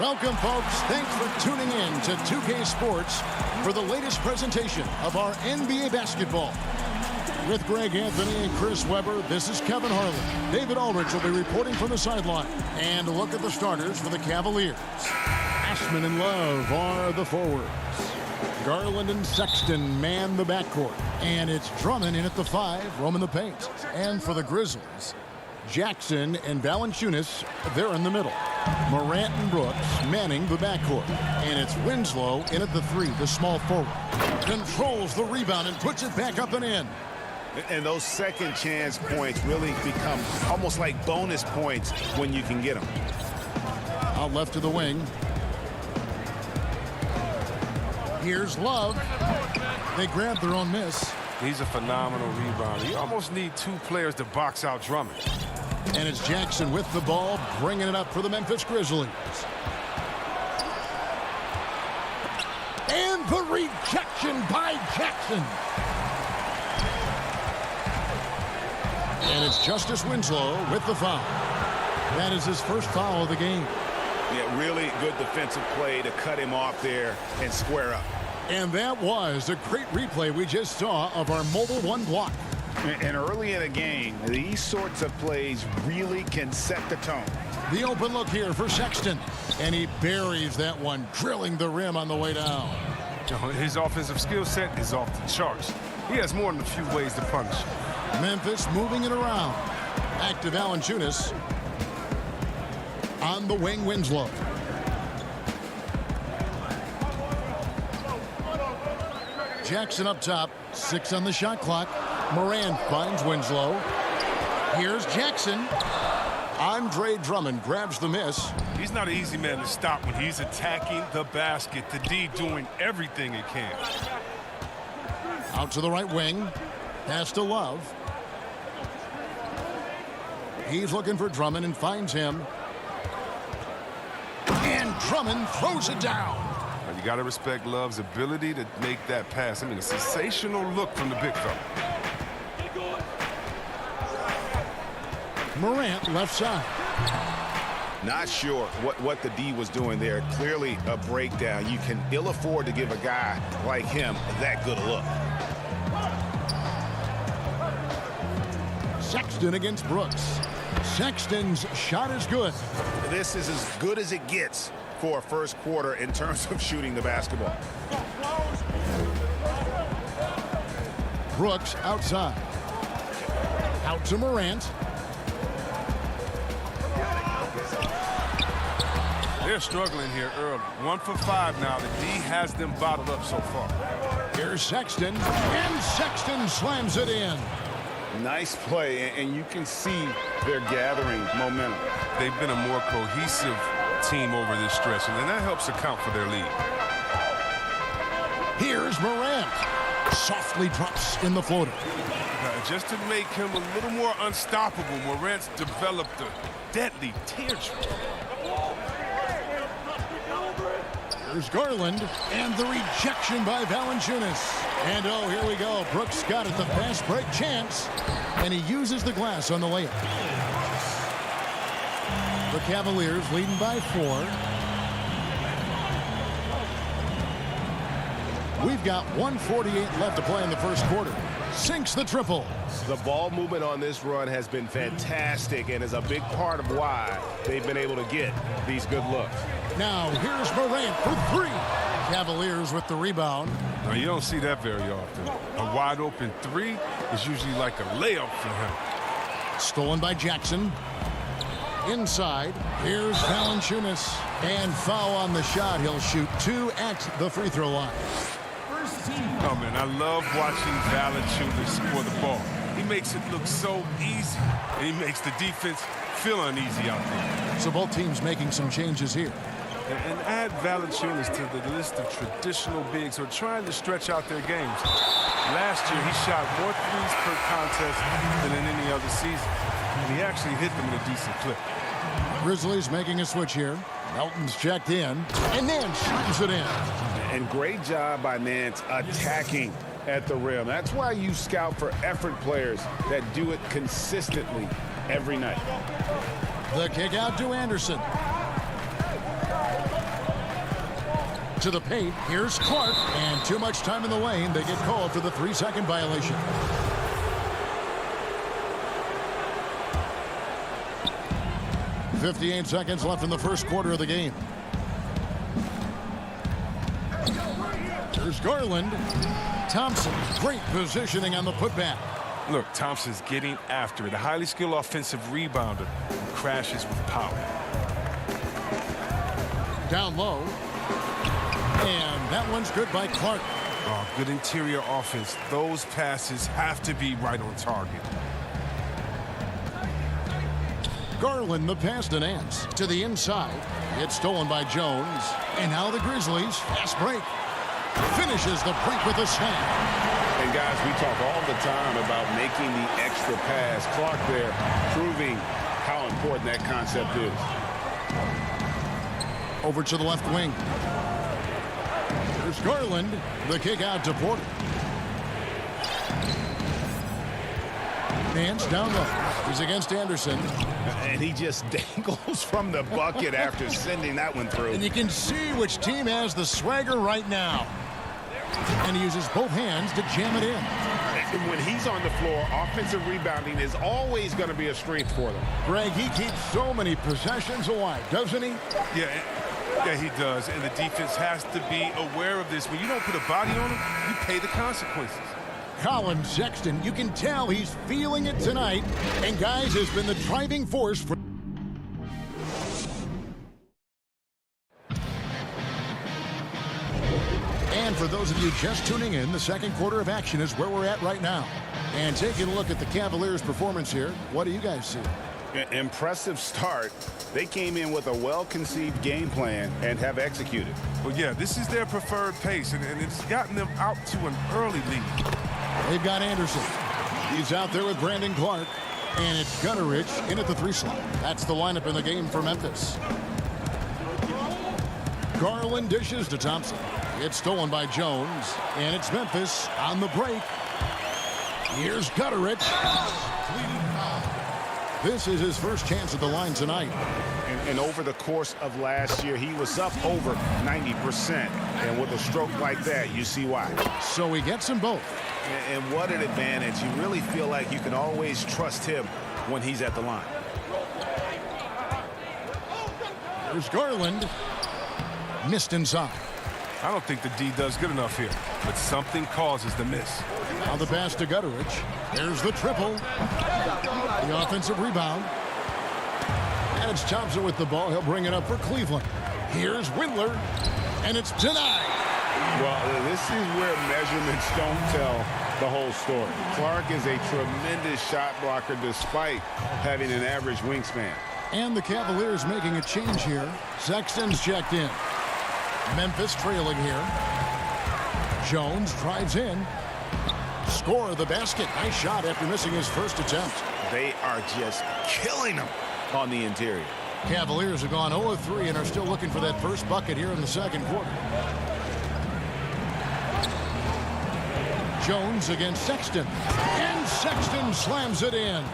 Welcome, folks. Thanks for tuning in to 2K Sports for the latest presentation of our NBA basketball. With Greg Anthony and Chris Webber, this is Kevin Harlan. David Aldridge will be reporting from the sideline. And a look at the starters for the Cavaliers. Ashman and Love are the forwards. Garland and Sexton man the backcourt. And it's Drummond in at the 5, roaming the paint. And for the Grizzlies, Jackson and Valanciunas, they're in the middle. Morant and Brooks manning the backcourt. And it's Winslow in at the 3, the small forward. Controls the rebound and puts it back up and in. And those second chance points really become almost like bonus points when you can get them. Out left to the wing. Here's Love. They grab their own miss. He's a phenomenal rebounder. You almost need 2 players to box out Drummond. And it's Jackson with the ball, bringing it up for the Memphis Grizzlies. And the rejection by Jackson. And it's Justice Winslow with the foul. That is his first foul of the game. Yeah, really good defensive play to cut him off there and square up. And that was a great replay we just saw of our Mobile One block. And early in a game, these sorts of plays really can set the tone. The open look here for Sexton. And he buries that one, drilling the rim on the way down. His offensive skill set is off the charts. He has more than a few ways to punish. Memphis moving it around. Back to Valanciunas. On the wing, Winslow. Jackson up top. 6 on the shot clock. Moran finds Winslow. Here's Jackson. Andre Drummond grabs the miss. He's not an easy man to stop when he's attacking the basket. The D doing everything it can. Out to the right wing. Pass to Love. He's looking for Drummond and finds him. And Drummond throws it down. You got to respect Love's ability to make that pass. I mean, a sensational look from the big fella. Morant left side. Not sure what the D was doing there. Clearly a breakdown. You can ill afford to give a guy like him that good a look. Sexton against Brooks. Sexton's shot is good. This is as good as it gets for a first quarter in terms of shooting the basketball. Brooks outside. Out to Morant. They're struggling here early. 1 for 5 now. The D has them bottled up so far. Here's Sexton. And Sexton slams it in. Nice play, and you can see they're gathering momentum. They've been a more cohesive team over this stretch, and that helps account for their lead. Here's Morant. Softly drops in the floater. Just to make him a little more unstoppable, Morant's developed a deadly teardrop. Here's Garland, and the rejection by Valanciunas. And oh, here we go. Brooks got it, the fast break chance, and he uses the glass on the layup. The Cavaliers leading by 4. We've got 1:48 left to play in the first quarter. Sinks the triple. The ball movement on this run has been fantastic and is a big part of why they've been able to get these good looks. Now here's Morant for 3. Cavaliers with the rebound. Now, you don't see that very often. A wide open 3 is usually like a layup for him. Stolen by Jackson. Inside, here's Valanciunas. And foul on the shot. He'll shoot 2 at the free throw line. Oh, man, I love watching Valanciunas score the ball. He makes it look so easy, and he makes the defense feel uneasy out there. So both teams making some changes here. And add Valanciunas to the list of traditional bigs who are trying to stretch out their games. Last year, he shot more threes per contest than in any other season. And he actually hit them in a decent clip. Grizzlies making a switch here. Melton's checked in, and Nance shoots it in. And great job by Nance attacking at the rim. That's why you scout for effort players that do it consistently every night. The kick out to Anderson. To the paint. Here's Clark. And too much time in the lane. They get called for the 3-second violation. .58 seconds left in the first quarter of the game. Here's Garland. Thompson, great positioning on the putback. Look, Thompson's getting after it. A highly skilled offensive rebounder who crashes with power. Down low. And that one's good by Clark. Oh, good interior offense. Those passes have to be right on target. Garland, the pass to Nance. To the inside. It's stolen by Jones. And now the Grizzlies. Fast break. Finishes the break with a slam. And guys, we talk all the time about making the extra pass. Clark there proving how important that concept is. Over to the left wing. There's Garland. The kick out to Porter. Nance down low. He's against Anderson. And he just dangles from the bucket after sending that one through. And you can see which team has the swagger right now. And he uses both hands to jam it in. And when he's on the floor, offensive rebounding is always going to be a strength for them. Greg, he keeps so many possessions alive, doesn't he? Yeah, he does. And the defense has to be aware of this. When you don't put a body on him, you pay the consequences. Colin Sexton, you can tell he's feeling it tonight. And, guys, has been the driving force for... And for those of you just tuning in, the second quarter of action is where we're at right now. And taking a look at the Cavaliers' performance here, what do you guys see? Impressive start. They came in with a well-conceived game plan and have executed. Well, yeah, this is their preferred pace, and it's gotten them out to an early lead. They've got Anderson. He's out there with Brandon Clark. And it's Gutterich in at the 3 slot. That's the lineup in the game for Memphis. Garland dishes to Thompson. It's stolen by Jones. And it's Memphis on the break. Here's Gutterich. This is his first chance at the line tonight. And over the course of last year, he was up over 90%. And with a stroke like that, you see why. So he gets them both. And what an advantage. You really feel like you can always trust him when he's at the line. There's Garland. Missed inside. I don't think the D does good enough here, but something causes the miss. Now the pass to Gutterich. There's the triple. The offensive rebound. And it's Thompson with the ball. He'll bring it up for Cleveland. Here's Windler. And it's denied. Well, this is where measurements don't tell the whole story. Clark is a tremendous shot blocker despite having an average wingspan. And the Cavaliers making a change here. Sexton's checked in. Memphis trailing here. Jones drives in. Score of the basket. Nice shot after missing his first attempt. They are just killing him on the interior. Cavaliers have gone 0-3 and are still looking for that first bucket here in the second quarter. Jones against Sexton. And Sexton slams it in.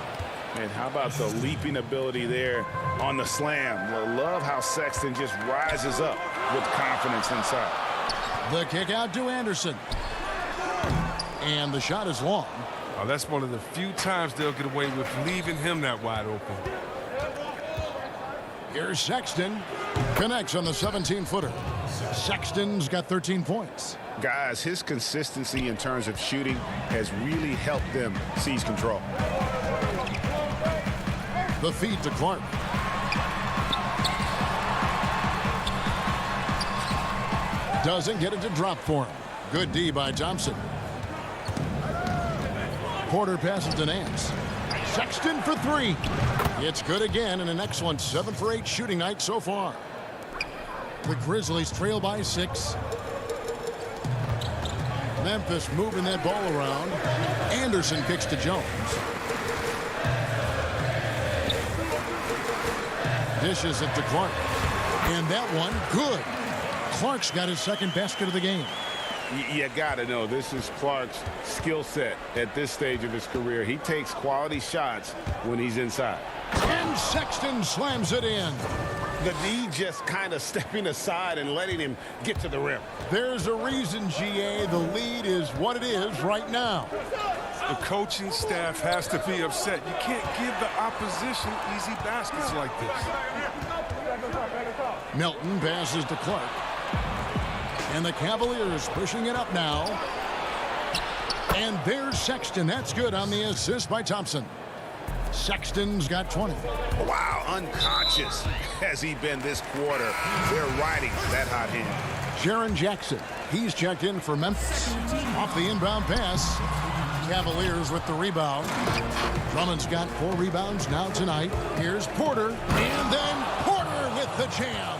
And how about the leaping ability there on the slam? I love how Sexton just rises up with confidence inside. The kick out to Anderson. And the shot is long. Oh, that's one of the few times they'll get away with leaving him that wide open. Here's Sexton. Connects on the 17-footer. Sexton's got 13 points. Guys, his consistency in terms of shooting has really helped them seize control. The feed to Clark. Doesn't get it to drop for him. Good D by Thompson. Porter passes to Nance. Sexton for 3. It's good again, and an excellent 7 for 8 shooting night so far. The Grizzlies trail by 6. Memphis moving that ball around. Anderson kicks to Jones. Dishes it to Clark. And that one, good. Clark's got his second basket of the game. You got to know this is Clark's skill set at this stage of his career. He takes quality shots when he's inside. And Sexton slams it in. The D just kind of stepping aside and letting him get to the rim. There's a reason, GA, the lead is what it is right now. The coaching staff has to be upset. You can't give the opposition easy baskets like this. Milton passes to Clark. And the Cavaliers pushing it up now. And there's Sexton. That's good on the assist by Thompson. Sexton's got 20. Wow, unconscious has he been this quarter. They're riding that hot hand. Jaren Jackson, he's checked in for Memphis. Off the inbound pass. Cavaliers with the rebound. Drummond's got 4 rebounds now tonight. Here's Porter. And then Porter with the jam.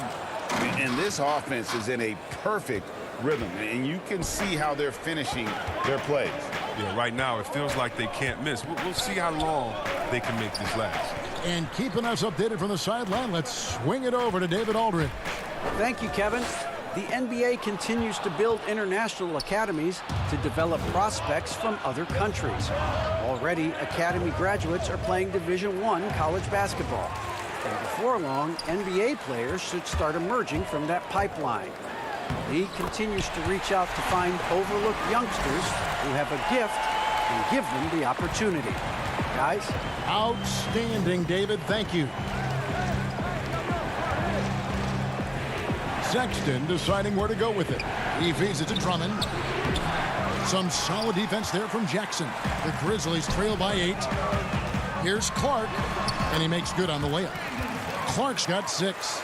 And this offense is in a perfect rhythm. And you can see how they're finishing their plays. Yeah, right now it feels like they can't miss. We'll see how long they can make this last. And keeping us updated from the sideline, let's swing it over to David Aldridge. Thank you, Kevin. The NBA continues to build international academies to develop prospects from other countries. Already, academy graduates are playing Division I college basketball. And before long, NBA players should start emerging from that pipeline. The league continues to reach out to find overlooked youngsters who have a gift and give them the opportunity. Guys? Outstanding, David. Thank you. Sexton deciding where to go with it. He feeds it to Drummond. Some solid defense there from Jackson. The Grizzlies trail by 8. Here's Clark, and he makes good on the layup. Clark's got 6.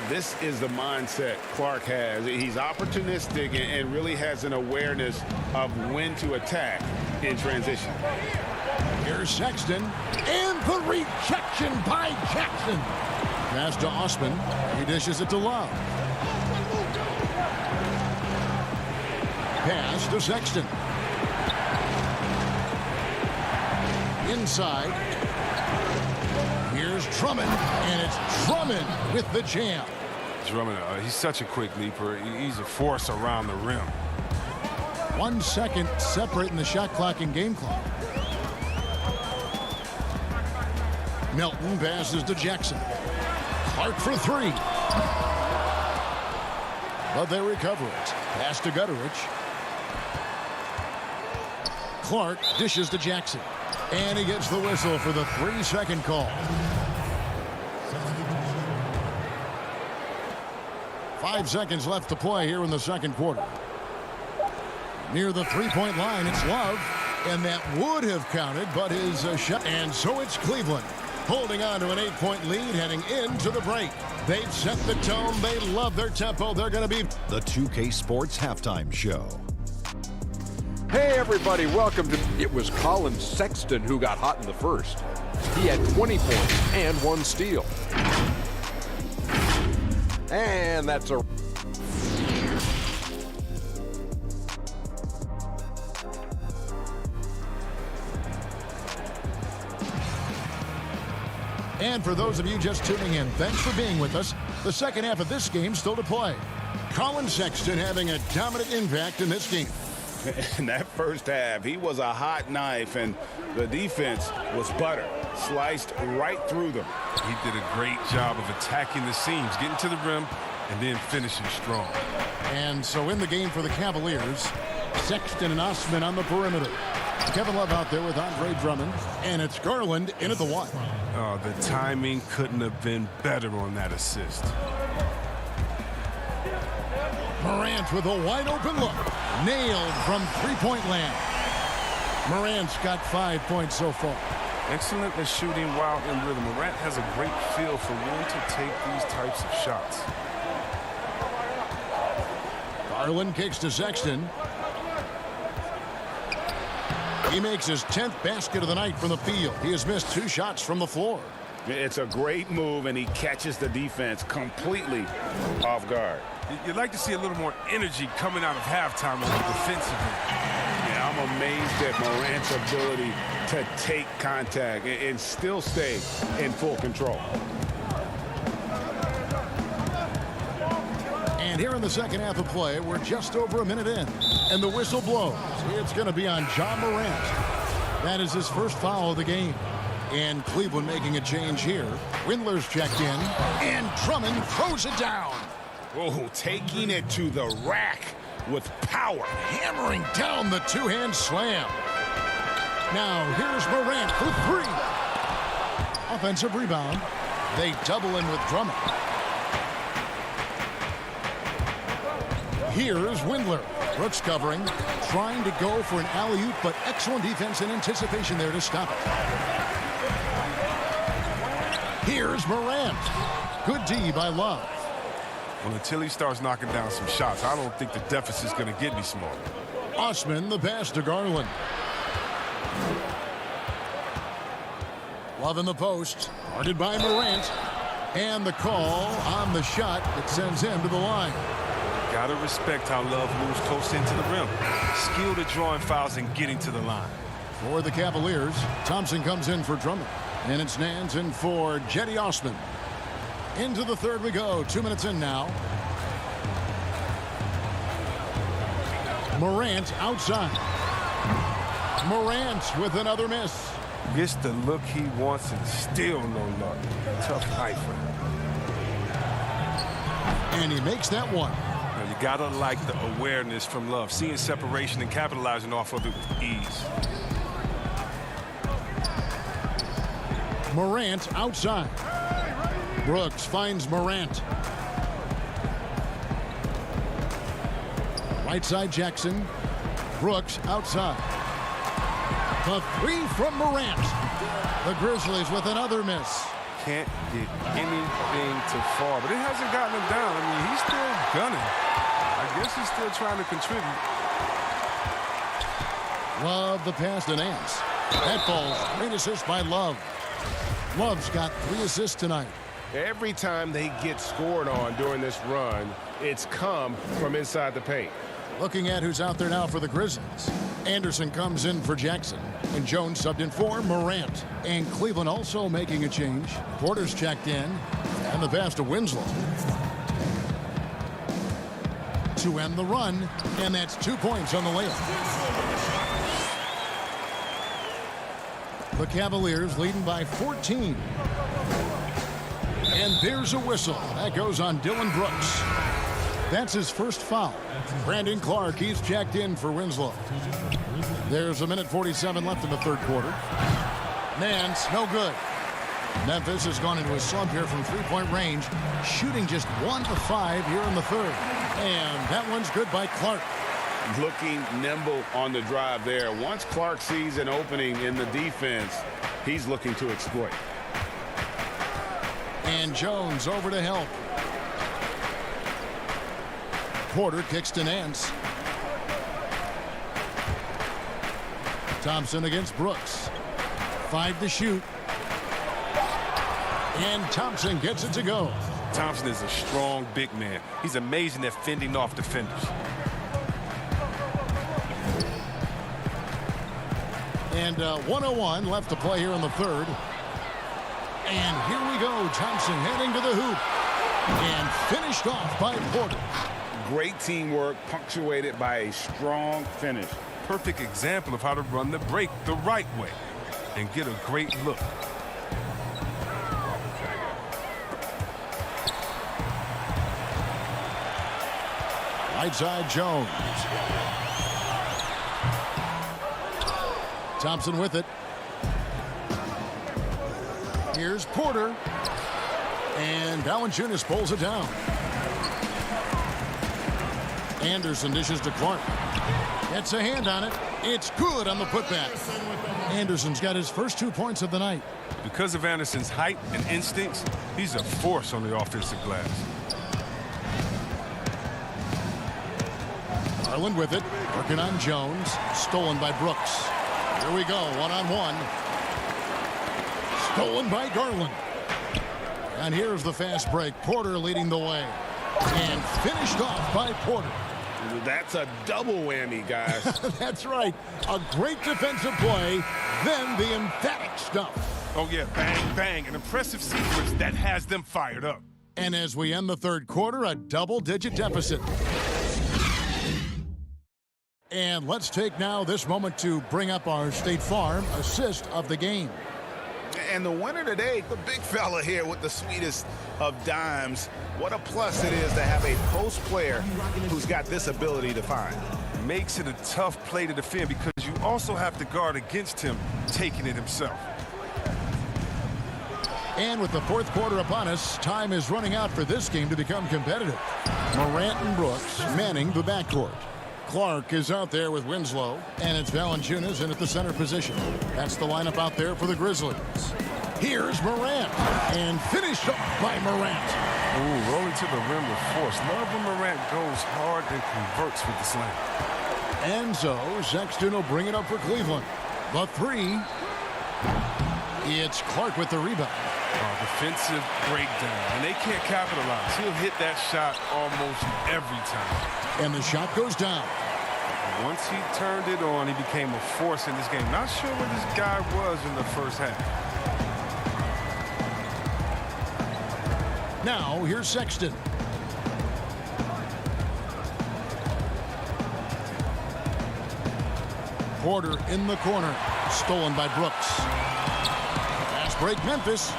This is the mindset Clark has. He's opportunistic and really has an awareness of when to attack in transition. Here's Sexton, and the rejection by Jackson. Pass to Osman. He dishes it to Love. Pass to Sexton. Inside. Here's Drummond, and it's Drummond with the jam. Drummond, he's such a quick leaper. He's a force around the rim. 1 second separating the shot clock and game clock. Milton passes to Jackson. Clark for 3. But they recover it. Pass to Gutteridge. Clark dishes to Jackson. And he gets the whistle for the 3-second call. 5 seconds left to play here in the second quarter. Near the 3-point line, it's Love. And that would have counted, but his shot. And so it's Cleveland holding on to an 8-point lead heading into the break. They've set the tone. They love their tempo. They're going to be the 2K Sports Halftime Show. Hey everybody, welcome to... It was Colin Sexton who got hot in the first. He had 20 points and 1 steal. And that's a... And for those of you just tuning in, thanks for being with us. The second half of this game still to play. Colin Sexton having a dominant impact in this game. In that first half, he was a hot knife, and the defense was butter. Sliced right through them. He did a great job of attacking the seams, getting to the rim, and then finishing strong. And so in the game for the Cavaliers, Sexton and Osman on the perimeter. Kevin Love out there with Andre Drummond, and it's Garland in at the 1. Oh, the timing couldn't have been better on that assist. Morant with a wide open look. Nailed from 3-point land. Morant's got 5 points so far. Excellent at shooting while in rhythm. Morant has a great feel for when to take these types of shots. Garland kicks to Sexton. He makes his 10th basket of the night from the field. He has missed 2 shots from the floor. It's a great move, and he catches the defense completely off guard. You'd like to see a little more energy coming out of halftime on the defensive end. Yeah, I'm amazed at Morant's ability to take contact and still stay in full control. And here in the second half of play. We're just over a minute in, and the whistle blows. It's going to be on John Morant. That is his first foul of the game. And Cleveland making a change here. Windler's checked in, and Drummond throws it down. Oh, taking it to the rack with power. Hammering down the two-hand slam. Now here's Morant for three. Offensive rebound. They double in with Drummond. Here's Windler. Brooks covering, trying to go for an alley-oop, but excellent defense and anticipation there to stop it. Here's Morant. Good D by Love. Well, until he starts knocking down some shots, I don't think the deficit's going to get any smaller. Osman, the pass to Garland. Love in the post, guarded by Morant. And the call on the shot that sends him to the line. Got to respect how Love moves close into the rim. Skilled at drawing fouls and getting to the line. For the Cavaliers, Thompson comes in for Drummond. And it's Nance in for Jetty Osman. Into the third we go. 2 minutes in now. Morant outside. Morant with another miss. Gets the look he wants and still no luck. Tough night for him. And he makes that one. Now you gotta like the awareness from Love, seeing separation and capitalizing off of it with ease. Morant outside. Brooks finds Morant. Right side Jackson. Brooks outside. The three from Morant. The Grizzlies with another miss. Can't get anything to fall, but it hasn't gotten him down. I mean, he's still gunning. I guess he's still trying to contribute. Love the pass to Nance. That falls. Great assist by Love. Love's got 3 assists tonight. Every time they get scored on during this run, it's come from inside the paint. Looking at who's out there now for the Grizzlies. Anderson comes in for Jackson. And Jones subbed in for Morant. And Cleveland also making a change. Porter's checked in. And the pass to Winslow. To end the run. And that's 2 points on the layup. The Cavaliers leading by 14. And there's a whistle. That goes on Dylan Brooks. That's his first foul. Brandon Clark, he's checked in for Winslow. There's 1:47 left in the third quarter. Nance, no good. Memphis has gone into a slump here from three-point range, shooting just 1 of 5 here in the third. And that one's good by Clark. Looking nimble on the drive there. Once Clark sees an opening in the defense, he's looking to exploit. And Jones over to help. Porter kicks to Nance. Thompson against Brooks. 5 to shoot. And Thompson gets it to go. Thompson is a strong big man. He's amazing at fending off defenders. And 1:01 left to play here in the third. And here we go. Thompson heading to the hoop. And finished off by Porter. Great teamwork, punctuated by a strong finish. Perfect example of how to run the break the right way and get a great look. Right side Jones. Thompson with it. Here's Porter. And Valanciunas pulls it down. Anderson dishes to Clark. Gets a hand on it. It's good on the putback. Anderson's got his first 2 points of the night. Because of Anderson's height and instincts, he's a force on the offensive glass. Garland with it. Working on Jones. Stolen by Brooks. Here we go. 1-on-1. Stolen by Garland. And here's the fast break. Porter leading the way. And finished off by Porter. That's a double whammy, guys. That's right. A great defensive play, then the emphatic stuff. Oh, yeah, bang, bang. An impressive sequence that has them fired up. And as we end the third quarter, a double-digit deficit. And let's take now this moment to bring up our State Farm assist of the game. And the winner today, the big fella here with the sweetest of dimes. What a plus it is to have a post player who's got this ability to find. Makes it a tough play to defend because you also have to guard against him taking it himself. And with the fourth quarter upon us, time is running out for this game to become competitive. Morant and Brooks manning the backcourt. Clark is out there with Winslow, and it's Valanciunas in at the center position. That's the lineup out there for the Grizzlies. Here's Morant, and finished off by Morant. Ooh, rolling to the rim with force. Love when Morant goes hard and converts with the slam. And so Sexton will bring it up for Cleveland. The three. It's Clark with the rebound. Defensive breakdown, and they can't capitalize. He'll hit that shot almost every time. And the shot goes down. Once he turned it on, he became a force in this game. Not sure where this guy was in the first half. Now, here's Sexton. Porter in the corner. Stolen by Brooks. Fast break, Memphis.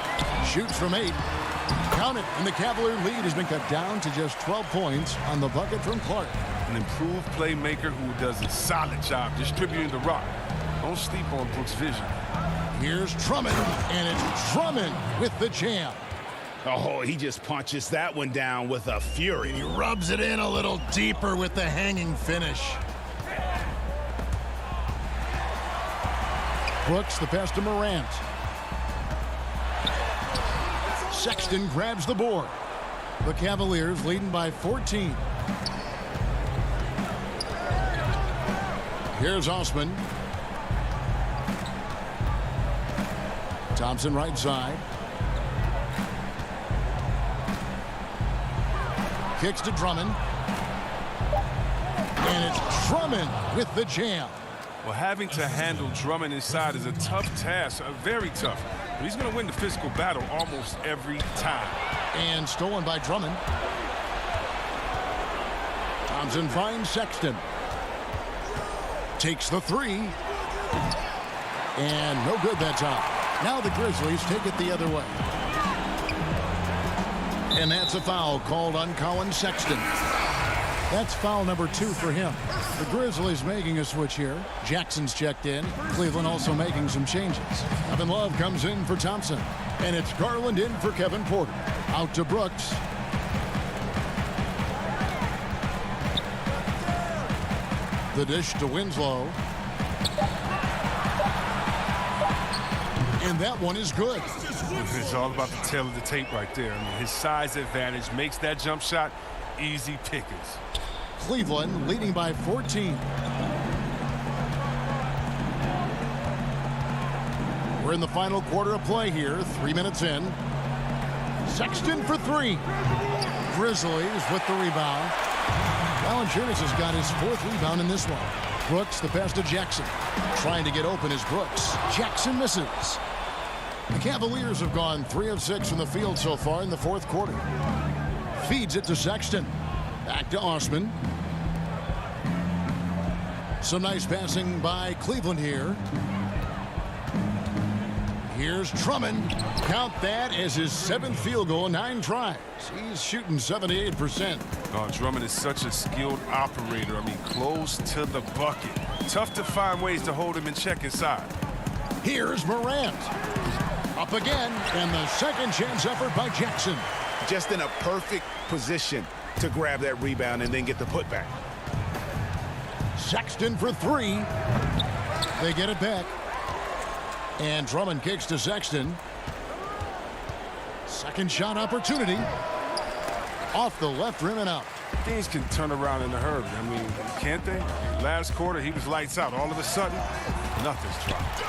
Shoots from 8. Count it, and the Cavalier lead has been cut down to just 12 points on the bucket from Clark. An improved playmaker who does a solid job distributing the rock. Don't sleep on Brooks' vision. Here's Drummond, and it's Drummond with the jam. Oh, he just punches that one down with a fury. He rubs it in a little deeper with the hanging finish. Brooks the pass to Morant. Sexton grabs the board. The Cavaliers leading by 14. Here's Osman. Thompson right side. Kicks to Drummond. And it's Drummond with the jam. Well, having to handle Drummond inside is a tough task, very tough. But he's going to win the physical battle almost every time. And stolen by Drummond. Thompson finds Sexton. Takes the three. And no good that time. Now the Grizzlies take it the other way. And that's a foul called on Colin Sexton. That's foul number 2 for him. The Grizzlies making a switch here. Jackson's checked in. Cleveland also making some changes. Kevin Love comes in for Thompson. And it's Garland in for Kevin Porter. Out to Brooks. The dish to Winslow. And that one is good. It's all about the tail of the tape right there. I mean, his size advantage makes that jump shot easy pickings. Cleveland leading by 14. We're in the final quarter of play here. 3 minutes in. Sexton for 3. Grizzlies with the rebound. Valanciunas has got his 4th rebound in this one. Brooks the pass to Jackson. Trying to get open is Brooks. Jackson misses. The Cavaliers have gone 3 of 6 from the field so far in the 4th quarter. Feeds it to Sexton. Back to Osman. Some nice passing by Cleveland here. Here's Drummond. Count that as his 7th field goal in 9 tries. He's shooting 78%. Oh, Drummond is such a skilled operator. I mean, close to the bucket. Tough to find ways to hold him in check inside. Here's Morant. Up again, and the second chance effort by Jackson. Just in a perfect position to grab that rebound and then get the putback. Sexton for 3. They get it back. And Drummond kicks to Sexton. Second shot opportunity. Off the left rim and out. Things can turn around in a hurry. I mean, can't they? Last quarter, he was lights out. All of a sudden, nothing's dropped.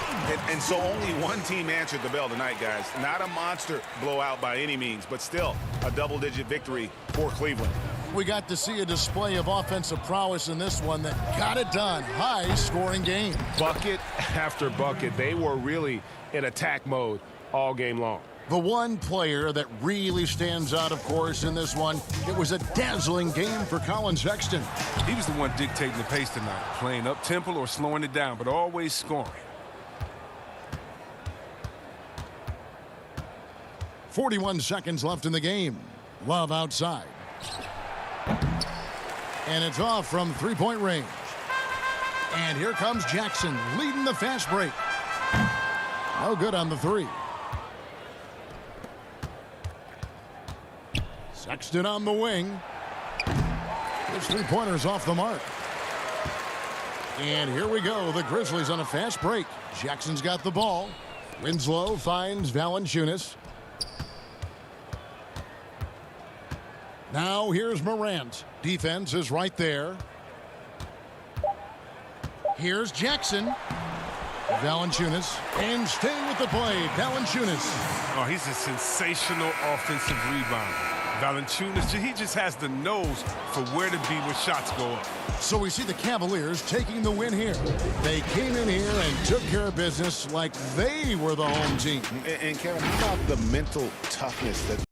And so only one team answered the bell tonight, guys. Not a monster blowout by any means, but still a double-digit victory for Cleveland. We got to see a display of offensive prowess in this one that got it done. High-scoring game. Bucket after bucket. They were really in attack mode all game long. The one player that really stands out, of course, in this one, it was a dazzling game for Colin Sexton. He was the one dictating the pace tonight, playing up-tempo or slowing it down, but always scoring. 41 seconds left in the game. Love outside. And it's off from three-point range. And here comes Jackson leading the fast break. No good on the three. Sexton on the wing. His three-pointer's off the mark. And here we go. The Grizzlies on a fast break. Jackson's got the ball. Winslow finds Valanciunas. Now here's Morant. Defense is right there. Here's Jackson. Valanciunas. And staying with the play, Valanciunas. Oh, he's a sensational offensive rebounder. Valanciunas, he just has the nose for where to be when shots go up. So we see the Cavaliers taking the win here. They came in here and took care of business like they were the home team. And Kevin, how about the mental toughness that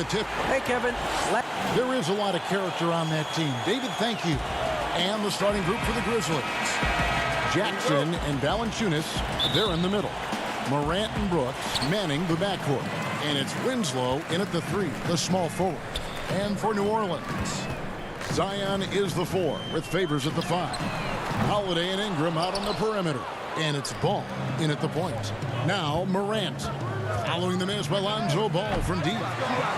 tip. Hey, Kevin. There is a lot of character on that team. David, thank you. And the starting group for the Grizzlies. Jackson and Valanciunas, they're in the middle. Morant and Brooks manning the backcourt. And it's Winslow in at the 3, the small forward. And for New Orleans, Zion is the 4 with Favors at the 5. Holiday and Ingram out on the perimeter. And it's Ball in at the point. Now Morant. Following the miss by Lonzo Ball from deep.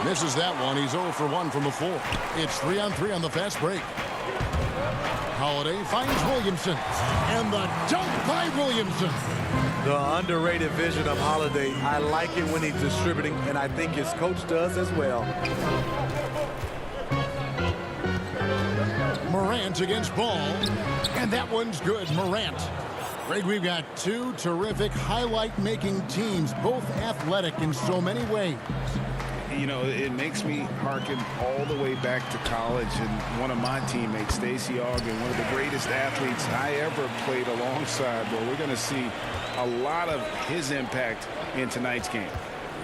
Misses that one. He's 0 for 1 from the 4. It's 3-on-3 on the fast break. Holiday finds Williamson. And the dunk by Williamson. The underrated vision of Holiday. I like it when he's distributing, and I think his coach does as well. Morant against Ball. And that one's good. Morant. Greg, we've got two terrific highlight-making teams, both athletic in so many ways. You know, it makes me hearken all the way back to college, and one of my teammates, Stacey Ogden, one of the greatest athletes I ever played alongside. But we're going to see a lot of his impact in tonight's game.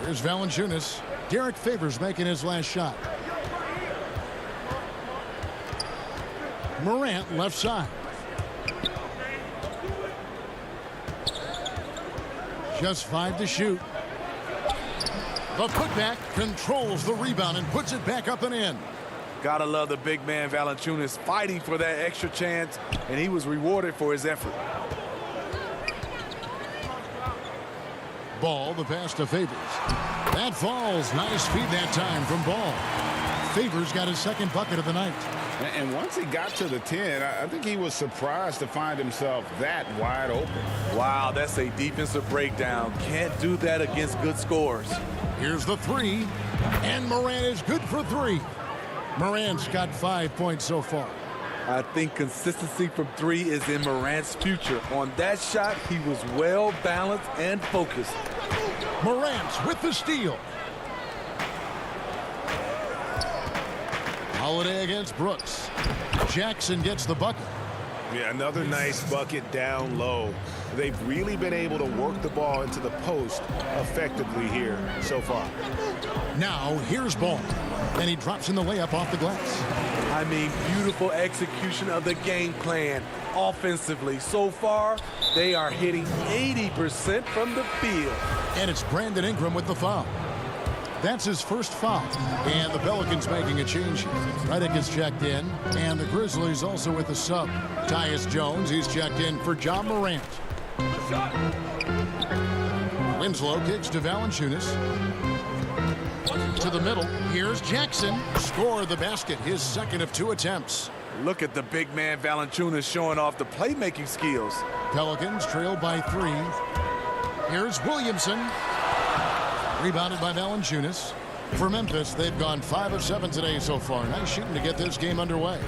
Here's Valanciunas. Derek Favors making his last shot. Morant left side. Just 5 to shoot. The putback controls the rebound and puts it back up and in. Gotta love the big man Valanciunas fighting for that extra chance, and he was rewarded for his effort. Ball, the pass to Favors. That falls. Nice feed that time from Ball. Favors got his second bucket of the night. And once he got to the 10, I think he was surprised to find himself that wide open. Wow, that's a defensive breakdown. Can't do that against good scores. Here's the 3, and Morant is good for 3. Morant's got 5 points so far. I think consistency from 3 is in Morant's future. On that shot, he was well balanced and focused. Morant with the steal. Holiday against Brooks. Jackson gets the bucket. Yeah, another nice bucket down low. They've really been able to work the ball into the post effectively here so far. Now here's Ball, and he drops in the layup off the glass. I mean, beautiful execution of the game plan offensively. So far, they are hitting 80% from the field. And it's Brandon Ingram with the foul. That's his first foul. And the Pelicans making a change. Redick is checked in. And the Grizzlies also with a sub. Tyus Jones, he's checked in for John Morant. Winslow kicks to Valanciunas. To the middle. Here's Jackson. Scored the basket. His second of 2 attempts. Look at the big man Valanciunas showing off the playmaking skills. Pelicans trailed by 3. Here's Williamson. Rebounded by Valanciunas. For Memphis, they've gone 5 of 7 today so far. Nice shooting to get this game underway.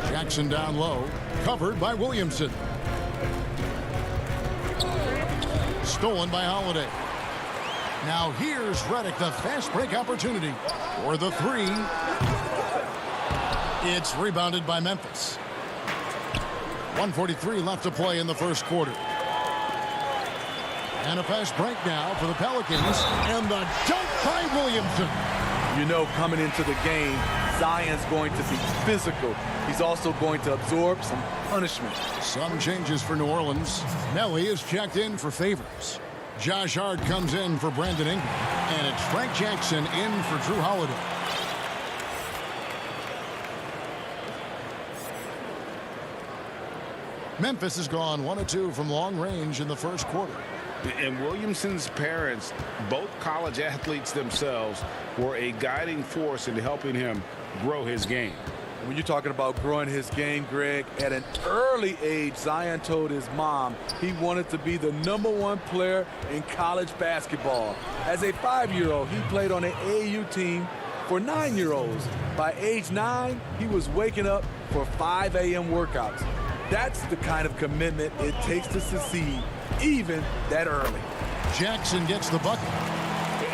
Jackson down low. Covered by Williamson. Stolen by Holiday. Now here's Redick, the fast break opportunity for the 3. It's rebounded by Memphis. 1:43 left to play in the first quarter. And a fast break now for the Pelicans. And the dunk by Williamson. You know, coming into the game, Zion's going to be physical. He's also going to absorb some punishment. Some changes for New Orleans. Nelly is checked in for Favors. Josh Hart comes in for Brandon Ingram. And it's Frank Jackson in for Drew Holiday. Memphis has gone 1 of 2 from long range in the first quarter. And Williamson's parents, both college athletes themselves, were a guiding force in helping him grow his game. When you're talking about growing his game, Greg, at an early age, Zion told his mom he wanted to be the #1 player in college basketball. As a 5-year-old, he played on an AAU team for 9-year-olds. By age 9, he was waking up for 5 a.m. workouts. That's the kind of commitment it takes to succeed, even that early. Jackson gets the bucket.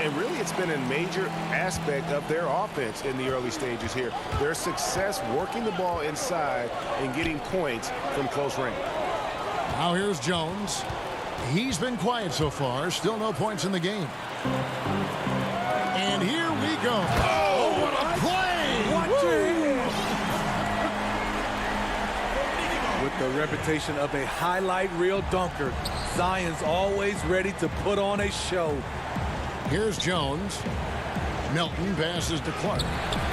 And really, it's been a major aspect of their offense in the early stages here. Their success working the ball inside and getting points from close range. Now here's Jones. He's been quiet so far. Still no points in the game. And here we go. Oh, what a play! Watch your head. With the reputation of a highlight reel dunker, Zion's always ready to put on a show. Here's Jones. Melton passes to Clark.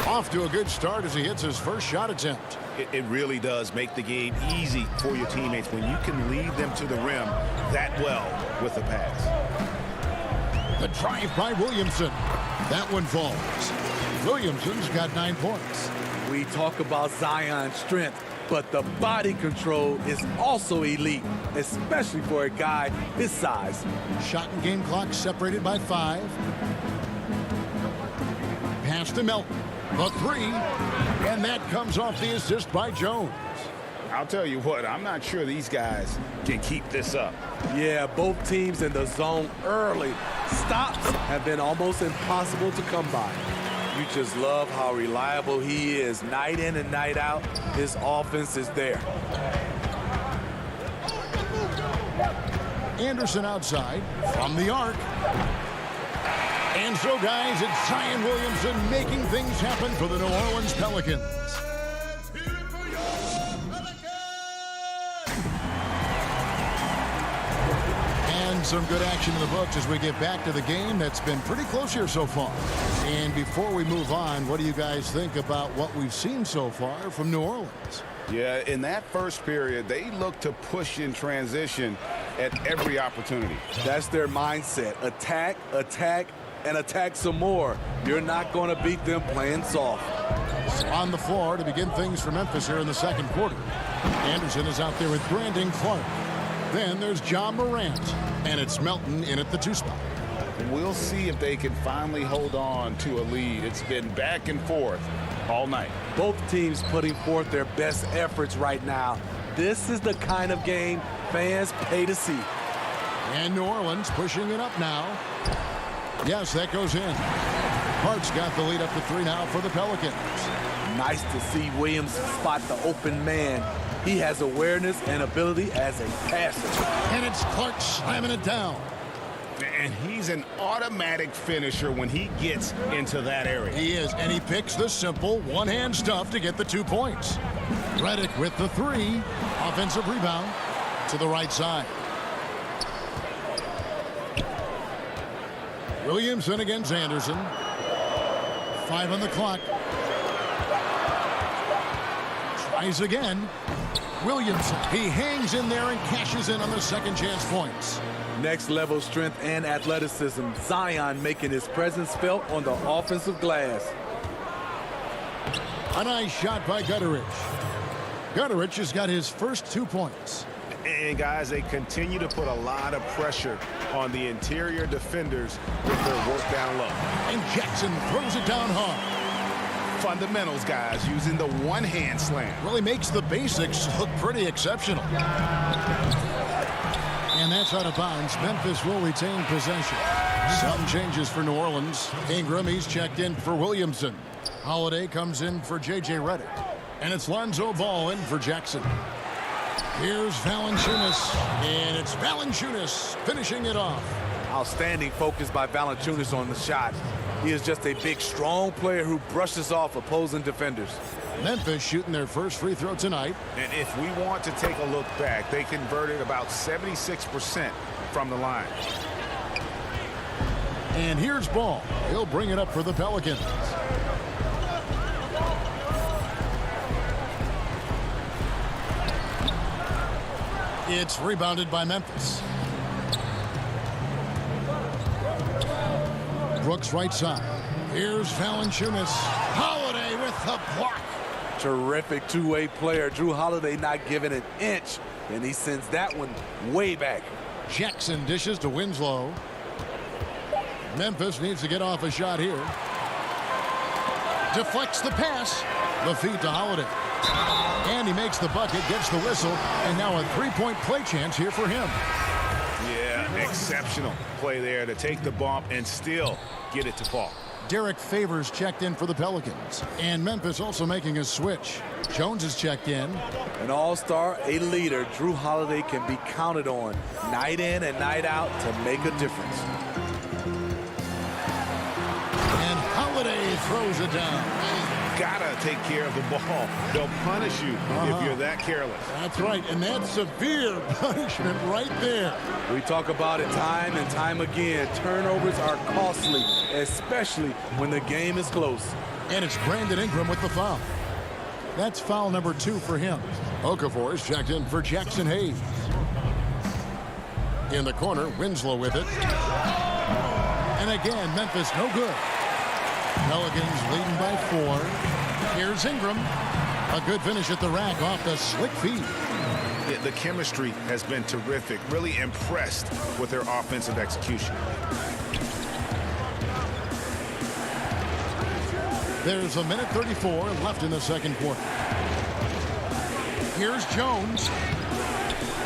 Off to a good start as he hits his first shot attempt. It really does make the game easy for your teammates when you can lead them to the rim that well with the pass. The drive by Williamson. That one falls. Williamson's got 9 points. We talk about Zion's strength, but the body control is also elite, especially for a guy his size. Shot and game clock separated by 5. Pass to Melton. The 3. And that comes off the assist by Jones. I'll tell you what, I'm not sure these guys can keep this up. Yeah, both teams in the zone early. Stops have been almost impossible to come by. You just love how reliable he is. Night in and night out, his offense is there. Anderson outside from the arc. And so, guys, it's Zion Williamson making things happen for the New Orleans Pelicans. And some good action in the books as we get back to the game that's been pretty close here so far. And before we move on, what do you guys think about what we've seen so far from New Orleans? Yeah, in that first period, they look to push in transition at every opportunity. That's their mindset. Attack, attack, and attack some more. You're not going to beat them playing soft. On the floor to begin things for Memphis here in the second quarter. Anderson is out there with Brandon Clark. Then there's John Morant, and it's Melton in at the 2 spot. We'll see if they can finally hold on to a lead. It's been back and forth all night. Both teams putting forth their best efforts right now. This is the kind of game fans pay to see. And New Orleans pushing it up now. Yes, that goes in. Hart's got the lead up to 3 now for the Pelicans. Nice to see Williams spot the open man. He has awareness and ability as a passer. And it's Clark slamming it down. And he's an automatic finisher when he gets into that area. He is, and he picks the simple one-hand stuff to get the 2 points. Redick with the 3. Offensive rebound to the right side. Williamson against Anderson. 5 on the clock. Tries again. Williamson. He hangs in there and cashes in on the second chance points. Next level strength and athleticism. Zion making his presence felt on the offensive glass. A nice shot by Gutteridge. Gutteridge has got his first 2 points. And guys, they continue to put a lot of pressure on the interior defenders with their work down low. And Jackson throws it down hard. Fundamentals, guys, using the one-hand slam. Really makes the basics look pretty exceptional. And that's out of bounds. Memphis will retain possession. Some changes for New Orleans. Ingram, he's checked in for Williamson. Holiday comes in for J.J. Redick. And it's Lonzo Ball in for Jackson. Here's Valanciunas, and it's Valanciunas finishing it off. Outstanding focus by Valanciunas on the shot. He is just a big, strong player who brushes off opposing defenders. Memphis shooting their first free throw tonight. And if we want to take a look back, they converted about 76% from the line. And here's Ball. He'll bring it up for the Pelicans. It's rebounded by Memphis. Brooks right side. Here's Valanciunas. Holiday with the block. Terrific two-way player. Drew Holiday not giving an inch, and he sends that one way back. Jackson dishes to Winslow. Memphis needs to get off a shot here. Deflects the pass. The feed to Holiday. And he makes the bucket, gets the whistle, and now a three-point play chance here for him. Yeah, exceptional play there to take the bump and still get it to fall. Derek Favors checked in for the Pelicans. And Memphis also making a switch. Jones is checked in. An all-star, a leader, Drew Holiday can be counted on night in and night out to make a difference. And Holiday throws it down. Gotta take care of the ball. They'll punish you if you're that careless. That's right, and that's severe punishment right there. We talk about it time and time again. Turnovers are costly, especially when the game is close. And it's Brandon Ingram with the foul. That's foul number 2 for him. Okafor is checked in for Jackson Hayes. In the corner, Winslow with it. And again, Memphis no good. Pelicans leading by 4. Here's Ingram. A good finish at the rack off the slick feed. Yeah, the chemistry has been terrific. Really impressed with their offensive execution. There's a minute 34 left in the second quarter. Here's Jones.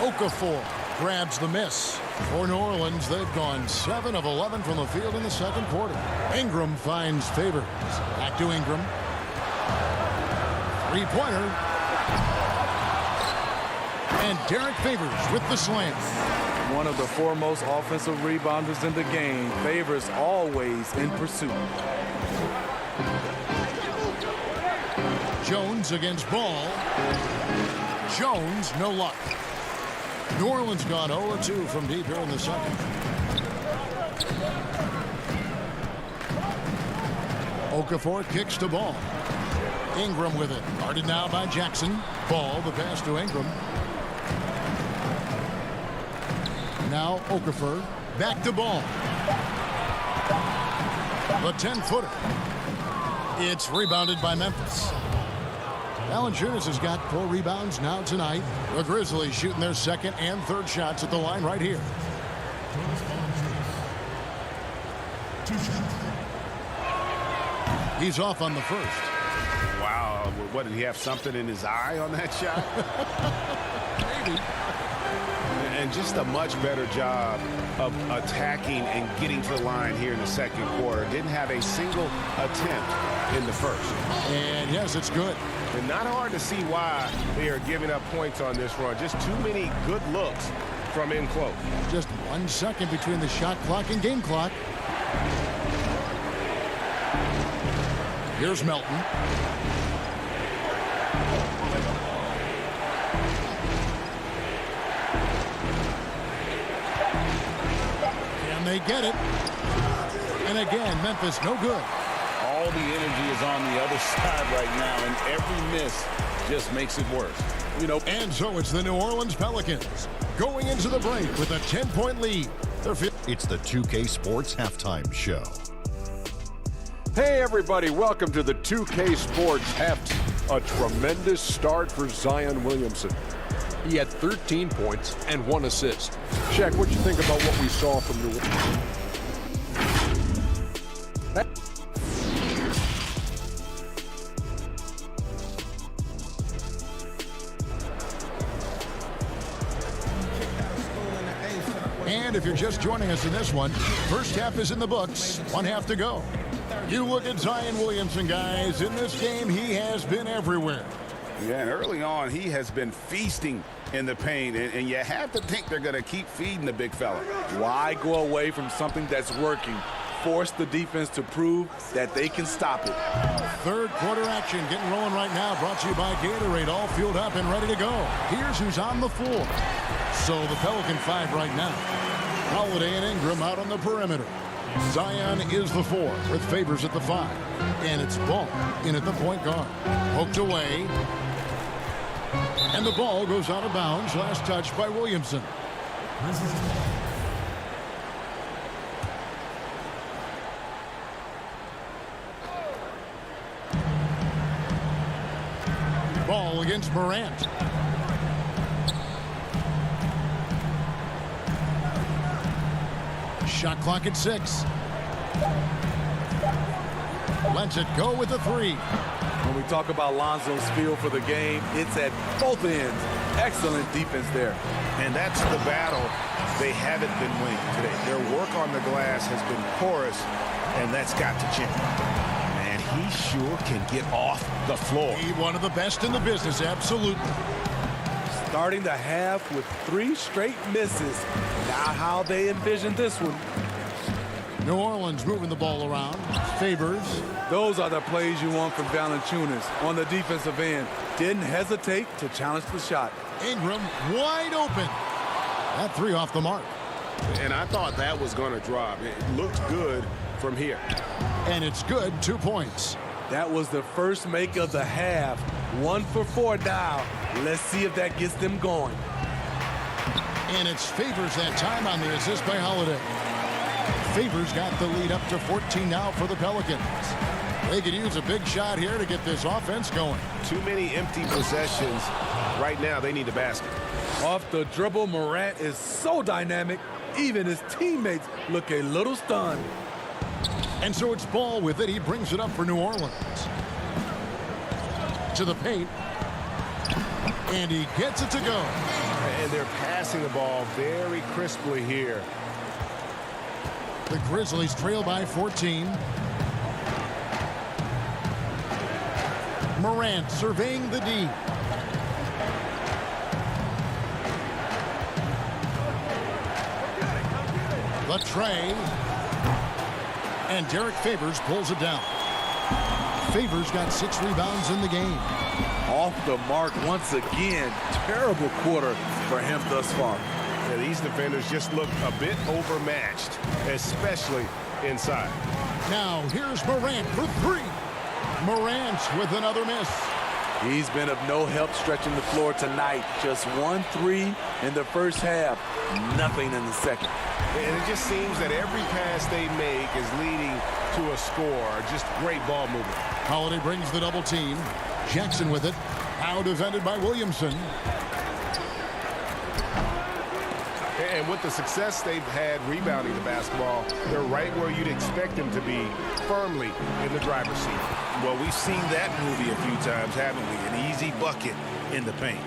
Okafor grabs the miss. For New Orleans, they've gone 7 of 11 from the field in the second quarter. Ingram finds Favors. Back to Ingram. Three-pointer. And Derek Favors with the slam. One of the foremost offensive rebounders in the game. Favors always in pursuit. Jones against Ball. Jones, no luck. New Orleans gone 0-2 from deep here in the second. Okafor kicks to Ball. Ingram with it. Guarded now by Jackson. Ball, the pass to Ingram. Now Okafor. Back to Ball. The 10-footer. It's rebounded by Memphis. Valanciunas has got 4 rebounds now tonight. The Grizzlies shooting their second and third shots at the line right here. He's off on the first. Wow, what, did he have something in his eye on that shot? Maybe. And just a much better job of attacking and getting to the line here in the second quarter. Didn't have a single attempt in the first. And yes, it's good. And not hard to see why they are giving up points on this run. Just too many good looks from in close. Just 1 second between the shot clock and game clock. Here's Melton. Can they get it? And again, Memphis no good. All the energy is on the other side right now, and every miss just makes it worse. And so it's the New Orleans Pelicans going into the break with a 10-point lead. It's the 2K Sports Halftime Show. Hey, everybody. Welcome to the 2K Sports Halftime. A tremendous start for Zion Williamson. He had 13 points and 1 assist. Shaq, what you think about what we saw from New Orleans? And if you're just joining us in this one, first half is in the books, 1 half to go. You look at Zion Williamson, guys. In this game, he has been everywhere. Yeah, and early on, he has been feasting in the paint, and you have to think they're going to keep feeding the big fella. Why go away from something that's working? Force the defense to prove that they can stop it. Third quarter action getting rolling right now, brought to you by Gatorade, all fueled up and ready to go. Here's who's on the floor. So the Pelican 5 right now. Holiday and Ingram out on the perimeter. Zion is the 4 with Favors at the 5. And it's Ball in at the point guard. Poked away. And the ball goes out of bounds. Last touch by Williamson. Ball against Morant. Shot clock at 6. Lets it go with the 3. When we talk about Lonzo's feel for the game, it's at both ends. Excellent defense there. And that's the battle they haven't been winning today. Their work on the glass has been porous, and that's got to change. Man, he sure can get off the floor. He's one of the best in the business, absolutely. Starting the half with 3 straight misses. Not how they envisioned this one. New Orleans moving the ball around. Favors. Those are the plays you want from Valanciunas on the defensive end. Didn't hesitate to challenge the shot. Ingram wide open. That 3 off the mark. And I thought that was going to drop. It looked good from here. And it's good, 2 points. That was the first make of the half. 1 for 4 now. Let's see if that gets them going. And it's Favors that time on the assist by Holiday. Favors got the lead up to 14 now for the Pelicans. They could use a big shot here to get this offense going. Too many empty possessions. Right now, they need the basket. Off the dribble, Morant is so dynamic. Even his teammates look a little stunned. And so it's Ball with it. He brings it up for New Orleans. To the paint. And he gets it to go. And they're passing the ball very crisply here. The Grizzlies trail by 14. Morant surveying the D. The tray. And Derek Favors pulls it down. Favors got 6 rebounds in the game. Off the mark once again. Terrible quarter for him thus far. Yeah, these defenders just look a bit overmatched, especially inside. Now here's Morant for 3. Morant with another miss. He's been of no help stretching the floor tonight. Just 1 3 in the first half. Nothing in the second. And it just seems that every pass they make is leading to a score. Just great ball movement. Holiday brings the double team. Jackson with it. Now defended by Williamson. And with the success they've had rebounding the basketball, they're right where you'd expect them to be, firmly in the driver's seat. Well, we've seen that movie a few times, haven't we? An easy bucket in the paint.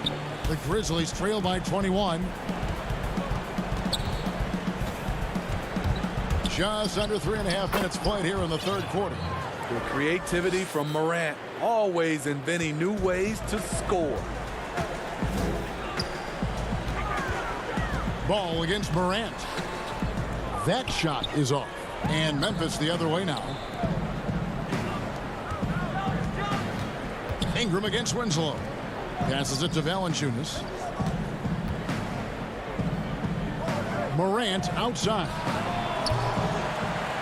The Grizzlies trail by 21. Just under 3.5 minutes played here in the third quarter. The creativity from Morant, always inventing new ways to score. Ball against Morant. That shot is off. And Memphis the other way now. Ingram against Winslow. Passes it to Valanciunas. Morant outside.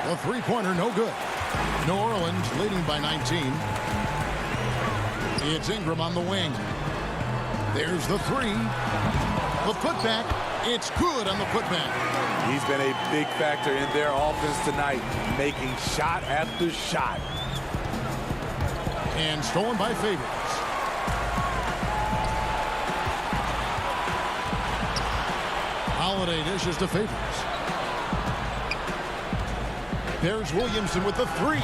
The three-pointer no good. New Orleans leading by 19. It's Ingram on the wing. There's the 3. The putback. It's good on the putback. He's been a big factor in their offense tonight, making shot after shot. And stolen by Favors. Holiday dishes to Favors. There's Williamson with the 3.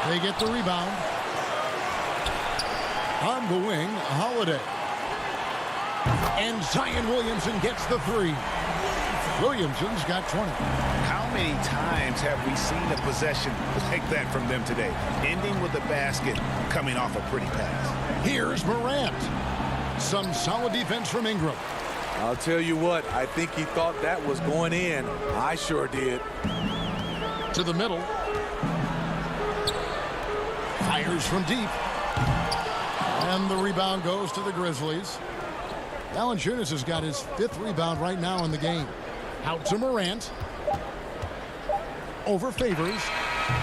They get the rebound. On the wing, Holiday. And Zion Williamson gets the 3. Williamson's got 20. How many times have we seen a possession like that from them today? Ending with a basket, coming off a pretty pass. Here's Morant. Some solid defense from Ingram. I'll tell you what, I think he thought that was going in. I sure did. To the middle. Fires from deep. And the rebound goes to the Grizzlies. Valanciunas has got his 5th rebound right now in the game. Out to Morant. Over Favors.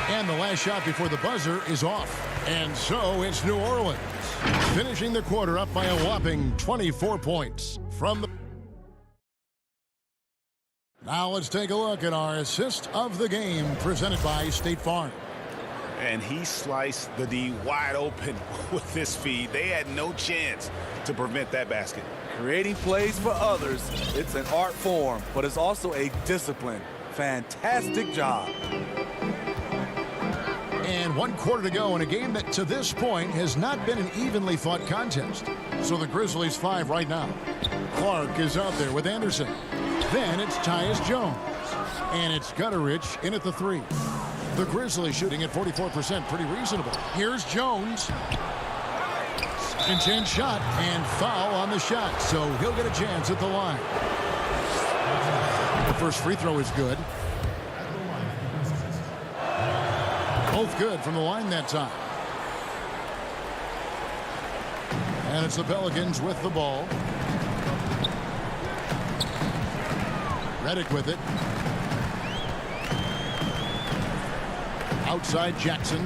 And the last shot before the buzzer is off. And so it's New Orleans, finishing the quarter up by a whopping 24 points from the... Now let's take a look at our assist of the game presented by State Farm. And he sliced the D wide open with this feed. They had no chance to prevent that basket. Creating plays for others, it's an art form, but it's also a discipline. Fantastic job. And And 1 quarter to go in a game that to this point has not been an evenly fought contest. So the Grizzlies 5 right now. Clark is out there with Anderson. Then it's Tyus Jones. And it's Gutterich in at the 3. The Grizzlies shooting at 44%, pretty reasonable. Here's Jones. Second chance shot and foul on the shot. So he'll get a chance at the line. The first free throw is good. Both good from the line that time. And it's the Pelicans with the ball. Redick with it. Outside Jackson.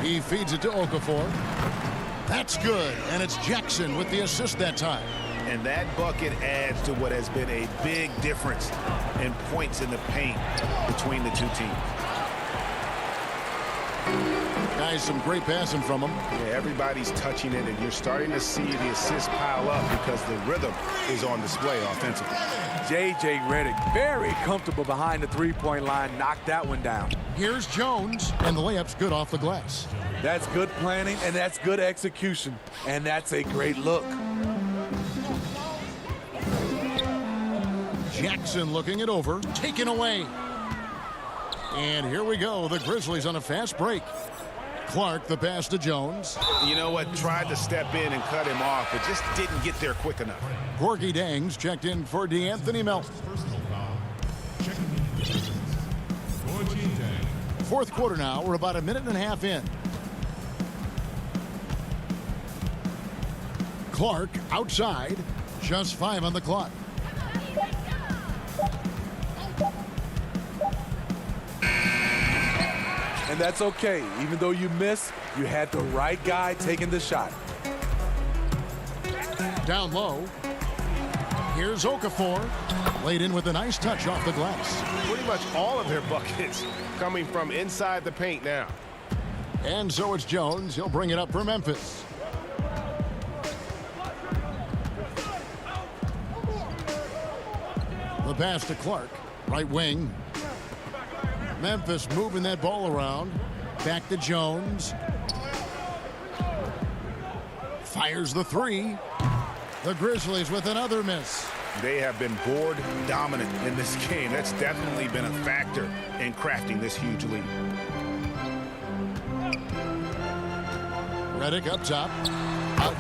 He feeds it to Okafor. That's good. And it's Jackson with the assist that time. And that bucket adds to what has been a big difference in points in the paint between the two teams. Guys, some great passing from him. Yeah, everybody's touching it, and you're starting to see the assists pile up because the rhythm is on display offensively. J.J. Redick, very comfortable behind the three-point line, knocked that one down. Here's Jones, and the layup's good off the glass. That's good planning, and that's good execution, and that's a great look. Jackson looking it over, taken away. And here we go, the Grizzlies on a fast break. Clark, the pass to Jones. You know what? Tried to step in and cut him off, but just didn't get there quick enough. Gorgie Dangs checked in for D'Anthony Melton. Fourth quarter now. We're about a minute and a half in. Clark outside. Just 5 on the clock. And that's okay. Even though you miss, you had the right guy taking the shot. Down low. Here's Okafor. Laid in with a nice touch off the glass. Pretty much all of their buckets coming from inside the paint now. And so it's Jones. He'll bring it up for Memphis. The pass to Clark. Right wing. Memphis moving that ball around. Back to Jones. Fires the 3. The Grizzlies with another miss. They have been board dominant in this game. That's definitely been a factor in crafting this huge lead. Redick up top.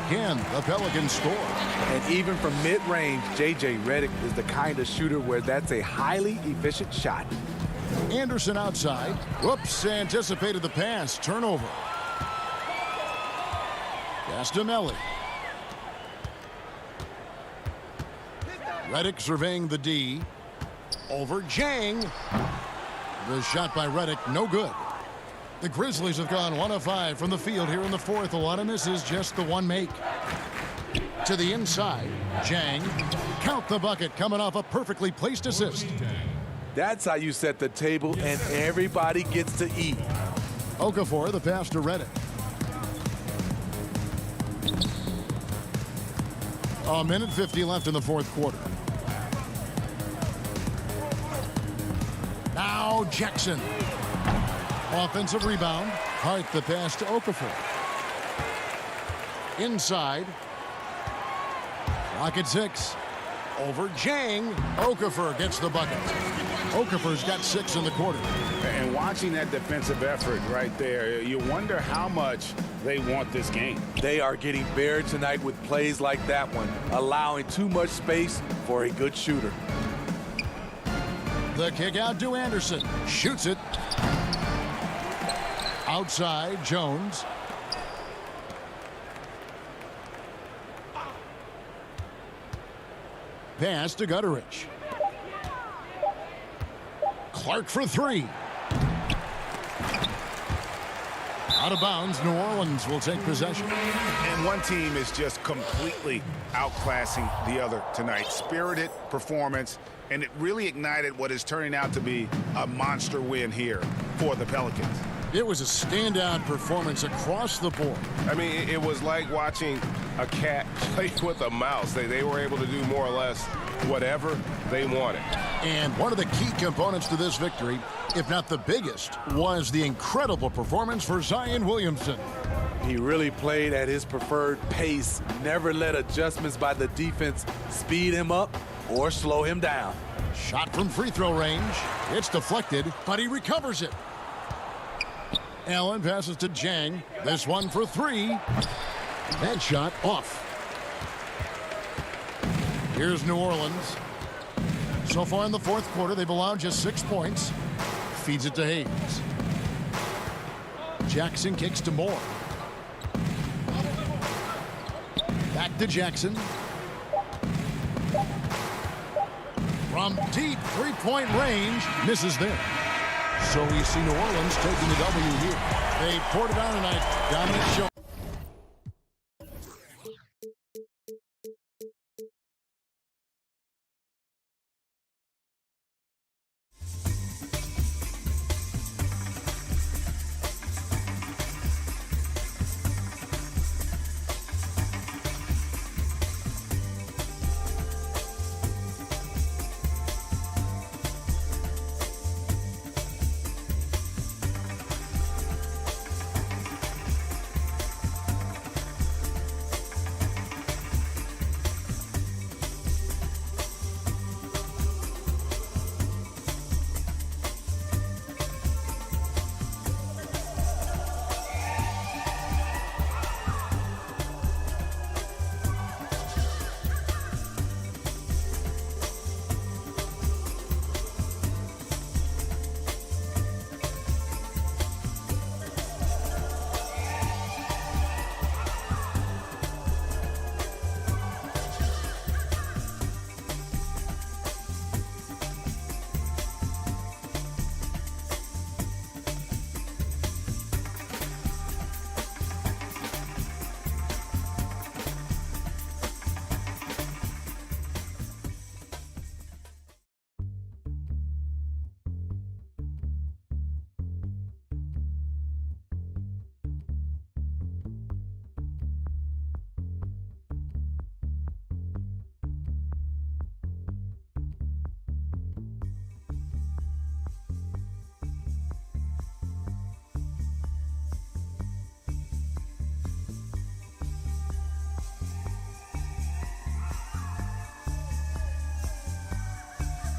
Again, the Pelicans score. And even from mid-range, J.J. Redick is the kind of shooter where that's a highly efficient shot. Anderson outside. Whoops, anticipated the pass. Turnover. Gastimelli. Redick surveying the D. Over Jang. The shot by Redick, no good. The Grizzlies have gone 1 of 5 from the field here in the fourth. A lot of misses, just the one make. To the inside, Jang. Count the bucket, coming off a perfectly placed assist. That's how you set the table, and everybody gets to eat. Okafor, the pass to Redick. A minute 50 left in the fourth quarter. Now Jackson. Offensive rebound. Hart the pass to Okafor. Inside. Clock at 6. Over Jang. Okafor gets the bucket. Okafor's got 6 in the quarter. And watching that defensive effort right there, you wonder how much they want this game. They are getting buried tonight with plays like that one, allowing too much space for a good shooter. The kick out to Anderson. Shoots it. Outside, Jones. Pass to Gutterich. Clark for 3. Out of bounds, New Orleans will take possession. And one team is just completely outclassing the other tonight. Spirited performance, and it really ignited what is turning out to be a monster win here for the Pelicans. It was a standout performance across the board. I mean, it was like watching a cat play with a mouse. They were able to do more or less whatever they wanted. And one of the key components to this victory, if not the biggest, was the incredible performance for Zion Williamson. He really played at his preferred pace, never let adjustments by the defense speed him up or slow him down. Shot from free throw range. It's deflected, but he recovers it. Allen passes to Jang. This one for three. That shot off. Here's New Orleans. So far in the fourth quarter, they've allowed just 6 points. Feeds it to Hayes. Jackson kicks to Moore. Back to Jackson. From deep three-point range, misses there. So we see New Orleans taking the W here. They poured it on tonight. Dominant show.